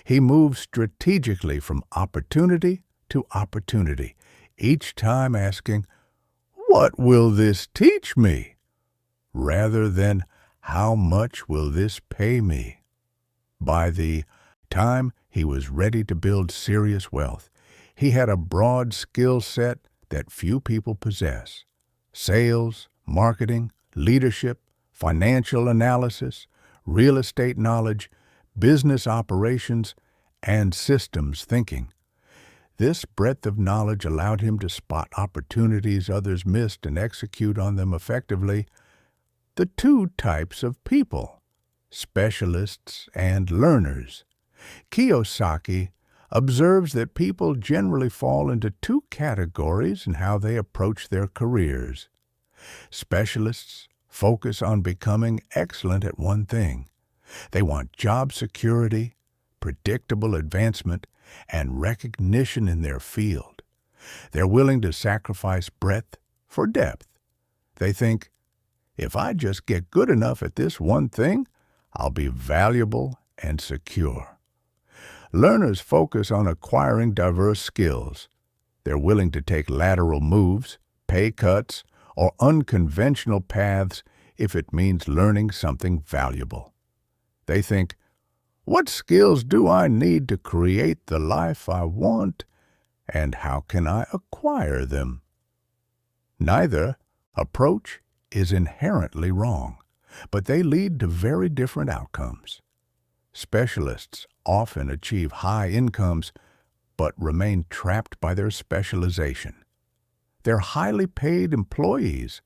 He moved strategically from opportunity to opportunity, each time asking, "What will this teach me?" rather than, "How much will this pay me?" By the time he was ready to build serious wealth, he had a broad skill set that few people possess: sales, marketing, leadership, financial analysis, real estate knowledge, business operations, and systems thinking. This breadth of knowledge allowed him to spot opportunities others missed and execute on them effectively. The two types of people, specialists and learners. Kiyosaki observes that people generally fall into two categories in how they approach their careers. Specialists focus on becoming excellent at one thing. They want job security, predictable advancement, and recognition in their field. They're willing to sacrifice breadth for depth. They think, if I just get good enough at this one thing, I'll be valuable and secure. Learners focus on acquiring diverse skills. They're willing to take lateral moves, pay cuts, or unconventional paths if it means learning something valuable. They think, what skills do I need to create the life I want, and how can I acquire them? Neither approach is inherently wrong, but they lead to very different outcomes. Specialists often achieve high incomes, but remain trapped by their specialization. They're highly paid employees,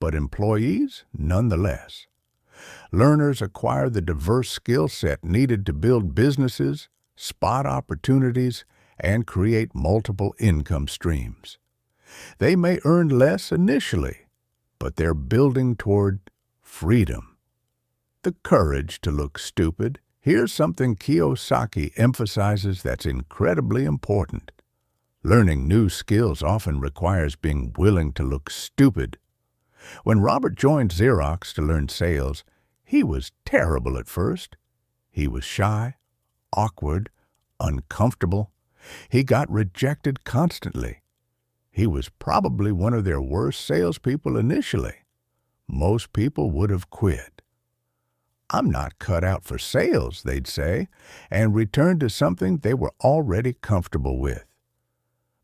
but employees nonetheless. Learners acquire the diverse skill set needed to build businesses, spot opportunities, and create multiple income streams. They may earn less initially, but they're building toward freedom. The courage to look stupid. Here's something Kiyosaki emphasizes that's incredibly important. Learning new skills often requires being willing to look stupid. When Robert joined Xerox to learn sales, he was terrible at first. He was shy, awkward, uncomfortable. He got rejected constantly. He was probably one of their worst salespeople initially. Most people would have quit. "I'm not cut out for sales," they'd say, and return to something they were already comfortable with.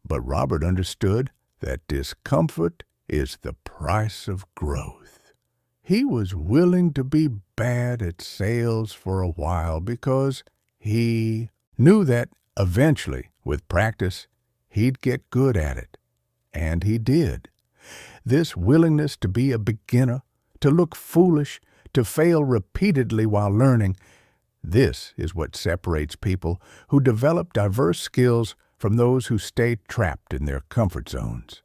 But Robert understood that discomfort is the price of growth. He was willing to be bad at sales for a while because he knew that eventually, with practice, he'd get good at it. And he did. This willingness to be a beginner, to look foolish, to fail repeatedly while learning, this is what separates people who develop diverse skills from those who stay trapped in their comfort zones.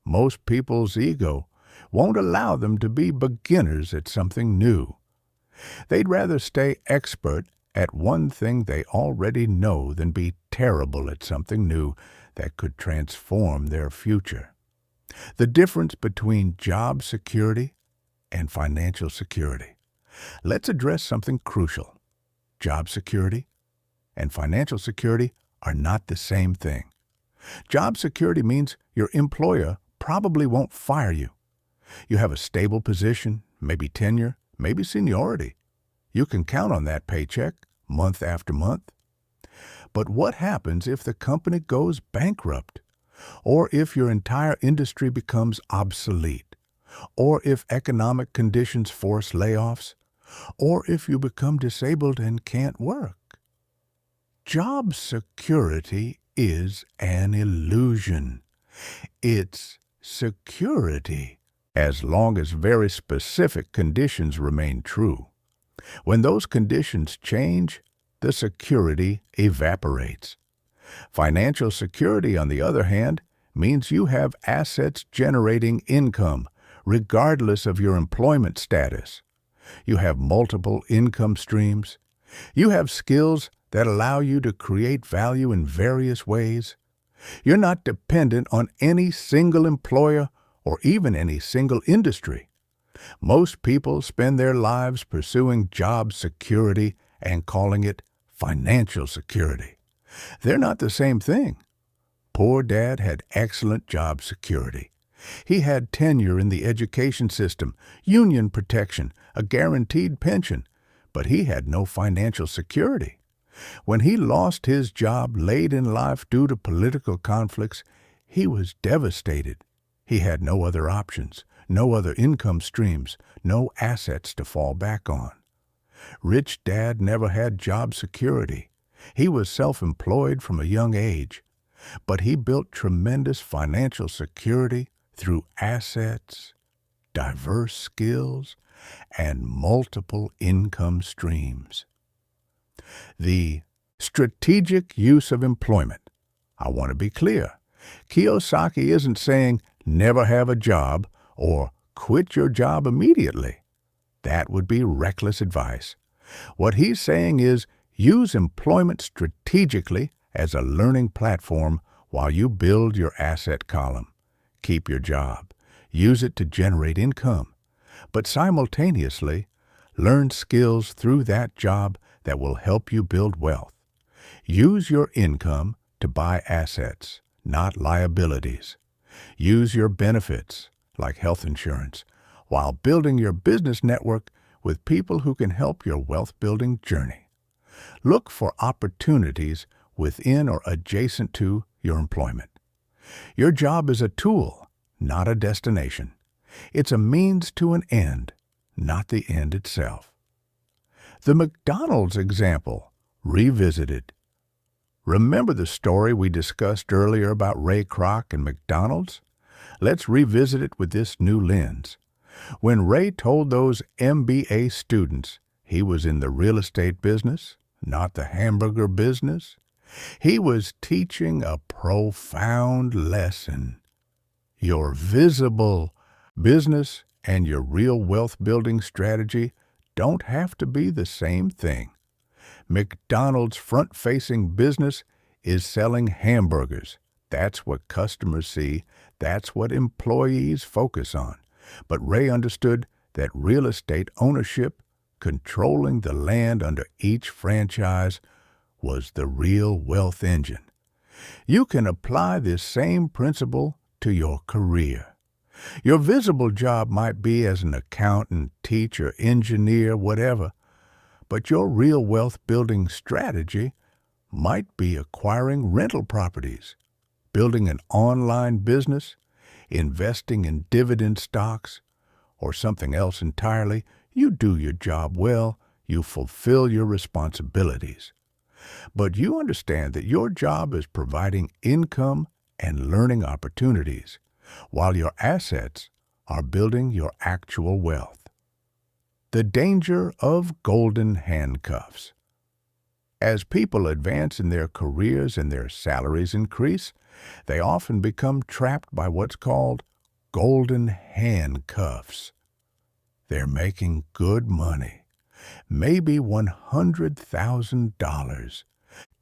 Most people's ego won't allow them to be beginners at something new. They'd rather stay expert at one thing they already know than be terrible at something new that could transform their future. The difference between job security and financial security. Let's address something crucial. Job security and financial security are not the same thing. Job security means your employer probably won't fire you. You have a stable position, maybe tenure, maybe seniority. You can count on that paycheck month after month. But what happens if the company goes bankrupt? Or if your entire industry becomes obsolete? Or if economic conditions force layoffs? Or if you become disabled and can't work? Job security is an illusion. It's security as long as very specific conditions remain true. When those conditions change, the security evaporates. Financial security, on the other hand, means you have assets generating income, regardless of your employment status. You have multiple income streams. You have skills that allow you to create value in various ways. You're not dependent on any single employer or even any single industry. Most people spend their lives pursuing job security and calling it financial security. They're not the same thing. Poor Dad had excellent job security. He had tenure in the education system, union protection, a guaranteed pension, but he had no financial security. When he lost his job late in life due to political conflicts, he was devastated. He had no other options, no other income streams, no assets to fall back on. Rich Dad never had job security. He was self-employed from a young age, but he built tremendous financial security through assets, diverse skills, and multiple income streams. The strategic use of employment. I want to be clear. Kiyosaki isn't saying never have a job or quit your job immediately. That would be reckless advice. What he's saying is use employment strategically as a learning platform while you build your asset column. Keep your job. Use it to generate income. But simultaneously, learn skills through that job that will help you build wealth. Use your income to buy assets, not liabilities. Use your benefits, like health insurance, while building your business network with people who can help your wealth-building journey. Look for opportunities within or adjacent to your employment. Your job is a tool, not a destination. It's a means to an end, not the end itself. The McDonald's example, revisited. Remember the story we discussed earlier about Ray Kroc and McDonald's? Let's revisit it with this new lens. When Ray told those MBA students he was in the real estate business, not the hamburger business, he was teaching a profound lesson. Your visible business and your real wealth-building strategy don't have to be the same thing. McDonald's front-facing business is selling hamburgers. That's what customers see. That's what employees focus on. But Ray understood that real estate ownership, controlling the land under each franchise, was the real wealth engine. You can apply this same principle to your career. Your visible job might be as an accountant, teacher, engineer, whatever, but your real wealth-building strategy might be acquiring rental properties, building an online business, investing in dividend stocks, or something else entirely. You do your job well, you fulfill your responsibilities. But you understand that your job is providing income and learning opportunities, while your assets are building your actual wealth. The danger of golden handcuffs. As people advance in their careers and their salaries increase, they often become trapped by what's called golden handcuffs. They're making good money, maybe $100,000,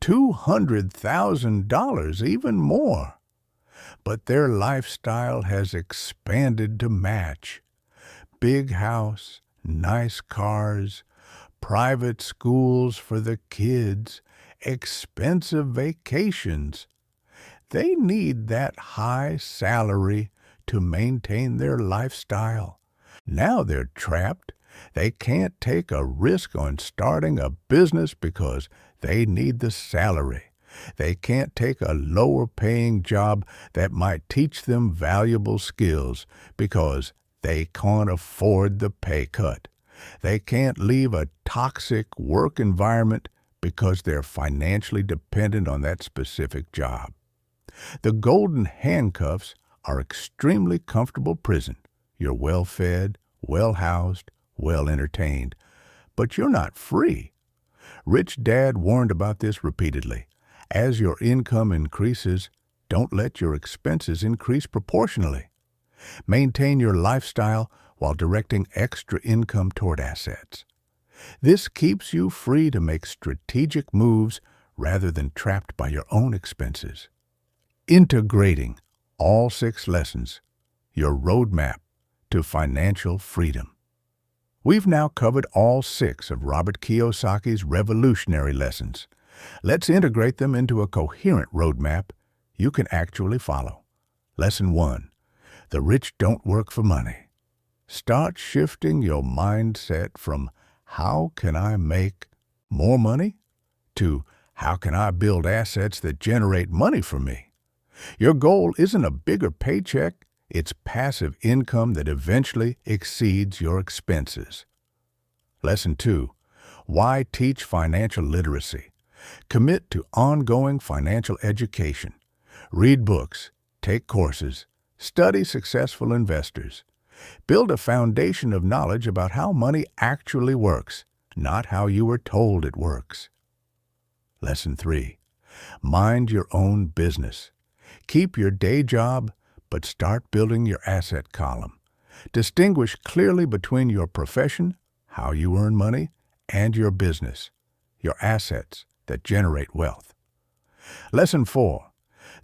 $200,000, even more. but their lifestyle has expanded to match. Big house, nice cars, private schools for the kids, expensive vacations. They need that high salary to maintain their lifestyle. Now they're trapped. They can't take a risk on starting a business because they need the salary. They can't take a lower-paying job that might teach them valuable skills because they can't afford the pay cut. They can't leave a toxic work environment because they're financially dependent on that specific job. The golden handcuffs are extremely comfortable prison. You're well-fed, well-housed, well-entertained, but you're not free. Rich Dad warned about this repeatedly. As your income increases, don't let your expenses increase proportionally. Maintain your lifestyle while directing extra income toward assets. This keeps you free to make strategic moves rather than trapped by your own expenses. Integrating all 6 lessons, your roadmap to financial freedom. We've now covered all 6 of Robert Kiyosaki's revolutionary lessons. Let's integrate them into a coherent roadmap you can actually follow. Lesson 1. The rich don't work for money. Start shifting your mindset from how can I make more money to how can I build assets that generate money for me. Your goal isn't a bigger paycheck, it's passive income that eventually exceeds your expenses. Lesson 2. Why teach financial literacy? Commit to ongoing financial education. Read books, take courses, study successful investors. Build a foundation of knowledge about how money actually works, not how you were told it works. Lesson 3. Mind your own business. Keep your day job, but start building your asset column. Distinguish clearly between your profession, how you earn money, and your business, your assets that generate wealth. Lesson 4.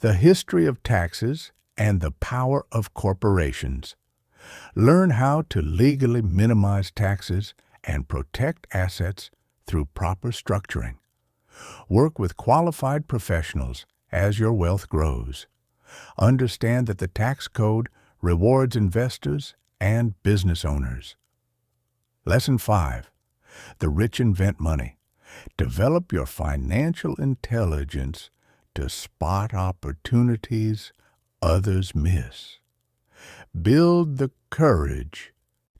The history of taxes and the power of corporations. Learn how to legally minimize taxes and protect assets through proper structuring. Work with qualified professionals as your wealth grows. Understand that the tax code rewards investors and business owners. Lesson 5. The rich invent money. Develop your financial intelligence to spot opportunities others miss. Build the courage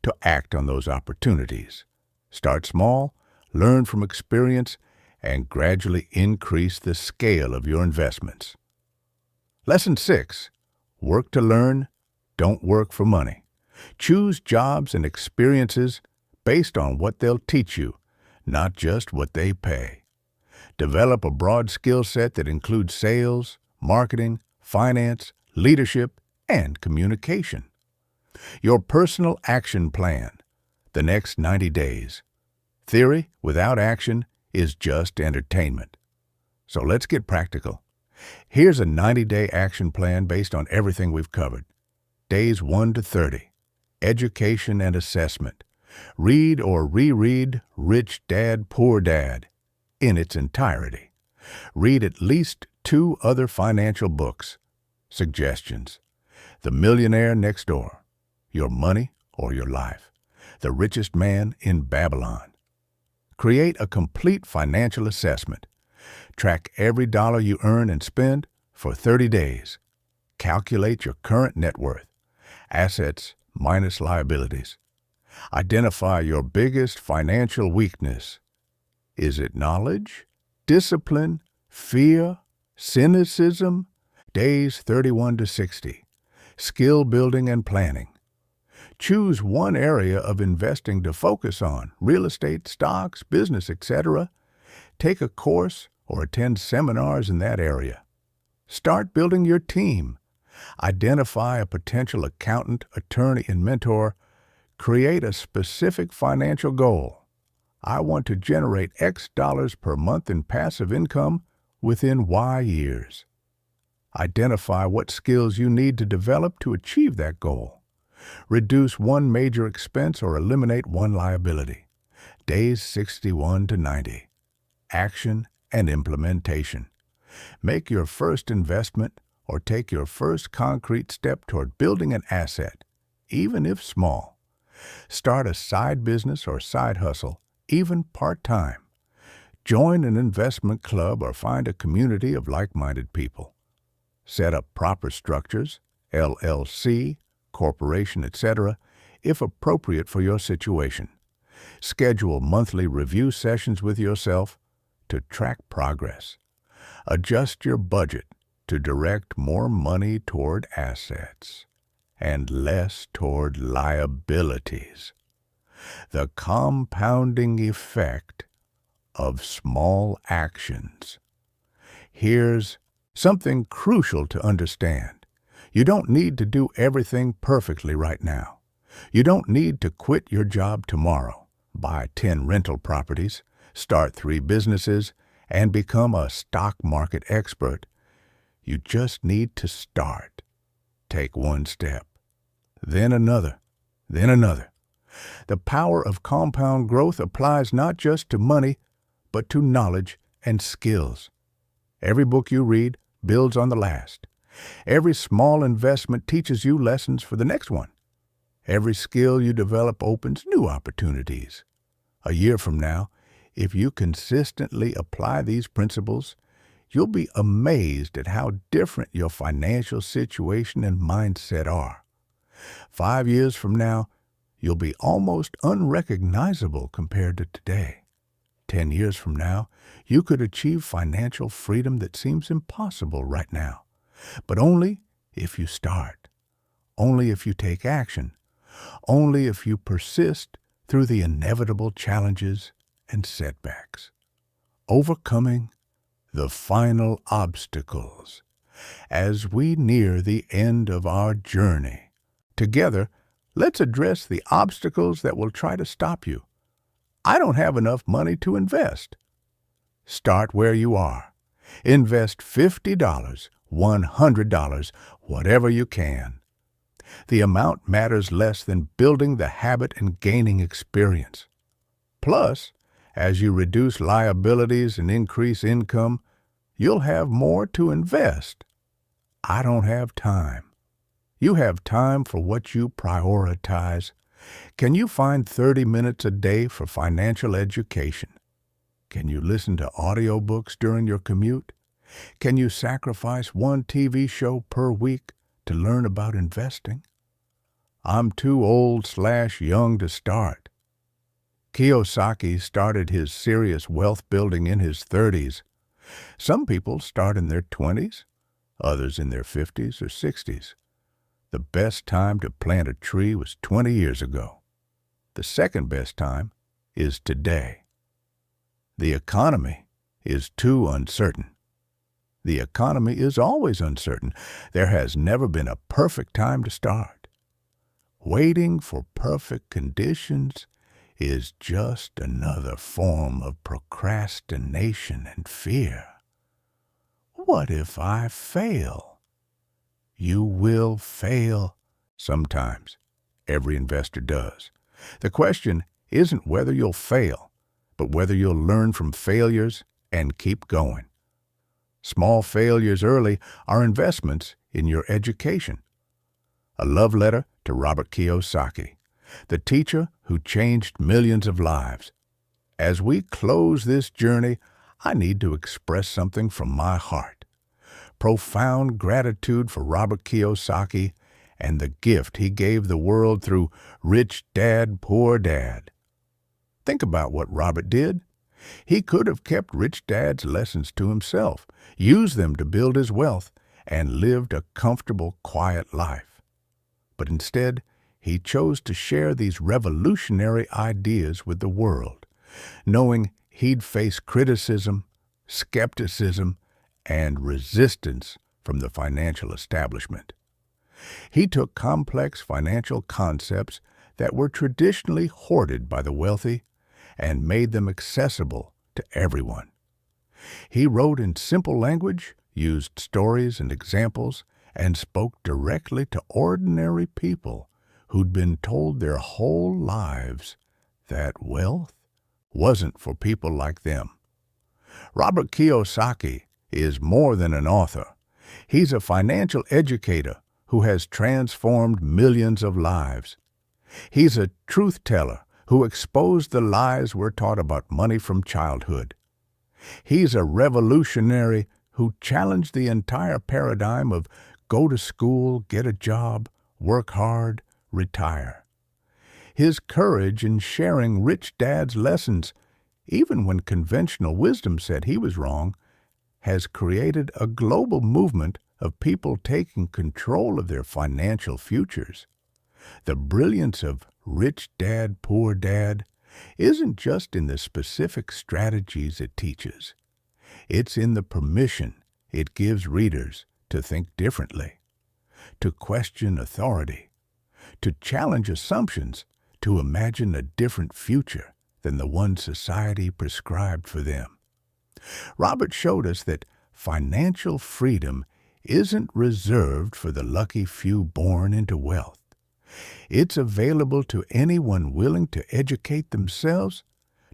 to act on those opportunities. Start small, learn from experience, and gradually increase the scale of your investments. Lesson 6. Work to learn, don't work for money. Choose jobs and experiences based on what they'll teach you, not just what they pay. Develop a broad skill set that includes sales, marketing, finance, leadership, and communication. Your personal action plan, the next 90 days. Theory without action is just entertainment. So let's get practical. Here's a 90-day action plan based on everything we've covered. Days 1 to 30. Education and assessment. Read or reread Rich Dad, Poor Dad in its entirety. Read at least 2 other financial books. Suggestions. The Millionaire Next Door. Your Money or Your Life. The Richest Man in Babylon. Create a complete financial assessment. Track every dollar you earn and spend for 30 days. Calculate your current net worth. Assets minus liabilities. Identify your biggest financial weakness. Is it knowledge, discipline, fear, cynicism? Days 31 to 60. Skill building and planning. Choose one area of investing to focus on, real estate, stocks, business, etc. Take a course or attend seminars in that area. Start building your team. Identify a potential accountant, attorney, and mentor. Create a specific financial goal. I want to generate X dollars per month in passive income within Y years. Identify what skills you need to develop to achieve that goal. Reduce one major expense or eliminate one liability. Days 61 to 90. Action and implementation. Make your first investment or take your first concrete step toward building an asset, even if small. Start a side business or side hustle, even part-time. Join an investment club or find a community of like-minded people. Set up proper structures, LLC, corporation, etc., if appropriate for your situation. Schedule monthly review sessions with yourself to track progress. Adjust your budget to direct more money toward assets and less toward liabilities. The compounding effect of small actions. Here's something crucial to understand. You don't need to do everything perfectly right now. You don't need to quit your job tomorrow, buy 10 rental properties, start 3 businesses, and become a stock market expert. You just need to start. Take one step, then another, then another. The power of compound growth applies not just to money, but to knowledge and skills. Every book you read builds on the last. Every small investment teaches you lessons for the next one. Every skill you develop opens new opportunities. A year from now, if you consistently apply these principles, you'll be amazed at how different your financial situation and mindset are. 5 years from now, you'll be almost unrecognizable compared to today. 10 years from now, you could achieve financial freedom that seems impossible right now. But only if you start. Only if you take action. Only if you persist through the inevitable challenges and setbacks. Overcoming the final obstacles. As we near the end of our journey, together, let's address the obstacles that will try to stop you. I don't have enough money to invest. Start where you are. Invest $50, $100, whatever you can. The amount matters less than building the habit and gaining experience. Plus, as you reduce liabilities and increase income, you'll have more to invest. I don't have time. You have time for what you prioritize. Can you find 30 minutes a day for financial education? Can you listen to audiobooks during your commute? Can you sacrifice one TV show per week to learn about investing? I'm too old/young to start. Kiyosaki started his serious wealth building in his 30s. Some people start in their 20s, others in their 50s or 60s. The best time to plant a tree was 20 years ago. The second best time is today. The economy is too uncertain. The economy is always uncertain. There has never been a perfect time to start. Waiting for perfect conditions is just another form of procrastination and fear. What if I fail? You will fail sometimes. Every investor does. The question isn't whether you'll fail, but whether you'll learn from failures and keep going. Small failures early are investments in your education. A love letter to Robert Kiyosaki, the teacher who changed millions of lives. As we close this journey, I need to express something from my heart. Profound gratitude for Robert Kiyosaki and the gift he gave the world through Rich Dad, Poor Dad. Think about what Robert did. He could have kept Rich Dad's lessons to himself, used them to build his wealth, and lived a comfortable, quiet life. But instead, he chose to share these revolutionary ideas with the world, knowing he'd face criticism, skepticism, and resistance from the financial establishment. He took complex financial concepts that were traditionally hoarded by the wealthy and made them accessible to everyone. He wrote in simple language used stories and examples, and spoke directly to ordinary people who'd been told their whole lives that wealth wasn't for people like them. Robert Kiyosaki is more than an author. He's a financial educator who has transformed millions of lives. He's a truth teller who exposed the lies we're taught about money from childhood. He's a revolutionary who challenged the entire paradigm of go to school, get a job, work hard, retire. His courage in sharing Rich Dad's lessons, even when conventional wisdom said he was wrong, has created a global movement of people taking control of their financial futures. The brilliance of Rich Dad, Poor Dad isn't just in the specific strategies it teaches. It's in the permission it gives readers to think differently, to question authority, to challenge assumptions, to imagine a different future than the one society prescribed for them. Robert showed us that financial freedom isn't reserved for the lucky few born into wealth. It's available to anyone willing to educate themselves,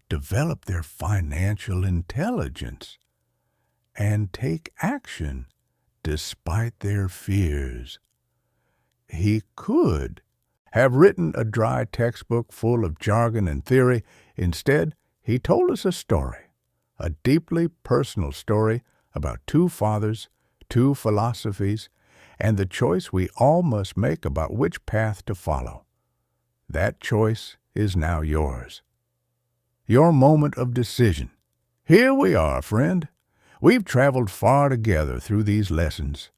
develop their financial intelligence, and take action despite their fears. He could have written a dry textbook full of jargon and theory. Instead, he told us a story, a deeply personal story about two fathers, two philosophies, and the choice we all must make about which path to follow. That choice is now yours. Your moment of decision. Here we are, friend. We've traveled far together through these lessons.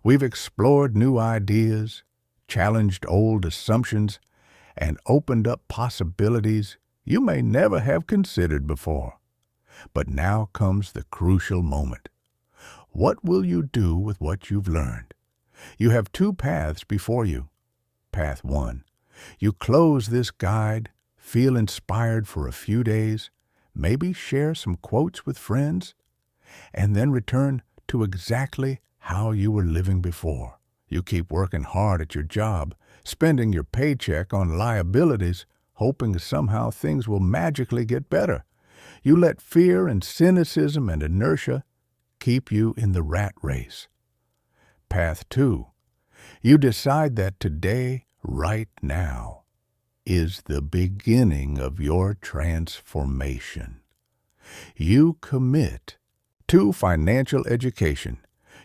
We've explored new ideas, challenged old assumptions, and opened up possibilities you may never have considered before. But now comes the crucial moment. What will you do with what you've learned? You have two paths before you. Path 1. You close this guide, feel inspired for a few days, maybe share some quotes with friends, and then return to exactly how you were living before. You keep working hard at your job, spending your paycheck on liabilities, hoping somehow things will magically get better. You let fear and cynicism and inertia keep you in the rat race. Path 2. You decide that today, right now, is the beginning of your transformation. You commit to financial education.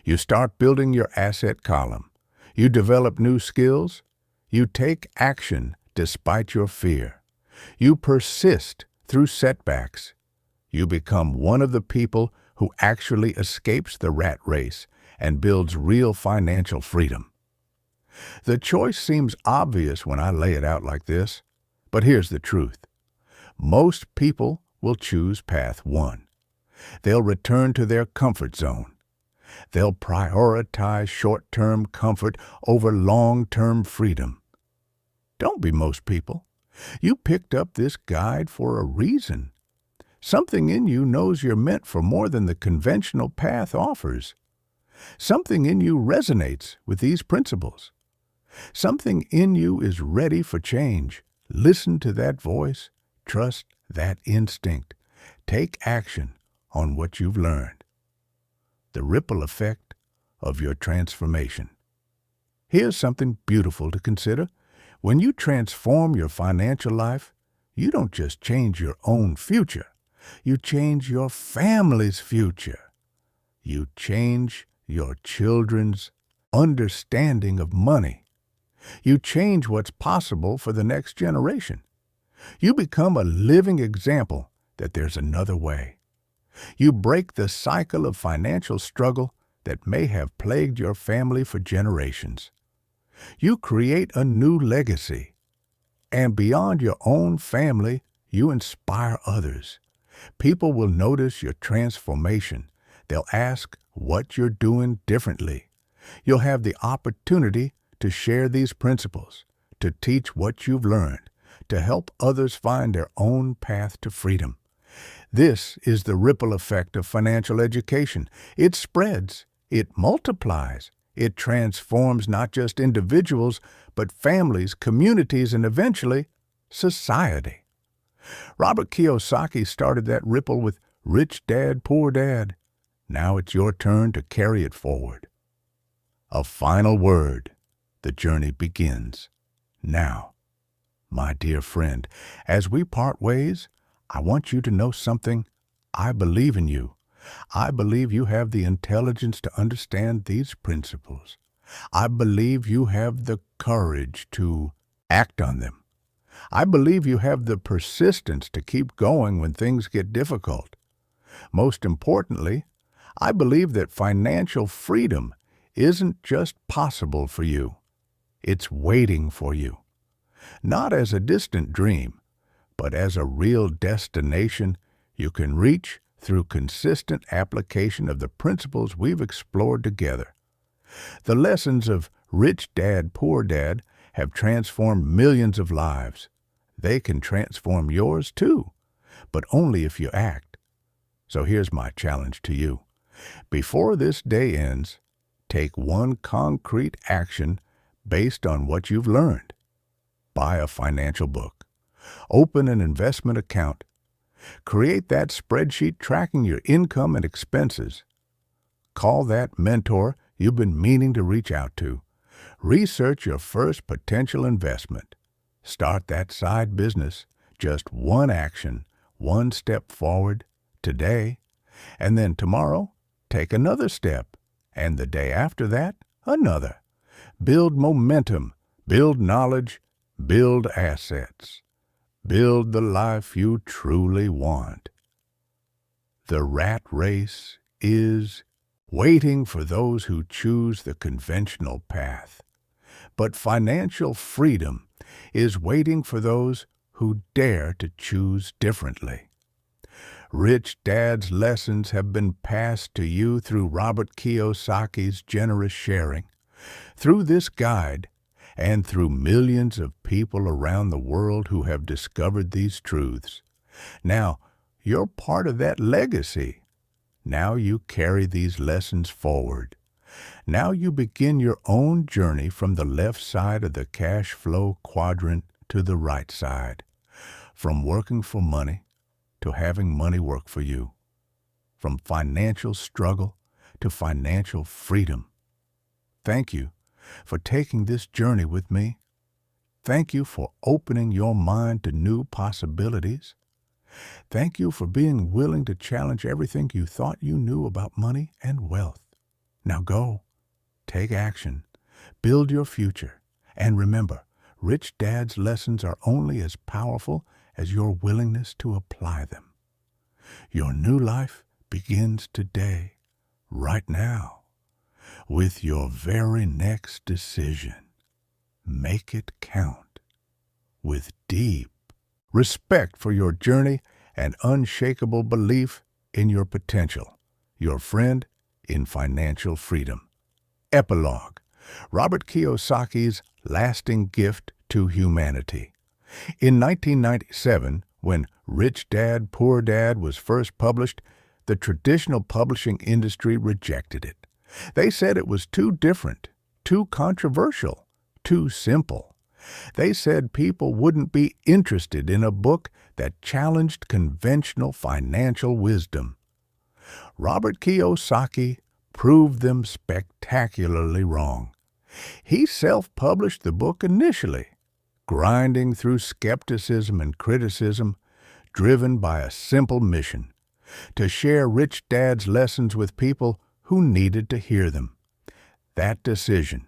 You start building your asset column. You develop new skills. You take action despite your fear. You persist through setbacks. You become one of the people who actually escapes the rat race and builds real financial freedom. The choice seems obvious when I lay it out like this, but here's the truth. Most people will choose path 1. They'll return to their comfort zone. They'll prioritize short-term comfort over long-term freedom. Don't be most people. You picked up this guide for a reason. Something in you knows you're meant for more than the conventional path offers. Something in you resonates with these principles. Something in you is ready for change. Listen to that voice. Trust that instinct. Take action on what you've learned. The ripple effect of your transformation. Here's something beautiful to consider. When you transform your financial life, you don't just change your own future. You change your family's future. You change your children's understanding of money. You change what's possible for the next generation. You become a living example that there's another way. You break the cycle of financial struggle that may have plagued your family for generations. You create a new legacy. And beyond your own family, you inspire others. People will notice your transformation. They'll ask what you're doing differently. You'll have the opportunity to share these principles, to teach what you've learned, to help others find their own path to freedom. This is the ripple effect of financial education. It spreads. It multiplies. It transforms not just individuals, but families, communities, and eventually society. Robert Kiyosaki started that ripple with Rich Dad, Poor Dad. Now it's your turn to carry it forward. A final word. The journey begins now. My dear friend, as we part ways, I want you to know something. I believe in you. I believe you have the intelligence to understand these principles. I believe you have the courage to act on them. I believe you have the persistence to keep going when things get difficult. Most importantly, I believe that financial freedom isn't just possible for you. It's waiting for you. Not as a distant dream, but as a real destination you can reach through consistent application of the principles we've explored together. The lessons of Rich Dad, Poor Dad have transformed millions of lives. They can transform yours too, but only if you act. So here's my challenge to you. Before this day ends, take one concrete action based on what you've learned. Buy a financial book. Open an investment account. Create that spreadsheet tracking your income and expenses. Call that mentor you've been meaning to reach out to. Research your first potential investment. Start that side business. Just one action, one step forward today. And then tomorrow, take another step. And the day after that, another. Build momentum. Build knowledge. Build assets. Build the life you truly want. The rat race is waiting for those who choose the conventional path. But financial freedom is waiting for those who dare to choose differently. Rich Dad's lessons have been passed to you through Robert Kiyosaki's generous sharing. Through this guide, and through millions of people around the world who have discovered these truths. Now, you're part of that legacy. Now you carry these lessons forward. Now you begin your own journey from the left side of the cash flow quadrant to the right side. From working for money to having money work for you. From financial struggle to financial freedom. Thank you for taking this journey with me. Thank you for opening your mind to new possibilities. Thank you for being willing to challenge everything you thought you knew about money and wealth. Now go, take action, build your future, and remember, Rich Dad's lessons are only as powerful as your willingness to apply them. Your new life begins today, right now. With your very next decision. Make it count. With deep respect for your journey and unshakable belief in your potential. Your friend in financial freedom. Epilogue. Robert Kiyosaki's lasting gift to humanity. In 1997, when Rich Dad, Poor Dad was first published, the traditional publishing industry rejected it. They said it was too different, too controversial, too simple. They said people wouldn't be interested in a book that challenged conventional financial wisdom. Robert Kiyosaki proved them spectacularly wrong. He self-published the book initially, grinding through skepticism and criticism, driven by a simple mission, to share Rich Dad's lessons with people who needed to hear them. That decision,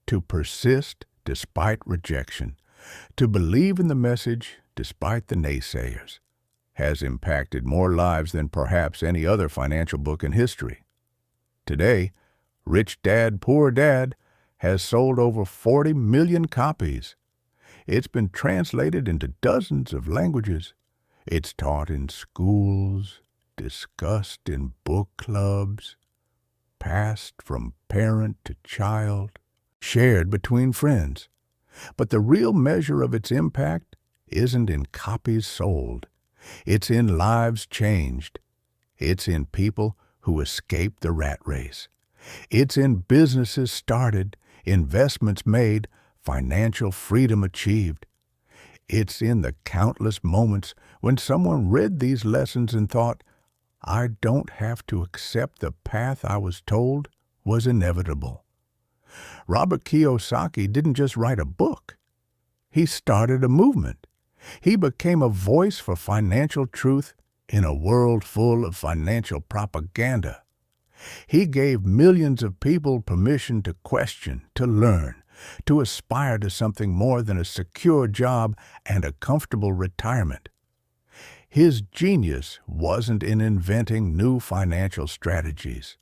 to persist despite rejection, to believe in the message despite the naysayers, has impacted more lives than perhaps any other financial book in history. Today, Rich Dad, Poor Dad has sold over 40 million copies. It's been translated into dozens of languages. It's taught in schools, discussed in book clubs, passed from parent to child, shared between friends. But the real measure of its impact isn't in copies sold. It's in lives changed. It's in people who escaped the rat race, It's in businesses started, investments made, financial freedom achieved. It's in the countless moments when someone read these lessons and thought, I don't have to accept the path I was told was inevitable. Robert Kiyosaki didn't just write a book. He started a movement. He became a voice for financial truth in a world full of financial propaganda. He gave millions of people permission to question, to learn, to aspire to something more than a secure job and a comfortable retirement. His genius wasn't in inventing new financial strategies.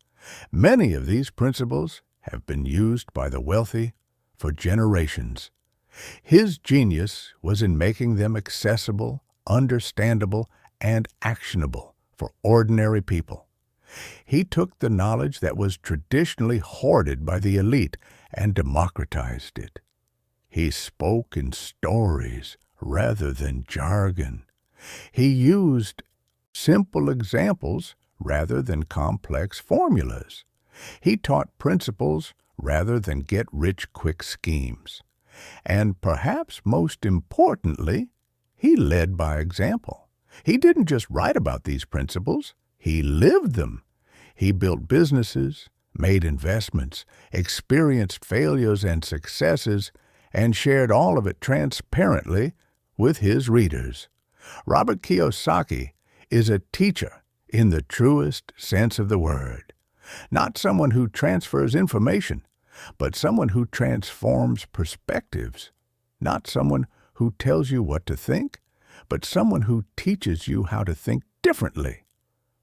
Many of these principles have been used by the wealthy for generations. His genius was in making them accessible, understandable, and actionable for ordinary people. He took the knowledge that was traditionally hoarded by the elite and democratized it. He spoke in stories rather than jargon. He used simple examples rather than complex formulas. He taught principles rather than get-rich-quick schemes. And perhaps most importantly, he led by example. He didn't just write about these principles, he lived them. He built businesses, made investments, experienced failures and successes, and shared all of it transparently with his readers. Robert Kiyosaki is a teacher in the truest sense of the word. Not someone who transfers information, but someone who transforms perspectives. Not someone who tells you what to think, but someone who teaches you how to think differently.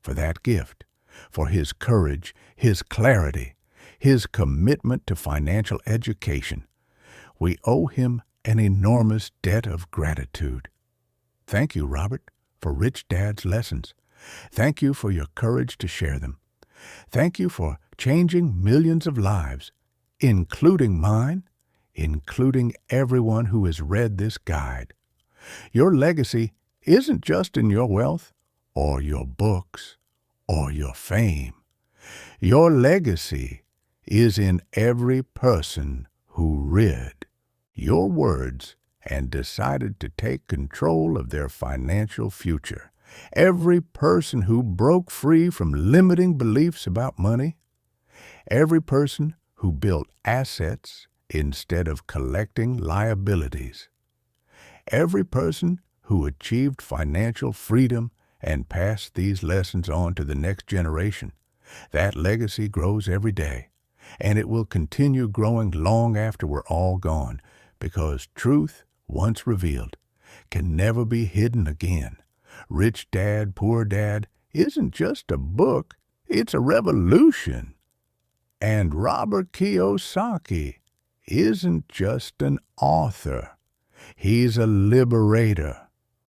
For that gift, for his courage, his clarity, his commitment to financial education, we owe him an enormous debt of gratitude. Thank you, Robert, for Rich Dad's lessons. Thank you for your courage to share them. Thank you for changing millions of lives, including mine, including everyone who has read this guide. Your legacy isn't just in your wealth or your books or your fame. Your legacy is in every person who read your words and decided to take control of their financial future. Every person who broke free from limiting beliefs about money. Every person who built assets instead of collecting liabilities. Every person who achieved financial freedom and passed these lessons on to the next generation. That legacy grows every day, and it will continue growing long after we're all gone, because truth, once revealed, can never be hidden again. Rich Dad, Poor Dad isn't just a book, it's a revolution. And Robert Kiyosaki isn't just an author, he's a liberator.